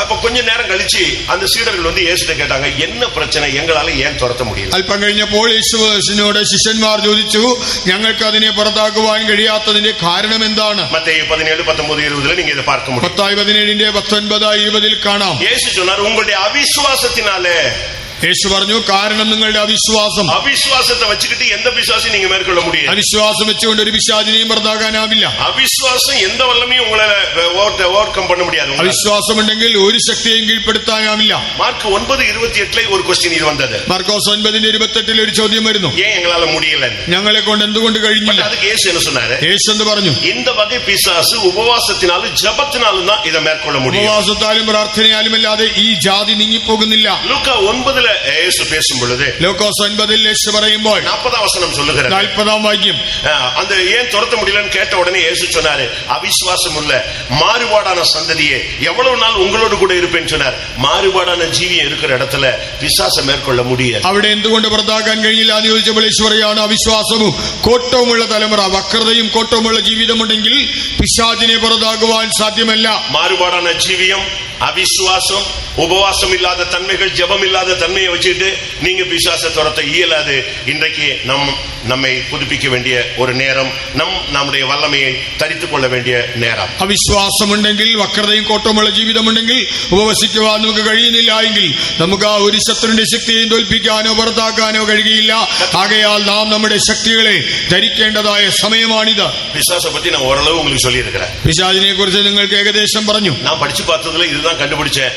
அப்ப கொஞ்ச நேரம் கழிச்சு அந்த சீடர்கள் வந்து இயேசுட்ட கேட்டாங்க, என்ன பிரச்சனை, எங்களால ஏன் துரத்த முடியல? അല്പം കഴിഞ്ഞപ്പോൾ യേശുവിനോട് ശിഷ്യന്മാർ ചോദിച്ചു, ഞങ്ങൾക്ക് അതിനെ പുറത്താക്കുവാൻ കഴിയാത്തതിന്റെ കാരണം എന്താണ്? മത്തായി 17:19-20 நீங்க இத பார்க்க முடியும். മത്തായി 17:19-20 കാണാം. இயேசு சொன்னார், உங்களுடைய அவிசுவாசத்தினாலே. യേശു പറഞ്ഞു, കാരണം നിങ്ങളുടെ അവിശ്വാസം. அவிசுவாசத்தை வச்சுக்கிட்டு எந்த பிசாசையும் நீங்க மேற்கொள்ள முடியாது. അവിശ്വാസം വെച്ചുകൊണ്ട് ഒരു പിശാചിനെയും പുറത്താക്കാനാവില്ല. அவிசுவாசம் எந்த வல்லமையும் உங்களை ஓவர்கம் பண்ண முடியாது. അവിശ്വാസം ഉണ്ടെങ്കിൽ ഒരു ശക്തിയെയും കീഴ്പ്പെടുത്താനാവില്ല. മാർക്ക് 9:28 ഒരു ക്വസ്റ്റ്യൻ ഇത് വന്നത്. മാർക്കോസ് 9:28 ഒരു ചോദ്യം വരുന്നു, ஏன் எங்களால முடியல, ഞങ്ങളെ കൊണ്ട് എന്തുകൊണ്ട് കഴിഞ്ഞില്ല? அதுக்கு இயேசு என்ன சொன்னாரு? യേശു എന്ത് പറഞ്ഞു? இந்த வகை பிசாசு உபவாசத்தினாலும் ஜெபத்தினாலும் தான் இத மேற்கொள்ள முடியும். ഉപവാസത്താലും പ്രാർത്ഥനയാലും അല്ലാതെ ഈ ജാതി നീങ്ങിപ്പോകുന്നില്ല. ലൂക്കാ 9 இயேசு பேசும் பொழுது, ലൂക്കോസ് 9 യേശു പറയുമ്പോൾ 40 வசனம் சொல்லுகிறது, 40 വാക്യം, அந்த ஏன் துரத்த முடியலன்னு கேட்ட உடனே இயேசு சொன்னாரு, அவிசுவாசம் உள்ள மாறுபாடான சந்ததியே, எவ்வளவு நாள் உங்களோடு கூட இருப்பேன்னு சொன்னார். மாறுபாடான ஜீவியம் இருக்கிற இடத்துல பிசாசை மேற்கொள்ள முடியாது. അവിടെ എന്തുകൊണ്ട് പുറത്താക്കാൻ കഴിയില്ല എന്ന് ചോദിച്ചപ്പോൾ യേശു പറയാണ്, അവിശ്വാസവും കോട്ടവുമുള്ള തലമുറ, വക്രതയും കോട്ടവുമുള്ള ജീവിതമുണ്ടെങ്കിൽ പിശാചിനെ പുറത്താക്കുവാൻ സാധ്യമല്ല. மாறுபாடான ஜீவியம், அவிசுவாசம், உபவாசம் இல்லாத தன்மைகள், ஜெபம் இல்லாத தன்மையை வச்சுக்கிட்டு நீங்க பிசாசை துரத்த இயலாது. இன்றைக்கு நம்மை புதுப்பிக்க வேண்டிய ஒரு நேரம், நம்முடைய வல்லமையை தரித்துக் கொள்ள வேண்டிய நேரம். അവിശ്വാസമുണ്ടെങ്കിൽ, വക്രതയും കോട്ടവുമുള്ള ജീവിതമുണ്ടെങ്കിൽ ഉപവസിക്കുവാൻ നമുക്ക് കഴിയുന്നില്ല എങ്കിൽ നമുക്ക് ആ ഒരു ശത്രുവിന്റെ ശക്തിയെയും തോൽപ്പിക്കാനോ പുറത്താക്കാനോ കഴിയുകയില്ല. ആകയാൽ നാം നമ്മുടെ ശക്തികളെ ധരിക്കേണ്ടതായ സമയമാണിത്. பிசாசை பத்தி நான் ஓரளவு உங்களுக்கு சொல்லி இருக்கிறேன். പിശാചിനെ കുറിച്ച് നിങ്ങൾക്ക് ഏകദേശം പറഞ്ഞു. நான் படிச்சு பார்த்ததுல இதுதான் கண்டுபிடிச்சேன்.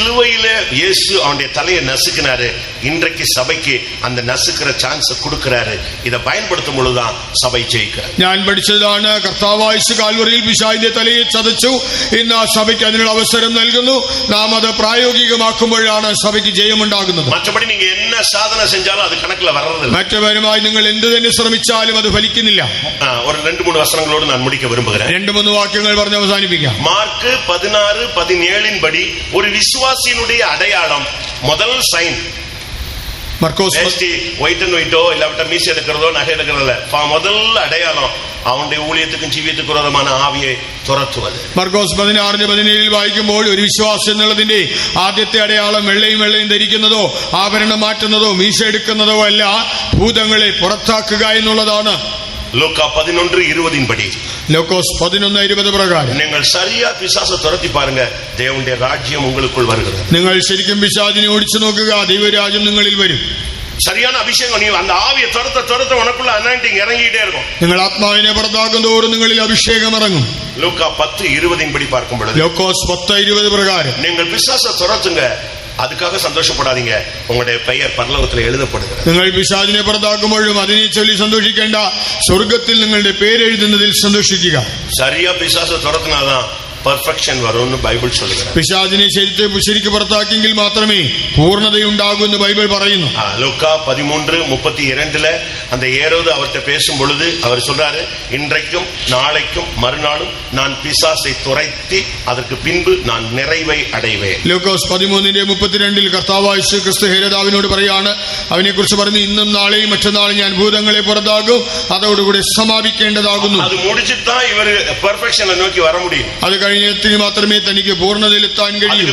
சிலுவையில இயேசு அவனுடைய தலையை நசுக்கினாரு. இன்றைக்கு சபைக்கு அந்த நசுக்கிற சான்ஸ் கொடுக்கிறாரு. இதை பயன்படுத்தும் பொழுதுதான் சபை ஜெயிக்கிறார். ഞാൻ പഠിച്ചതാണ് കർത്താവായ യേശു കാൽവറിയിൽ പിശാചിന്റെ തലയെ ചതച്ചു. ഇന്ന് സഭയ്ക്ക് അതിനുള്ള അവസരം നൽകുന്നു. നാം അത് പ്രായോഗികമാക്കുമ്പോഴാണ് സഭയ്ക്ക് ജയമുണ്ടാകുന്നത്. മറ്റപടി നിങ്ങൾ என்ன சாதனை செஞ்சாலும் அது கணக்குல வர்றதில்லை. മറ്റവരുമായി നിങ്ങൾ എന്ത് തന്നെ ശ്രമിച്ചാലും അത് ഫലിക്കുന്നില്ല. ஒரு 2-3 வசனங்களோடு நான் முடிக்க விரும்புகிறேன். 2-3 വാക്യങ്ങൾ പറഞ്ഞ് അവസാനിപ്പിക്കാം. മാർക്ക് 16-17 படி ஒரு விசுவாசியினுடைய அடையாளம் முதல் சைன் മർക്കോസ് ஒயிட் அண்ட் ஒயிட்டோ இல்லாவிட்ட மீசை எடுக்கிறதோ நகை எடுக்கிறதோ முதல் அடையாளம் അവന്റെ ഊഴിയത്തിനും ജീവിതത്തിനും വിരോധமான ആവിയെ തുരത്തുന്നത്. മർക്കോസ് 16-17 വായിക്കുമ്പോൾ ഒരു വിശ്വാസം എന്നുള്ളതിന്റെ ആദ്യത്തെ അടയാളം വെള്ളയും ധരിക്കുന്നതോ ആഭരണം മാറ്റുന്നതോ മീശ എടുക്കുന്നതോ അല്ല, ഭൂതങ്ങളെ പുറത്താക്കുക എന്നുള്ളതാണ്. ലൂക്കാ 11:20 படி ലൂക്കോസ് 11:20 പ്രകാരം നിങ്ങൾ சரியா പിശാചை തുരത്തി பாருங்க, தேவனுடைய ராஜ்யம் உங்களுக்குள் வருகிறது. നിങ്ങൾ ശരിക്കും പിശാചിനെ ഓടിച്ചു നോക്കുക, ദൈവരാജ്യം നിങ്ങളിൽ വരും. சரியான அபிஷேகம், நீ அந்த ஆவியை துரத்த உனக்குள்ள அனாயிண்டிங் இறங்கிட்டே இருக்கும். നിങ്ങൾ ആത്മാവിനെ പുറത്താക്കും തോറും നിങ്ങളിൽ അഭിഷേകം ഇറങ്ങും. ലൂക്കാ 10:20 படி பார்க்கும் பொழுது ലൂക്കോസ് 10:20 പ്രകാരം நீங்கள் பிசாசை துரத்துங்க, அதுக்காக சந்தோஷப்படாதீங்க, உங்களுடைய பெயர் பரலோகத்தில் எழுதப்படுகிறது. നിങ്ങൾ പിശാചിനെ പുറത്താക്കുമ്പോഴും അതിനെ ചൊല്ലി സന്തോഷിക്കേണ്ട, സ്വർഗത്തിൽ നിങ്ങളുടെ പേര് എഴുതുന്നതിൽ സന്തോഷിക്കുക. சரியா பிசாசை துரத்தினாதான் പെർഫെക്ഷൻ വരുമെന്ന് ബൈബിൾ சொல்லுகிறது. പിശാചിനെ ശരിക്ക് പുറത്താക്കിയെങ്കിൽ മാത്രമേ പൂർണ്ണതയുണ്ടാകൂ എന്ന് ബൈബിൾ പറയുന്നു. ലൂക്കാ 13:32 அந்த ஏரோது அவர்கிட்ட பேசும் பொழுது அவர் சொல்றாரு, இன்றைக்கும் நாளைக்கும் மறுநாளும் நான் பிசாசை துரைத்தி அதற்கு பின்பு நான் நிறைவை அடைவேன். ലൂക്കോസ് 13:32 കർത്താവായ യേശു ക്രിസ്തു ഹേരോദാവിനോട് പറയാണ്, അവനെ കുറിച്ച് പറഞ്ഞു, ഇന്നും നാളെയും മറ്റന്നാളും ഞാൻ ഭൂതങ്ങളെ പുറത്താക്കും, അതോടുകൂടി സമാപിക്കേണ്ടതാകുന്നു. അത് முடிச்சிட்டு தான் இவர் பெர்ஃபெக்ஷனை நோக்கி வர முடியும். അത് കഴിഞ്ഞെത്തിന് മാത്രമേ തനിക്ക് പൂർണ്ണതയിലെത്താൻ കഴിയൂ.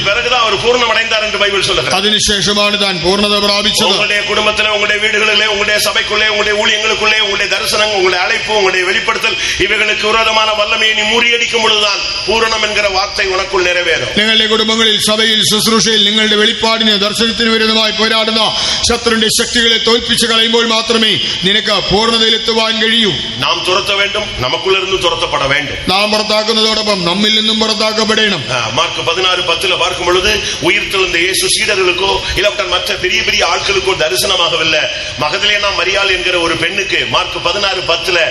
അതിനുശേഷമാണ് താൻ പൂർണ്ണത പ്രാപിച്ചത്. உங்களுடைய குடும்பத்திலே, உங்களுடைய வீடுகளிலே, உங்களுடைய சபைக்குள்ளே, உங்களுடைய ஊழியங்களுக்குள்ளே, உங்களுடைய தரிசனம், உங்களுடைய அழைப்பு, உங்களுடைய வெளிப்படுத்தல் இவைகளுக்கு விரோதமான வல்லமையை நீ முறியடிக்கும் பொழுதுதான் பூரணம் என்கிற வார்த்தை உனக்குள் நிறைவேறும். നിങ്ങളുടെ കുടുംബങ്ങളിൽ, സഭയിൽ, ശുശ്രൂഷയിൽ നിങ്ങളുടെ വെളിപ്പാടിന്, ദർശനത്തിന് വിരുദ്ധമായി പോരാടുന്ന ശത്രുവിന്റെ ശക്തികളെ തോൽപ്പിച്ച് കളയുമ്പോൾ മാത്രമേ നിനക്ക് പൂർണ്ണതയിലെത്തുവാൻ കഴിയൂ. നാം തുരത്ത വേണ്ടും, നമുക്കുള്ളിരുന്ന് തുരത്തപ്പെട വേണ്ടും. നാം പുറത്താക്കുന്നതോടൊപ്പം നമ്മിൽ നിന്നും പുറത്താക്കപ്പെടണം. மார்க் 16:10 பார்க்கும் பொழுது உயிர்த்தெழுந்த இயேசு சீடர்களுக்கோ இல்லாவிட்ட மற்ற பெரிய பெரிய ஆட்களுக்கோ தரிசனமாகவில்லை. மகதலேனா மரியாள் என்கிற ஒரு பெண்ணுக்கு மார்க் 16:10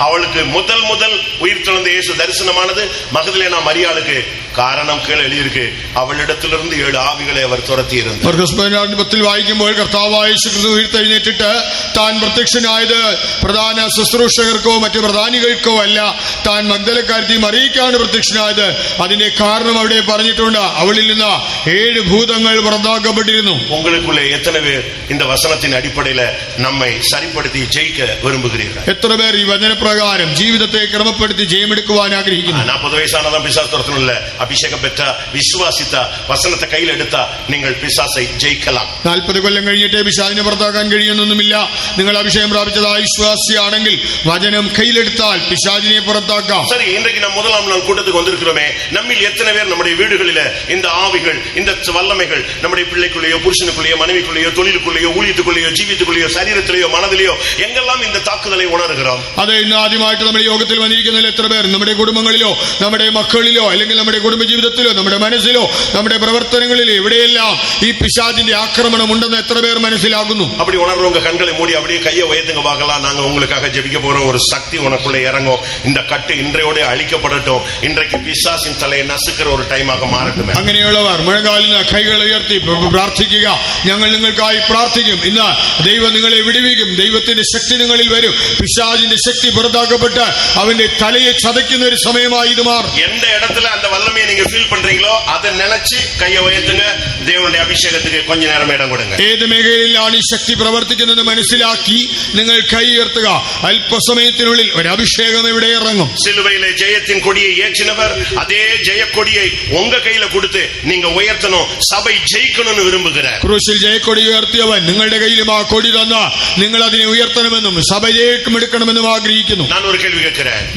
அவளுக்கு முதல் உயிர்த்தெழுந்த இயேசு தரிசனமானது மகதலேனா மரியாளுக்கு. കാരണം കീഴെ എഴുതിയിருக்கு, അവളിടത്തിലിருந்து 7 ആവികളെ അവർ തുരത്തി ഇരുന്നു. മർക്കോസ് 16:10 വായിക്കുമ്പോൾ കർത്താവായ യേശു ക്രിസ്തു ഉയർത്തെഴുന്നേറ്റിട്ട് താൻ പ്രത്യക്ഷനായത് പ്രധാന ശുശ്രൂഷകർക്കോ മറ്റു പ്രധാനികൾക്കോ അല്ല, താൻ മഗ്ദലക്കാരത്തി മറിയയ്ക്കാണ് പ്രത്യക്ഷനായത്. അതിന്റെ കാരണം അവിടെ പറഞ്ഞിട്ടുണ്ട്, അവളിൽ നിന്ന് 7 ഭൂതങ്ങൾ പുറത്താക്കപ്പെട്ടിരുന്നു. ഉங்களுக்குள்ளே எத்தனை பேர் இந்த வசனத்தின் அடிப்படையில் நம்மை சரிப்படுத்தி ஜெயிக்க விரும்புகிறீர்கள்? എത്ര പേർ ഈ വചനപ്രകാരം ജീവിതത്തെ ക്രമപ്പെടുത്തി ജയമെടുക്കുവാൻ ആഗ്രഹിക്കുന്നു? 40 വയസ്സാனதான் பிசாசு துரத்தணும்ல, அபிஷேகம் பெற்ற விசுவாசித்த வசனத்தை கையில் எடுத்தா நீங்கள் பிசாசை ஜெயிக்கலாம். 40 കൊല്ലം കഴിഞ്ഞിട്ടേ പിശാചിനെ പുറത്താക്കാൻ കഴിയുന്നൊന്നുമില്ല. നിങ്ങൾ അഭിഷേകം പ്രാപിച്ചതായ വിശ്വാസിയാണെങ്കിൽ വചനം കയ്യിലെടുത്താൽ പിശാചിനെ പുറത്താക്കാം. சரி, இன்றைக்கு நாம் முதலாம் நாள் கூட்டத்துக்கு வந்திருக்கிறோமே, நம்மில் எத்தனை பேர் நம்முடைய வீடுகளில் இந்த ஆவிகள், இந்த வல்லமைகள் நம்முடைய பிள்ளைக்குள்ளேயோ, புருஷனுக்குள்ளேயோ, மனைவிக்குள்ளேயோ, தொழிலுக்குள்ளேயோ, ஊழியத்துக்குள்ளேயோ, ஜீவித்துக்குள்ளேயோ, சரீரத்திலேயோ, மனதிலேயோ எங்கெல்லாம் இந்த தாக்குதலை உணர்கிறோம்? അതെ, ഇന്ന് ആദ്യമായിട്ട് നമ്മുടെ യോഗത്തിൽ വന്നിരിക്കുന്നതിൽ എത്ര പേർ നമ്മുടെ കുടുംബങ്ങളിലോ, നമ്മുടെ മക്കളിലോ, അല്ലെങ്കിൽ നമ്മുടെ കുടുംബജീവിതത്തിലോ, നമ്മുടെ മനസ്സിലോ, നമ്മുടെ പ്രവർത്തനങ്ങളിലോ എവിടെയെല്ലാം ഈ പിശാചിന്റെ ആക്രമണം ഉണ്ടെന്ന് എത്ര പേർ മനസ്സിലാകുന്നു? அப்படி உணர்றவங்க கண்களை மூடி அப்படியே கையை உயர்த்துங்க பார்க்கலாம். நாங்க உங்களுக்காக ஜெபிக்க போறோம். ஒரு சக்தி உனக்குள்ள இறங்கும். இந்த கட்டு இன்றையோட அழிக்கப்படட்டும். இன்றைக்கு பிசாசின் தலையை நசுக்கிற ஒரு டைமாக മാറട്ടെ. അങ്ങനെയുള്ളവർ മുഴങ്കാലിന് കൈകൾ ഉയർത്തി പ്രാർത്ഥിക്കുക. ഞങ്ങൾ നിങ്ങൾക്കായി പ്രാർത്ഥിക്കും. ഇന്ന് ദൈവം നിങ്ങളെ വിടുവിക്കും. ദൈവത്തിന്റെ ശക്തി നിങ്ങളിൽ വരും. പിശാചിന്റെ ശക്തി പുറത്താക്കപ്പെട്ട് അവന്റെ തലയെ ചതയ്ക്കുന്ന ഒരു സമയമായി ഇത് മാറും. எந்த இடத்துல அந்த வல்லமையை நீங்க ஃபீல் பண்றீங்களோ அதை நினைச்சு கையை உயர்த்துங்க. தேவனுடைய அபிஷேகத்துக்கு கொஞ்ச நேரம் இடம் கொடுங்க. ഏത് മേഖലയിലാണ് ഈ ശക്തി പ്രവർത്തിക്കുന്നത് മനസ്സിലാക്കി നിങ്ങൾ കൈ ഉയർത്തുക. അല്പസമയത്തിനുള്ളിൽ ഒരു അഭിഷേകം ഇവിടെ ഇറങ്ങും. சிலுவையிலே ஜெயத்தின் கொடியை ஏற்றினவர் அதே ஜெயக்கொடியை உங்க கையில கொடுத்து நீங்க உயர்த்தணும். சபை ஜெயிக்கணும்னு விரும்புகிறார். ക്രൂശിൽ ജയക്കൊടി ഉയർത്തിയവൻ നൽകുന്നവൻ നിങ്ങളുടെ കയ്യിലും ആ കൊടി തന്ന നിങ്ങൾ അതിനെ ഉയർത്തണമെന്നും സഭയിലേക്കും എടുക്കണമെന്നും ആഗ്രഹിക്കുന്നു.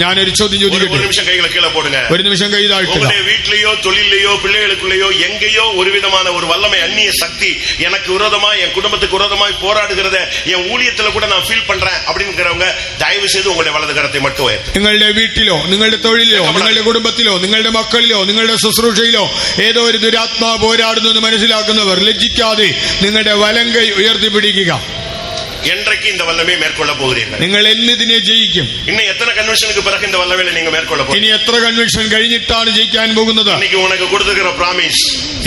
ഞാനൊരു ചോദ്യം ചോദിക്കട്ടെ? ഒരു നിമിഷം കൈ താഴ്ത്തുക. வீட்லயோ தொழிலையோ பிள்ளைகளுக்குள்ளேயோ எங்கேயோ ஒரு விதமான ஒரு வல்லமை அந்நிய சக்தி எனக்கு விரோதமா என் குடும்பத்துக்கு விரோதமாய் போராடுகிறத என் ஊழியத்துல கூட நான் ஃபீல் பண்றேன் அப்படிங்கிறவங்க தயவு செய்து உங்களுடைய வலது கரத்தை மட்டும் உயர்த்து. നിങ്ങളുടെ വീട്ടിലോ നിങ്ങളുടെ തൊഴിലിലോ നിങ്ങളുടെ കുടുംബത്തിലോ നിങ്ങളുടെ മക്കളിലോ നിങ്ങളുടെ ശുശ്രൂഷയിലോ ഏതോ ഒരു ദുരാത്മാവ് പോരാടുന്നു എന്ന് മനസ്സിലാക്കുന്നവർ ലജ്ജിക്കാതെ നിങ്ങളുടെ വലം കൈ ഉയർത്തിപ്പിടിക്കുക. என்றைக்கு இந்த வல்லமையை மேற்கொள்ள போகிறீர்கள்? നിങ്ങൾ എന്നിതിനെ ജയിക്കും. இன்னும் எத்தனை கன்வென்ஷனுக்கு பிறகு இந்த வல்லமையை நீங்க மேற்கொள்ள போறீங்க? ഇനി എത്ര കൺവെൻഷൻ കഴിഞ്ഞിട്ടാണ് ജയിക്കാൻ പോകുന്നത്? இன்னைக்கு உனக்கு கொடுத்திருக்கிற பிராமிஸ்,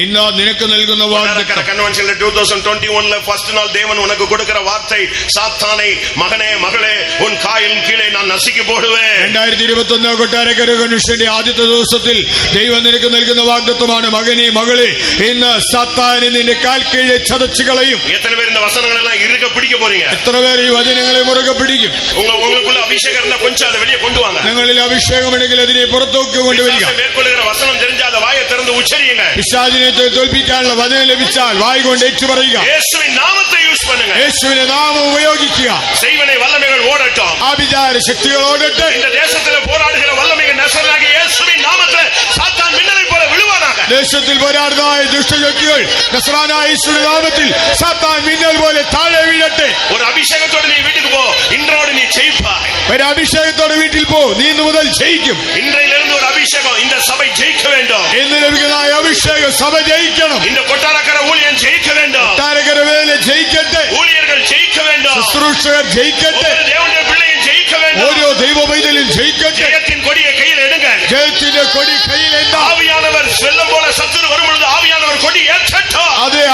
ഇന്ന് നിനക്ക് നൽകുന്ന വാഗ്ദത്തം. கன்வென்ஷன்ல 2021ல ஃபர்ஸ்ட் நாள் தேவன் உனக்கு கொடுக்கிற வார்த்தை, சாத்தானை மகனே மகளே உன் காலின் கீழே நான் நசுக்கி போடுவேன். 2021 കൊട്ടാരക്കര കൺവെൻഷന്റെ ആദ്യത്തെ ദിവസത്തിൽ ദൈവം നിനക്ക് നൽകുന്ന വാഗ്ദത്തമാണ്, മകനെ മകളെ ഇന്ന് സാത്താനെ നിന്റെ കാൽ കീഴെ ചതച്ചു കളയും. எத்தனை பேர் இந்த வசனங்களெல்லாம் இருக பிடிக்க போறீங்க? എത്ര പേർ ഈ വചനങ്ങളെ മുറുകെ പിടിക്കും? உங்களுக்குள்ள அபிஷேகம் இருந்தா கொஞ்சம் அதை வெளியே கொண்டு வாங்க. നിങ്ങളിൽ അഭിഷേകമുണ്ടെങ്കിൽ അതിനെ പുറത്തേക്ക് കൊണ്ടുവരിക. மேற்கொள்ளுகிற வசனம் தெரிஞ்சா அதை வாயை திறந்து உச்சரியுங்க. പിശാചിനെ തോൽപ്പിക്കാനുള്ള വചനം ലഭിച്ചാൽ വായ് കൊണ്ട് ഏറ്റുപറയുക. യേശുവിൻ നാമത്തെ യൂസ് பண்ணுங்க. യേശുവിന്റെ നാമം ഉപയോഗിക്കുക. செய்வனை வல்லமைகள் ஓடட்டும். ആഭിചാര ശക്തികൾ ഓടട്ടെ. இந்த தேசத்திலே போராடுகிற வல்லமைகள் நசரேனாகிய இயேசுவின் நாமத்திலே சாத்தான் மின்னலை போல விழுவானாக. ദേശത്തിൽ പോരാടുന്ന ദുഷ്ടശക്തികൾ നസറാനായ യേശുവിന്റെ നാമത്തിൽ സാത്താൻ മിന്നൽ പോലെ താഴെ വീഴട്ടെ. ஒரு அபிஷேகத்தோட நீ வீட்டுக்கு போ, இன்றோடு நீ ஜெயிப்பாய். ഒരു അഭിഷേകത്തോടെ വീട്ടിൽ പോ, നീ ഇന്നു മുതൽ ജയിക്കും. இன்றையிலிருந்து ஒரு அபிஷேகம், இந்த சபை ஜெயிக்க வேண்டும். ഇന്ന് ലഭിക്കുന്ന അഭിഷേകം സഭ ജയിക്കണം. இந்த கொட்டாரக்கர ஊழியம் ஜெயிக்க வேண்டும். കൊട്ടാരക്കര വേല ജയിക്കട്ടെ. ஊழியர்கள் ஜெயிக்க வேண்டும். ശുശ്രൂഷകർ ജയിക്കട്ടെ. தேவனுடைய பிள்ளையும் ஜெயிக்க வேண்டும். ഓരോ ദൈവ പൈതലും ജയിക്കട്ടെ. ஜெயத்தின் கொடியை கையில் எடுங்க. ജയത്തിന്റെ കൊടി കയ്യിലെന്താ? ஆவியானவர் வெள்ளம் போல சத்துரு வரும் பொழுது ஆவியானவர் கொடி ஏற்றட்டும். അതേ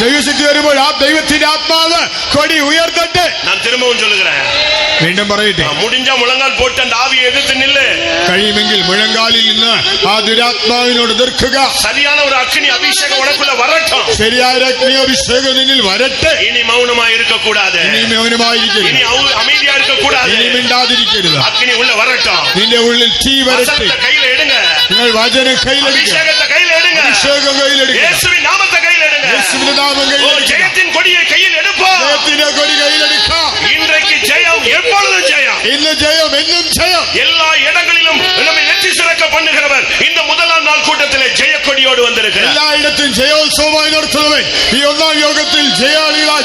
ദൈവശക്തി വരുമ്പോൾ ആ ദൈവത്തിന്റെ ആത്മാവ് കൊടി ഉയർത്തട്ടെ. நான் திரும்பவும் சொல்லுகிறேன், വീണ്ടും പറയട്ടെ, முடிஞ்ச முழங்கால் போட்டு அந்த ஆவியை எதிர்த்து நில்லு. കഴിയുമെങ്കിൽ മുഴങ്കാലിൽ നിന്ന് ആ ദുരാത്മാവിനോട് എതിർക്കുക. சரியான ஒரு அக்னி அபிஷேகம் உனக்குள்ள வரட்டும். ശരിയായ അഗ്നി അഭിഷേകം നിന്നിൽ വരട്ടെ. இனி மௌனமாய் இருக்க கூடாது. ഇനി മൗനമായിരിക്കരുത്. இனி அமைதியா இருக்க கூடாது. ഇനി മിണ്ടാതിരിക്കരുത്. அக்னி உள்ள வரட்டும். നിന്റെ ഉള്ളിൽ തീ വരട്ടെ. கையில எடுங்க. നിങ്ങൾ വചനം കയ്യിലെടുക്കുക. அபிஷேகத்தை கையில எடுங்க. അഭിഷേകം കയ്യിലെടുക്കുക. இயேசுவின் நாமத்தை கையில எடுங்க. യേശുവിന്റെ നാമം കയ്യിലെടുക്കുക. ஜெயத்தின் கொடியை கையில் எடுப்போம். ജയത്തിന്റെ കൊടി കയ്യിലെടുക്കുക. இன்றைக்கு ஜெயம், எப்பொழுதும் ஜெயம். ഇന്ന് ജയം, എന്നും ജയം. எல்லா இடங்களிலும் நம்மை வெற்றி சிறக்க பண்ணுகிறவர் இந்த முதலாம் நாள் கூட்டத்திலே ஜெயக்கொடியோடு வந்திருக்கிறார். എല്ലായിടത്തും ജയോത്സവമായി നടത്തുന്നവൻ ഈ ഒന്നാം യോഗത്തിൽ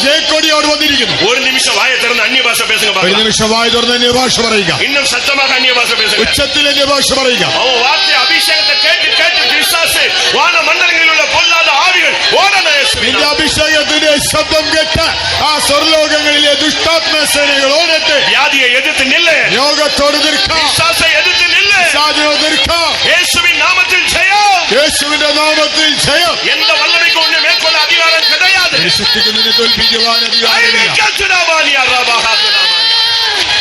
ജയക്കൊടിയോട് വന്നിരിക്കുന്നു. ஒரு நிமிஷம் வாயை திறந்து அந்நிய பாஷை பேசுங்க. ഒരു നിമിഷം വായ തുറന്ന് അന്യഭാഷ പറയുക. இன்னும் சத்தமாக அந்நிய பாஷை பேசுங்க. ഉച്ചത്തിൽ അന്യഭാഷ പറയുക. அவன் வார்த்தை அபிஷேகத்தை கேட்டு கேட்டு பிசாசு வான மண்டலங்களில் உள்ள பொல்லாத ஆவிகள் ஓடன. നിന്റെ അഭിഷേകത്തിന്റെ ശബ്ദം കേട്ട് ആ സ്വർലോകങ്ങളിലെ ദുഷ്ടാത്മസേനകൾ ഓടട്ടെ. வியாதியை எதிர்த்து நில்லு. യോഗത്തോട് നിൽക്കാം. பிசாசை எதிர்த்து நில்லு. പിശാചിനോട് നിൽക്കാം. இயேசுவின் நாமத்தில் ஜெயம். യേശുവിന്റെ നാമത്തിൽ ജയം. எந்த வல்லமைக்கு உன்னை மேற்கொள்ள அதிகாரம் கிடையாது. ശക്തിക്ക് നിന്നെ തോൽപ്പിക്കുവാൻ അധികാരമില്ല.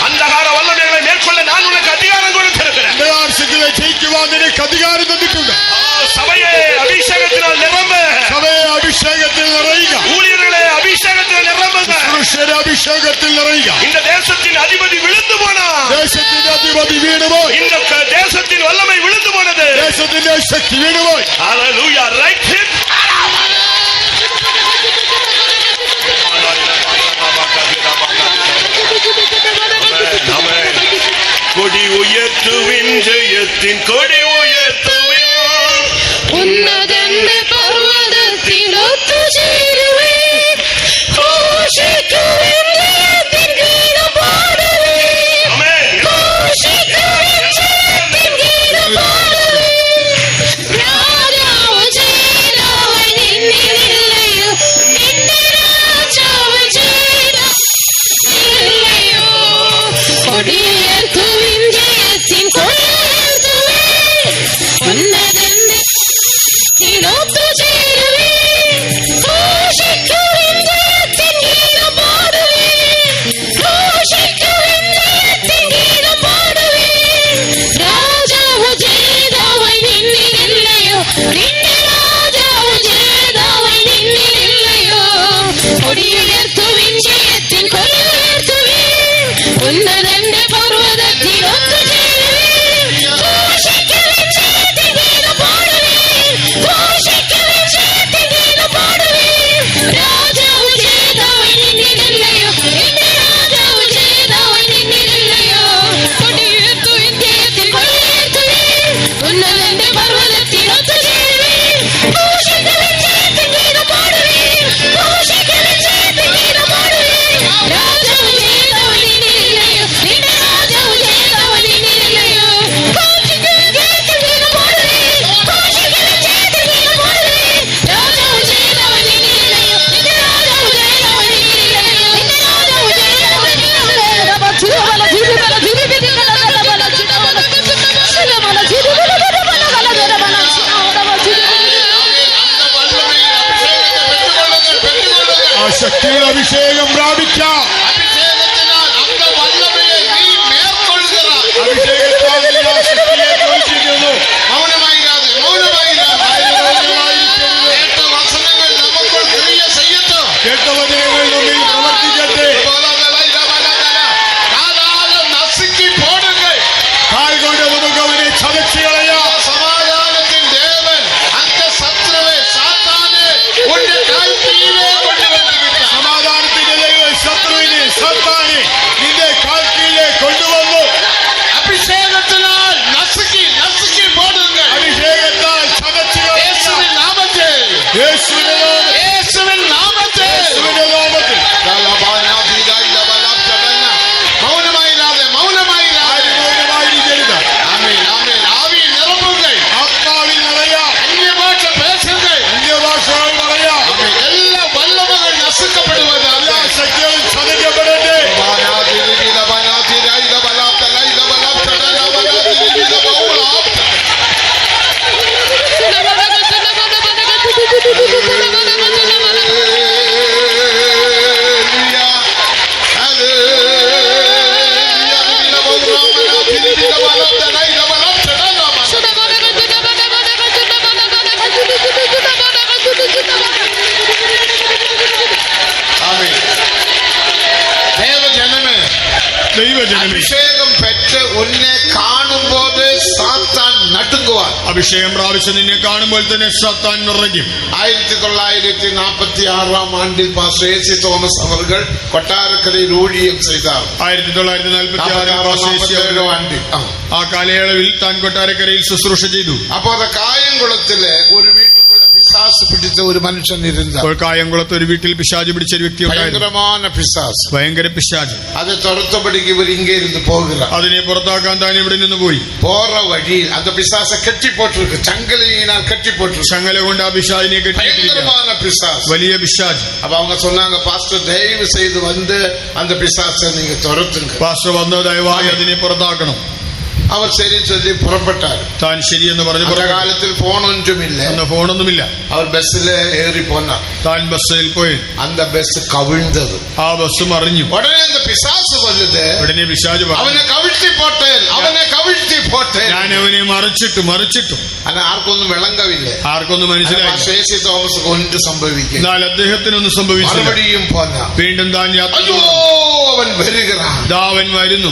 അന്ധകാര വല്ലമകളെ മേற்கொள்ள ഞാൻ ഉനക്ക് അധികാരം കൊടുത്തിരിக்கிறேன். അന്ധകാരശക്തികളെ ജയിക്കുവാൻ നിനക്ക് അധികാരം തന്നിട്ടുണ്ട്. സഭയെ അഭിഷേകത്തിനാൽ നിറമ്പ്. സഭയെ അഭിഷേകത്തിൽ നിറയുക. ஊழியர்களே அபிஷேகத்தில் நிரம்புங்க. ശുശ്രൂഷകരെ അഭിഷേകത്തിൽ നിറയുക. இந்த தேசத்தின் அதிபதி விழுந்து போனார். ദേശത്തിന്റെ അധിപതി വീണുപോയി. இந்த தேசத்தின் வல்லமை விழுந்து போனது. ദേശത്തിന്റെ ശക്തി വീണുപോയി. ஹalleluya. ரைட் ஹிப். கொடி உயர்த்துவின் ஜெயத்தின் கொடி உயர்த்துவின் ഉന്നതന്റെ പർവ്വതത്തിൽ ഒത്തുചേരുവേൻ. ഘോഷിക്കുവിൻ ജയത്തിൻ ഗീതം പാടുവേൻ. ഘോഷിക്കുവിൻ ജയത്തിൻ ഗീതം പാടുവേൻ. രാജാവ് ചെയ്തവൻ എന്നിലില്ലയോ, എന്റെ രാജാവ് ചെയ്തവനില്ലയോ. കൊടിയുയർത്തുവിൻ ജയത്തിൻ കൊടിയുയർത്തുവിൻ. ശക്തിയുടെ അഭിഷേകം പ്രാപിക്കാം. അഭിഷേകത്തിനാൽ അന്ത വല്ലഭയെ നീ മേற்கொள்கிறாய். അഭിഷേകത്താൽ നീ ആ ശക്തിയെ ഘോഷിക്കുന്നു. മൗനമായിരാതെ കേട്ട വചനങ്ങൾ നമുക്കുൾ ക്രിയ ചെയ്യട്ടെ. കേട്ട വചനങ്ങൾ നമ്മിൽ പ്രവർത്തിക്കട്ടെ. കാലാലം നസുക്കി പോടുകൾ. കാൽ കൊണ്ട് നമുക്ക് അവനെ ചതച്ചു കളയാം. സമാധാനത്തിൻ ദേവൻ അന്ത ശത്രുവെ സാത്താനെ ഉന്റെ കാൽ കീഴേ കൊണ്ടുവന്നു വിട്ട. സമാധാനത്തിന്റെ ദൈവം ശത്രുവിനെ സാത്താനെ നിന്റെ കാൽ കീഴെ കൊണ്ടുവന്നു. അഭിഷേകത്തിനാൽ നസുക്കി പോടുകൾ. അഭിഷേകത്താൽ ചതച്ചു യേശുവിൻ നാമത്തിൽ. യേശുവിന്റെ നാമത്തിൽ. യേശുവിൻ നാമത്തിൽ. യേശുവിന്റെ നാമത്തിൽ. മൗനമായിരാതെ മൗനമായിരിക്കരുത്. ആമേൻ ആമേൻ. ആവിയിൽ നിറമ്പുകൾ. ആത്മാവിൽ നിറയാം. അന്യഭാഷ പേശുകൾ. അന്യഭാഷകൾ പറയാം. ആമേൻ. എല്ലാ വല്ലഭകൾ നസുക്കപ്പെടുവதாக. എല്ലാ ശക്തികളും ചതയ്ക്കപ്പെടട്ടെ. ദേവജനമേ, ദൈവജനമേ, അഭിഷേകം പെറ്റ് ഉന്നെ കാണുമ്പോൾ സാത്താൻ നടുങ്ങുവാൻ. അഭിഷേകം പ്രാപിച്ച് നിന്നെ കാണുമ്പോൾ തന്നെ സാത്താൻ വിറയ്ക്കും. 1946 പാസ്റ്റർ എ.സി. തോമസ് അവർ കൊട്ടാരക്കരയിൽ ഊഴിയം ചെയ്താർ. 1946 ആ കാലയളവിൽ താൻ കൊട്ടാരക്കരയിൽ ശുശ്രൂഷ ചെയ്തു. അപ്പോ അത് കായംകുളത്തില് ഒരു വീട്ടുക്കുള്ള പിശാസ് പിടിച്ച ഒരു മനുഷ്യൻ ഇരുന്ന. അപ്പോൾ കായംകുളത്ത് ഒരു വീട്ടിൽ പിശാച് പിടിച്ച ഒരു വ്യക്തി ഉണ്ടായിരുന്നു. ഭയങ്കരமான പിശാസ്. ഭയങ്കര പിശാച്. അത് തുറത്തപടിക്ക് ഇവർ ഇங்கே இருந்து போகிறார். അതിനെ പുറത്താക്കാൻ താൻ ഇവിടെ നിന്ന് പോയി. போற വഴിയിൽ அந்த பிசாசை கட்டி போட்டிருக்கு. சங்கிலியினால் கட்டி போட்டிருக்கு. ചങ്ങല കൊണ്ട് ആ പിശാചിനെ കെട്ടിയിട്ടിരിക്കുകയാണ്. ഭയങ്കരமான பிசாஸ். വലിയ പിശാച്. அப்ப அவங்க சொன்னாங்க, பாஸ்டர் தயவு செய்து வந்து அந்த பிசாசை நீங்க துரத்துங்க. പാസ്റ്റർ വന്ന് ദയവായി അതിനെ പുറത്താക്കണം. അവർ ശരി ചൊല്ലി പുറപ്പെട്ടാർ. താൻ ശരിയെന്ന് പറഞ്ഞു. அந்த காலத்தில் போன் ஒன்றுமில்லை. അന്ന് ഫോണൊന്നുമില്ല. அவர் பஸ்ல ஏறி போனார். താൻ ബസ്സിൽ പോയി. அந்த பஸ் கவிழ்ந்தது. ആ ബസ് മറിഞ്ഞു. உடனே அந்த பிசாசு வந்தது. ഉടനെ പിശാച് പറഞ്ഞു, அவனை கவிழ்த்தி போட்டேன். ഞാൻ അവനെ മറിച്ചിട്ടു. ஆனா ആർക്കൊന്നും വിളങ്കവില്ല. ആർക്കൊന്നും മനസ്സിലായി. എ.സി. തോമസ് ഒന്നും സംഭവിക്കും. എന്നാൽ അദ്ദേഹത്തിനൊന്നും സംഭവിച്ചില്ല. മറുപടിയും പോന്ന. വീണ്ടും താൻ യാത്ര അയ്യോ അവൻ വരികയാണ്. അവൻ വരുന്നു.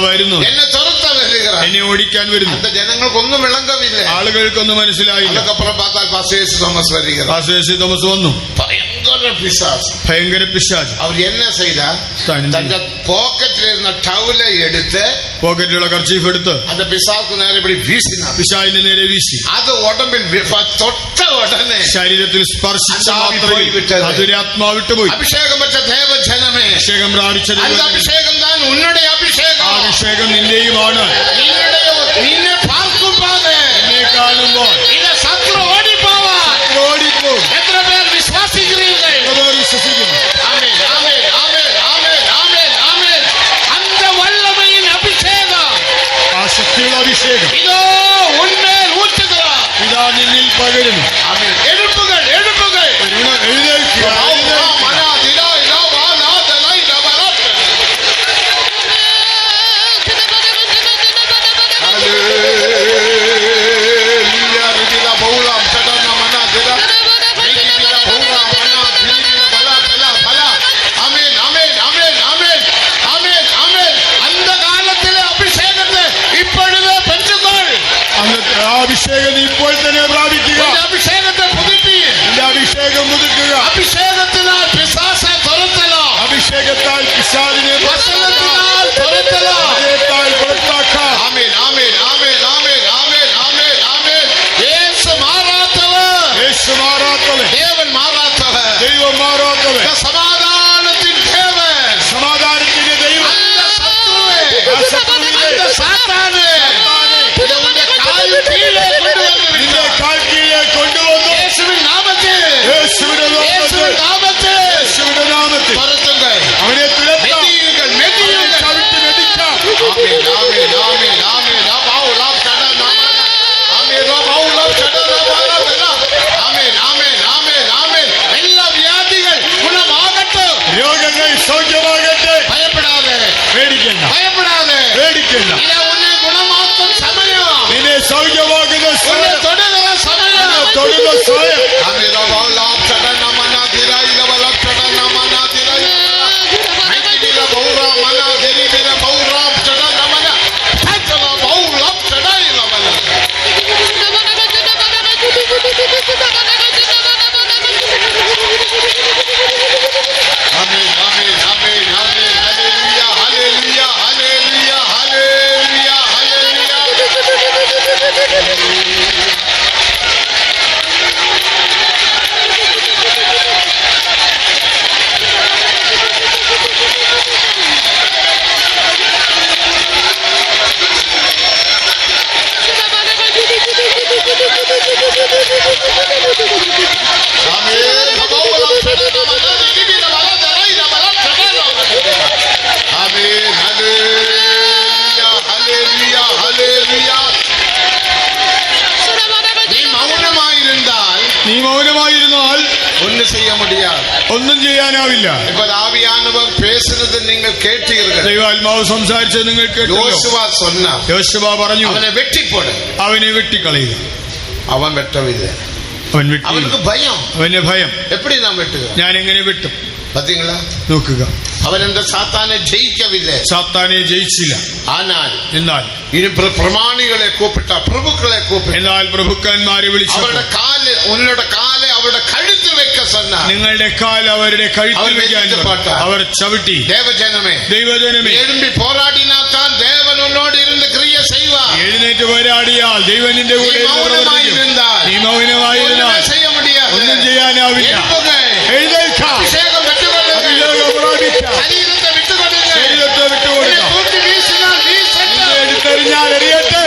വരുന്നു. എന്നെ തുരത്ത വരികയാണ്. എന്നെ ഓടിക്കാൻ വരുന്നു. അന്ത ജനങ്ങൾക്കൊന്നും വിളങ്കവില്ല. ആളുകൾക്കൊന്നും മനസ്സിലായില്ല. അതൊക്കെ പാത്താൽ പാസ്റ്റർ എ.സി. തോമസ് വരികയാണ്. Pastor AC. തോമസ് വന്നു. ഭയങ്കര പിശാച്. അവർ എന്നെ ചെയ്ത തന്റെ പോക്കറ്റിലിരുന്ന ടൗല എടുത്ത്, പോക്കറ്റിലുള്ള കർച്ചീഫ് എടുത്ത് അത് പിശാചിന് നേരെ ഇവിടെ വീശിന. പിശാചിന്റെ നേരെ വീശി. അത് ഉടമ്പിൽ തൊട്ട ഉടനെ ശരീരത്തിൽ സ്പർശിച്ച മാത്രയിൽ അതൊരു ആത്മാവ് വിട്ടുപോയി. അഭിഷേകം പറ്റ ദേവജനമേ, അഭിഷേകം പ്രാപിച്ച അഭിഷേകം താൻ ഉന്നയുടെ അഭിഷേകം. ആ അഭിഷേകം നിന്റെയുമാണ്. നിന്നെ പാർക്കുമ്പോൾ, എന്നെ കാണുമ്പോൾ ഇത് ശത്രു ഓടിപ്പോവാ. ഓടിപ്പോകും. എത്ര പേർ വിശ്വാസിக்கிறீர்கள்? വിശ്വസിക്കുന്നു. ആമേൻ ആമേൻ ആമേൻ ആമേൻ ആമേൻ ആമേൻ. അന്ത വല്ലഭയിൻ അഭിഷേകം, ആ ശക്തിയുള്ള അഭിഷേകം ഇതോ ഉന്മേൽ ഊറ്റുകയാണ്. ഇതാ നിന്നിൽ പകരുന്നു. ആമേൻ. എഴുപ്പുകൾ എഴുന്നേൽക്കുക. അഭിഷേകം ഇപ്പോൾ തന്നെ പ്രാപിക്കുക. അഭിഷേകത്തെ പുതുപ്പിക്കുക. അഭിഷേകം പുതുക്കുക. അഭിഷേകത്തിനാൽ പിശാചെ തുരത്തലോ. അഭിഷേകത്താൽ പിശാചിനെ പുറത്താക്കാം. ആമേൻ ആമേൻ ആമേൻ ആമേൻ ആമേൻ ആമേൻ ആമേൻ. യേശു മാറാത്തവൻ. ദേവൻ മാറാത്തവൻ. ദൈവം മാറാത്തവൻ. സമാധാനത്തിൻ ദേവൻ. സമാധാനത്തിന്റെ ദൈവം. അന്ത ശത്രുവേ, അന്ത സാത്താനെ നിന്റെ കാൽ കീഴേ കൊണ്ടുവന്നു. യേശുവിൻ നാമത്തിൽ തുരത്തുക. അവനെ തുരത്താം. ആമേൻ ആമേൻ ആമേൻ ആമേൻ. ആമേൻ ആമേൻ ആമേൻ ഭയപ്പെടാതെ പേടിക്കണ്ട. ഇത് ഉന്നെ ഗുണമാക്കും സമയം, നിന്നെ സൗഖ്യമാക്കുന്ന ഉന്നെ സമയം, തൊടുന്ന സമയം. തൊടുന്ന സമയം. നീ മൗനമായിരുന്നാൽ ഒന്നും ചെയ്യാൻ മുടിയാതെ, ഒന്നും ചെയ്യാനാവില്ല. ഇപ്പോൾ ആവിയാനവർ പേசுന്നത് നിങ്ങൾ കേട്ടീர்கள். ദൈവാത്മാവ് സംസാരിച്ചത് നിങ്ങൾ കേട്ടല്ലോ. യോശുവ சொன்னார், യോശുവ പറഞ്ഞു, അവനെ വെട്ടിപ്പോട്. അവനെ വെട്ടിക്കളയുക. അവൻ വെട്ടവില്ല, അവൻ വെട്ടി. അവനക്ക് ഭയം. അവന്റെ ഭയം, എപ്പടി നാം വെട്ടുക? ഞാൻ എങ്ങനെ വെട്ടും? പാത്തീங்களா? നോക്കുക, അവനെന്താ സാത്താനെ ജയിക്കവില്ല, സാത്താനെ ജയിച്ചില്ല. എന്നാൽ ഇനി പ്രമാണികളെ കൂപ്പിട്ട, പ്രഭുക്കളെ കൂപ്പിട്ട, എന്നാൽ പ്രഭുക്കന്മാരെ വിളിച്ചു അവരുടെ കാല്, ഉന്നയുടെ കാല് അവരുടെ കഴുത്തിൽ വെക്ക சொன்னார். നിങ്ങളുടെ കാൽ അവരുടെ കഴുത്തിൽ വെക്കാൻ അവർ ചവിട്ടി. ദേവജനമേ, ദൈവജനമേ, എഴുമ്പി പോരാടിനാത്താൻ ദേവൻ ഉന്നോട് ഇരുന്ന് ക്രിയ ചെയ്യുവാർ. എഴുന്നേറ്റ് പോരാടിയാൽ ദൈവം നിന്റെ കൂടെ മൗനമായിരുന്നാൽ, നീ മൗനമായിരുന്നാൽ ഒന്നും ചെയ്യാനാവില്ല. എഴുന്നേൽക്കാം, അഭിഷേകം വിട്ടുകൊള്ളുക, ശരീരത്തെ വിട്ടുകൊടുക്കുക, ശരീരത്തെ വിട്ടുകൊടുക്കാം. തൂക്കി വീശിനാൽ വീശട്ടെ, എടുത്തെറിഞ്ഞാൽ എറിയട്ടെ.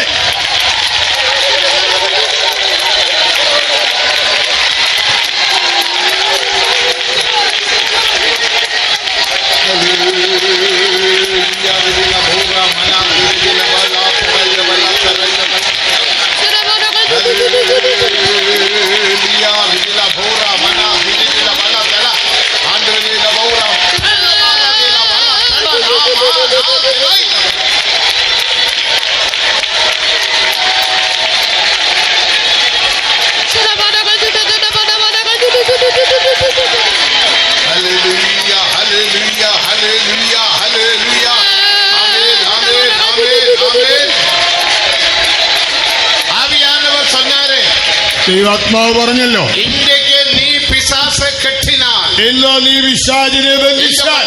ദൈവാത്മാവ് പറഞ്ഞല്ലോ, ഇന്ത്യക്ക് നീ പിശാചെ കെട്ടിനാൽ, ഇല്ലോ നീ പിശാചിനെ ബന്ധിച്ചാൽ,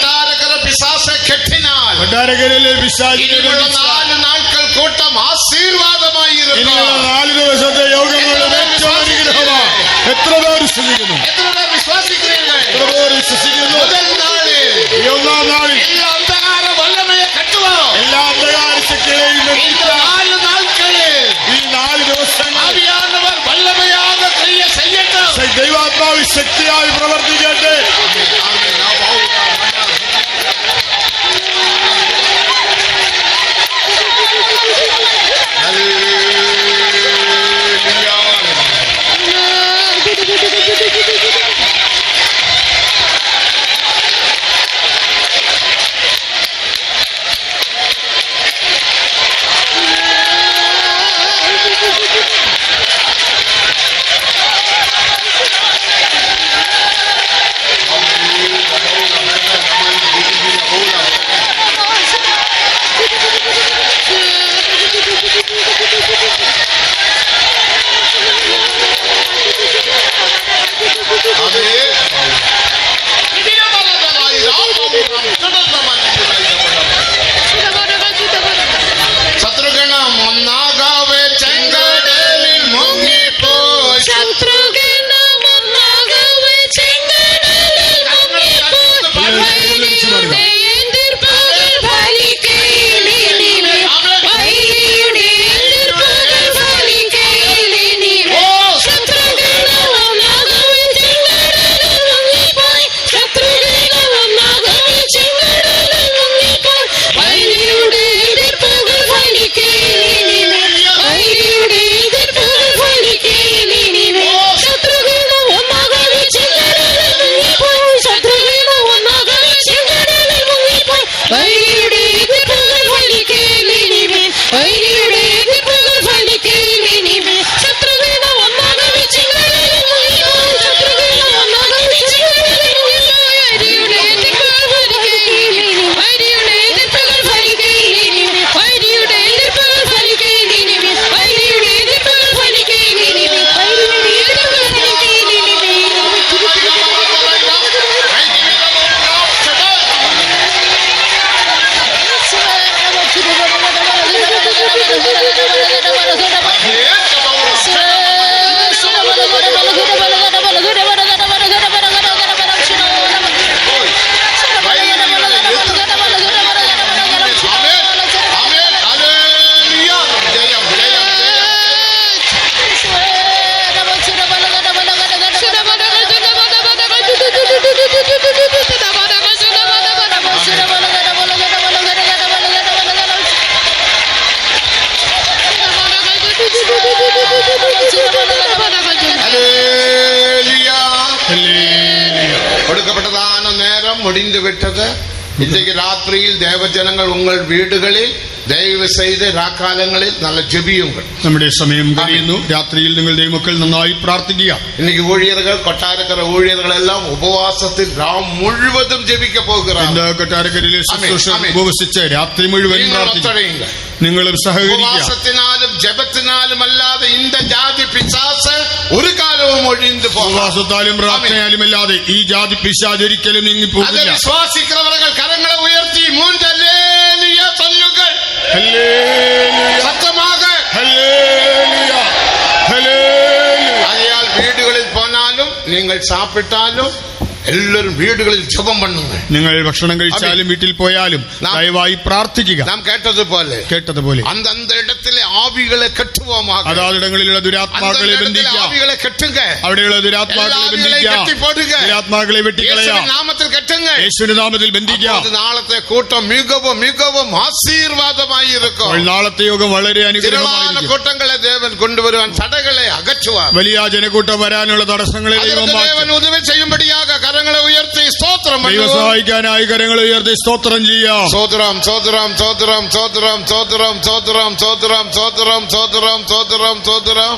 പിശാചെ കെട്ടിനാൽ, കൊട്ടാരക്കരയിലെ പിശാചിനെ ഇനിയുള്ള 4 നാൾക്കൾ കൂട്ടം ആശീർവാദമായിരിക്കും. ഇനിയുള്ള 4 ദിവസത്തെ യോഗങ്ങളുടെ ഏറ്റവും അനുഗ്രഹമാണ്. എത്ര പേർ വിശ്വസിക്കുന്നു? എത്ര പേർ വിശ്വസിക്കുന്നീர்கள்? എത്ര പേർ വിശ്വസിക്കുന്നു? മുതൽ നാളിൽ, ഈ 1-ാം നാളിൽ എല്ലാ അന്ധകാര വല്ലമയെ കെട്ടുവോ, എല്ലാ അന്ധകാര ശക്തികളെയും இந்த 4 നാൾക്കളിൽ, ഈ 4 ദിവസങ്ങൾ ആവിയാനവർ വല്ലമയാക ക്രിയ ചെയ്യട്ടെ. ദൈവാത്മാവ് ശക്തിയായി പ്രവർത്തിക്കട്ടെ. நேரம் முடிந்து விட்டது. இன்றைக்கு ராத்திரியில் தேவஜனங்கள் உங்கள் வீடுகளில் ദയവ് ചെയ്ത് രാക്കാലങ്ങളിൽ നല്ല ജപിയുങ്ങൾ. നമ്മുടെ സമയം കഴിയുന്നു. രാത്രിയിൽ നിങ്ങൾ ദൈവമക്കൾ നന്നായി പ്രാർത്ഥിക്കുക. இன்னைக்கு ஊழியர்கள் കൊട്ടാരക്കര ஊழியர்களെല്ലാം ഉപവാസത്തിൽ രാം മുഴുവതും ജപിക്ക പോകുകയാണ്. ഇന്ന് കൊട്ടാരക്കരയിലെ ശുശ്രൂഷകർ ഉപവസിച്ച് രാത്രി മുഴുവൻ പ്രാർത്ഥിക്കുക. നിങ്ങളും സഹകരിക്കുക. ഉപവാസത്തിനാലും ജപത്തിനാലും അല്ലാതെ இந்த ജാതി പിശാച് ഒരു കാലവും ഒഴിഞ്ഞു പോകില്ല. ഉപവാസത്താലും പ്രാർത്ഥനയാലും അല്ലാതെ ഈ ജാതി പിശാച് ഒരിക്കലും നീങ്ങി പോകില്ല. വിശ്വാസിക്കുന്നവർ കരങ്ങളെ ഉയർത്തി മൂന്ന് ഹല്ലേലൂയ ചൊല്ലുക. സത്യമാക ആകയാൽ വീടുകളിൽ പോനാലും നിങ്ങൾ സാപ്പിട്ടാലും എല്ലാവരും വീടുകളിൽ ജപം പണ്ണുക. നിങ്ങൾ ഭക്ഷണം കഴിച്ചാലും വീട്ടിൽ പോയാലും ദയവായി പ്രാർത്ഥിക്കുക. നാം കേട്ടതുപോലെ അന്തந்த இடத்திலே ആവികളെ കെട്ടുவோமாக. അതാതിടങ്ങളിലുള്ള ദുരാത്മാക്കളെ ബന്ധിക്കുക. ആവികളെ കെട്ടുക. അവിടെയുള്ള ദുരാത്മാക്കളെ ബന്ധിക്കുക. ദുരാത്മാക്കളെ വെട്ടിക്കളയുക. നാമത്തിൽ കെട്ടുക. യേശുവിന്റെ നാമത്തിൽ ബന്ധിക്കുക. നാളത്തെ കൂട്ടം മികവും മികവും ആശീർവാദമായി ഇരിക്കും. നാളത്തെ യോഗം വളരെ അനുഗ്രഹമായിരിക്കും. കൂട്ടങ്ങളെ ദേവൻ കൊണ്ടുവരുവാൻ തടകളെ അകറ്റുവാൻ, വലിയ ജനക്കൂട്ടം വരാനുള്ള തടസ്സങ്ങളെ ദേവൻ ഉദവി ചെയ്യുമ്പടിയാക കരങ്ങളെ ഉയർത്തി സ്തോത്രം സഹായിക്കാനായി കരങ്ങളെ ഉയർത്തി സ്തോത്രം ചെയ്യാം. സോദരം സോദരം സോദരം സോദരം സോദരം സോദരം സോദരം സോദരം സോദരം സോദരം സോദരം.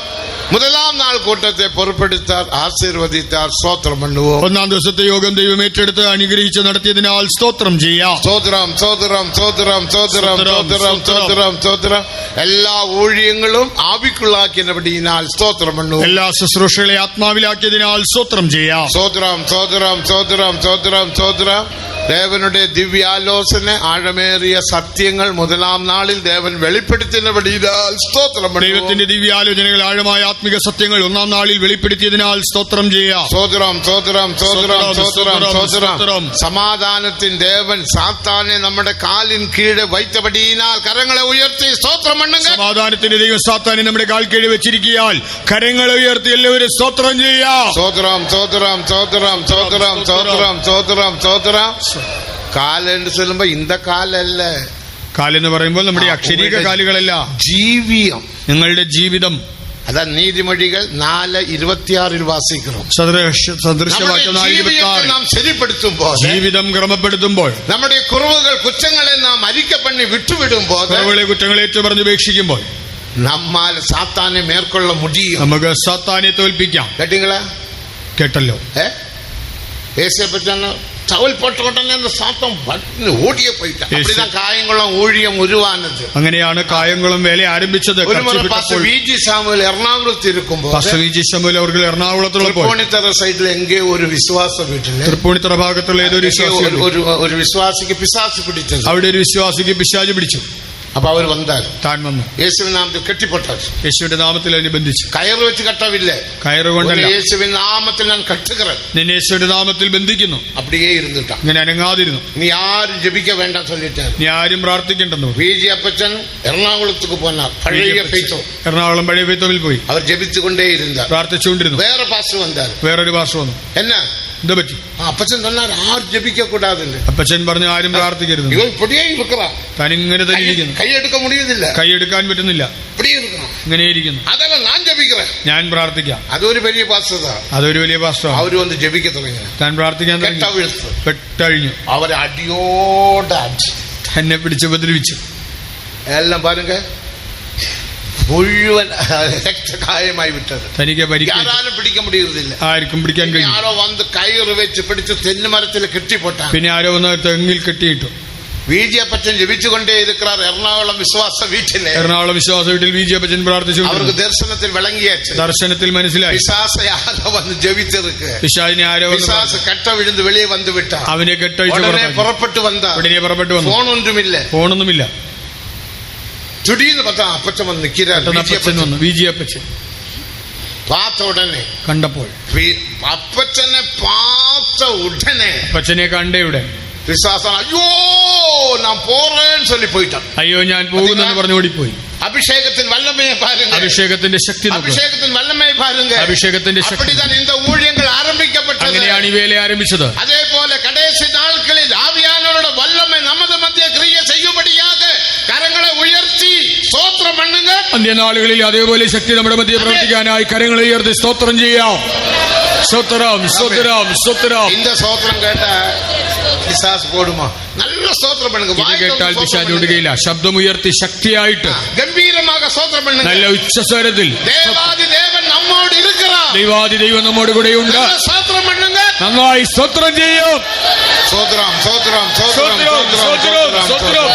മുതലാം നാൾ കൂട്ടത്തെ പൊറുപ്പെടുത്താർ, ആശീർവദിത്താർ. സ്തോത്രം പണ്ണുവോ. ഒന്നാം ദിവസത്തെ യോഗം ദൈവം ഏറ്റെടുത്ത് അനുഗ്രഹിച്ച് നടത്തിയതിനാൽ സ്തോത്രം ചെയ്യാം. സോദരം സോദരം സോദരം സോദരം സോദരം സോദരം സോദരം. എല്ലാ ഊഴിയങ്ങളും ആവിക്കുള്ളാക്കിയതിനാൽ സ്തോത്രം പണ്ണു. എല്ലാ ശുശ്രൂഷകളെ ആത്മാവിലാക്കിയതിനാൽ സ്തോത്രം ചെയ്യാം. സോദരം സോദരം സോദരം സോദരം സോദരം. ദേവനുടെ ദിവ്യാലോചന ആഴമേറിയ സത്യങ്ങൾ മുതലാം നാളിൽ ദേവൻ വെളിപ്പെടുത്തിയതിനാൽ സ്തോത്രം. ദൈവത്തിന്റെ ദിവ്യാലോചനകൾ ആഴമായ ആത്മിക സത്യങ്ങൾ ഒന്നാം നാളിൽ വെളിപ്പെടുത്തിയതിനാൽ സ്തോത്രം ചെയ്യാം. സോദരം സോദരം സോദരം സോദരം സോദരം. സമാധാനത്തിൻ ദേവൻ സാത്താനെ നമ്മുടെ കാലിൻ കീഴെ വൈത്തപടിയിനാൽ കരങ്ങളെ ഉയർത്തി സ്തോത്രം പണ്ണുക. സമാധാനത്തിന്റെ ദൈവം സാത്താനെ നമ്മുടെ കാൽ കീഴെ വെച്ചിരിക്കാൻ കരങ്ങളെ ഉയർത്തി എല്ലാവരും സ്തോത്രം ചെയ്യാം. സോദരം സോദരം സോദരം സോദരം സോദരം സോദരം സോദരം. കാലെന്ന് ചൊല്ലുമ്പോ ഇന്ത കാലല്ല. കാലെന്ന് പറയുമ്പോൾ നമ്മുടെ അക്ഷരീക കാലുകളല്ല, ജീവിയം, നിങ്ങളുടെ ജീവിതം. അതാ നീതിമൊഴികൾ 4:26 വാസിക്കണം. സദൃശവാക്യം 4:26. നാം ശരിപ്പെടുത്തുമ്പോൾ, ജീവിതം ക്രമപ്പെടുത്തുമ്പോൾ, നമ്മുടെ കുറവുകൾ കുറ്റങ്ങളെ നാം അരിക്കപ്പണ്ണി വിട്ടുവിടുമ്പോൾ, കുറവുകളെ കുറ്റങ്ങളെ ഏറ്റുപറഞ്ഞ് ഉപേക്ഷിക്കുമ്പോൾ നമ്മാൽ സാത്താനെ മേற்கொள்ள முடியும். നമുക്ക് സാത്താനെ തോൽപ്പിക്കാം. കേട്ടല്ലോ. യേശുവെ പറ്റാണ് ടവൽ പോട്ട ഉടനെ அந்த சாத்தம் ഓടിയെ പോയിട്ടാ. அப்படிதான் കായംകുളം ഊഴിയം ഉരുവാനത്. അങ്ങനെയാണ് കായംകുളം വേല ആരംഭിച്ചത്. വിജി സാമുവൽ എറണാകുളത്ത് ഇരിക്കുമ്പോൾ, വിജി സാമുവൽ അവർ എറണാകുളത്തുള്ള തൃപ്പൂണിത്തറ സൈഡിൽ എങ്കേ ഒരു വിശ്വാസ വീട്ടില്, തൃപ്പൂണിത്തറ ഭാഗത്തുള്ള ഏതൊരു ഒരു വിശ്വാസിക്ക് പിശാച് പിടിച്ചത്. അവിടെ ഒരു വിശ്വാസിക്ക് പിശാച് പിടിച്ചു. അപ്പൊ അവർ വന്നാൽ താൻ വന്നു യേശുവിൻ നാമത്തിൽ കെട്ടിപ്പൊട്ടാൽ, യേശുവിന്റെ നാമത്തിൽ അതിനെ ബന്ധിച്ചു. കയറ് വെച്ച് കെട്ടവില്ലേ, കയറ് കൊണ്ടല്ല, യേശുവിൻ നാമത്തിൽ ഞാൻ കെട്ടുകറൻ, നിന്നെ യേശുവിന്റെ നാമത്തിൽ ബന്ധിക്കുന്നു. അപ്പടിയേ ഇരുന്നിട്ടാ, ഇങ്ങനെ അനങ്ങാതിരുന്നു. നീ ആരും ജപിക്ക വേണ്ട ചൊല്ലിട്ടാ, നീ ആരും പ്രാർത്ഥിക്കണ്ടെന്നു. വിജി അപ്പച്ചൻ എറണാകുളത്തേക്ക് പോനാർ. പഴയ പെയ്ത്തോ, എറണാകുളം പഴയ പെയ്ത്തോവിൽ പോയി അവർ ജപിച്ചുകൊണ്ടേ ഇരുന്ന, പ്രാർത്ഥിച്ചുകൊണ്ടിരുന്നു. വേറെ പാസ്റ്റർ വന്നാൽ, വേറൊരു പാസ്റ്റർ വന്നു. എന്നാ എന്താ പറ്റി? അപ്പച്ചൻ തന്നാൽ ആരും ജപിക്ക കൂടാതെ. അപ്പച്ചൻ പറഞ്ഞു ആരും പ്രാർത്ഥിക്കരുത്. താനിങ്ങനെ തന്നെ ഇരിക്കുന്നു, കൈയെടുക്കാൻ മുടിയുന്നില്ല, കൈയെടുക്കാൻ പറ്റുന്നില്ല, ഇങ്ങനെ ഇരിക്കുന്നു. അതല്ല ഞാൻ ജപിക്കറേ, ഞാൻ പ്രാർത്ഥിക്കാം. അതൊരു വലിയ പാസ്റ്റർ, അതൊരു വലിയ പാസ്റ്റർ. അവര് വന്ന് ജപിക്ക തുടങ്ങി, താൻ പ്രാർത്ഥിക്കാൻ പെട്ടഴിഞ്ഞു. അവരെ അടിയോടെ എന്നെ പിടിച്ച് ഉപദ്രവിച്ചു. എല്ലാം പാരുങ്ക മുഴുവൻ രക്തകായമായി വിട്ടത്. തനിക്ക് ആരും പിടിക്കാൻ മുടിയുന്നില്ല, ആർക്കും പിടിക്കാൻ കഴിയും. ആരോ വന്ന് കയറ് വെച്ച് പിടിച്ച് തെന്നുമരത്തിൽ കെട്ടിപ്പോട്ടാ. പിന്നെ ആരോ വന്ന് തെങ്ങിൽ കെട്ടിയിട്ടു. വിജയപ്പച്ചൻ ജപിച്ചുകൊണ്ടേ ഇരിക്കാർ എറണാകുളം വിശ്വാസ വീട്ടിലെ, എറണാകുളം വിശ്വാസ വീട്ടിൽ വിജയപ്പച്ചൻ പ്രാർത്ഥിച്ചു. അവർക്ക് ദർശനത്തിൽ വിളങ്ങിയാച്ച്, ദർശനത്തിൽ മനസ്സിലായി പിശാചെ ആരോ വന്ന് ജപിച്ചിருக்கு. പിശാചിനെ ആരോ പിശാച് കെട്ട വിഴുന്ന് വെളിയെ വന്ന് വിട്ട, അവനെ കെട്ടഴിച്ചു പുറപ്പെട്ടു വന്ന, ഉടനെ പുറപ്പെട്ടു വന്നു. ഫോണൊന്നുമില്ല, ഫോണൊന്നുമില്ല. ചുടിന്ന് പത്താ അപ്പച്ചൻ വന്ന് നിൽക്കുന്ന വിജയപ്പച്ചൻ പാത്ത ഉടനെ കണ്ടപ്പോൾ, അപ്പച്ചനെ പാത്ത ഉടനെ, അപ്പച്ചനെ കണ്ടയുടെ വിശ്വാസം അയ്യോ ഞാൻ പോറേന്ന് ചൊല്ലി പോയിട്ടാ. അയ്യോ ഞാൻ പോകുന്നെന്ന് പറഞ്ഞു ഓടിപ്പോയി. അഭിഷേകത്തിൽ വല്ലമയെ പാരുങ്ക, അഭിഷേകത്തിന്റെ ശക്തി, അഭിഷേകത്തിൽ വല്ലമയെ പാരുങ്ക, അഭിഷേകത്തിന്റെ ശക്തി. இந்த ஊழியங்கள் ஆரம்பிக்கப்பட்டது. അങ്ങനെയാണ് ഈ വേല ആരംഭിച്ചത്. അതേപോലെ കടേശി നാളുകളിൽ ആവിയാനവരുടെ വല്ലമ നമ്മുടെ മധ്യ ക്രിയ ചെയ്യുമ്പടിയാക കരങ്ങളെ ഉയർത്തി സ്തോത്രം പണ്ണുക. അന്ത്യനാളുകളിൽ അതേപോലെ ശക്തി നമ്മുടെ മധ്യ പ്രവർത്തിക്കാനായി കരങ്ങളെ ഉയർത്തി സ്തോത്രം ചെയ്യാം. സ്തോത്രം സ്തോത്രം സ്തോത്രം. இந்த ஸ்தோத்திரம் கேட்ட பிசாசு போடுமா? நல்ல ஸ்தோத்திரம் பண்ணுங்க. ഇത് കേട്ടാൽ പിശാച് ഓടുകയില്ല. ശബ്ദമുയർത്തി ശക്തിയായിട്ട് ഗംഭീരமாக സ്തോത്രം பண்ணுங்க. നല്ല ഉച്ചസ്വരത്തിൽ தேவாதி தேவன் நம்மோடு இருக்கிறார். ദൈവാദി ദൈവം നമ്മോട് കൂടെയുണ്ട്. സ്തോത്രം பண்ணுங்க. നന്നായി സ്തോത്രം ചെയ്യും. സ്തോത്രം സ്തോത്രം സ്തോത്രം സ്തോത്രം സ്തോത്രം.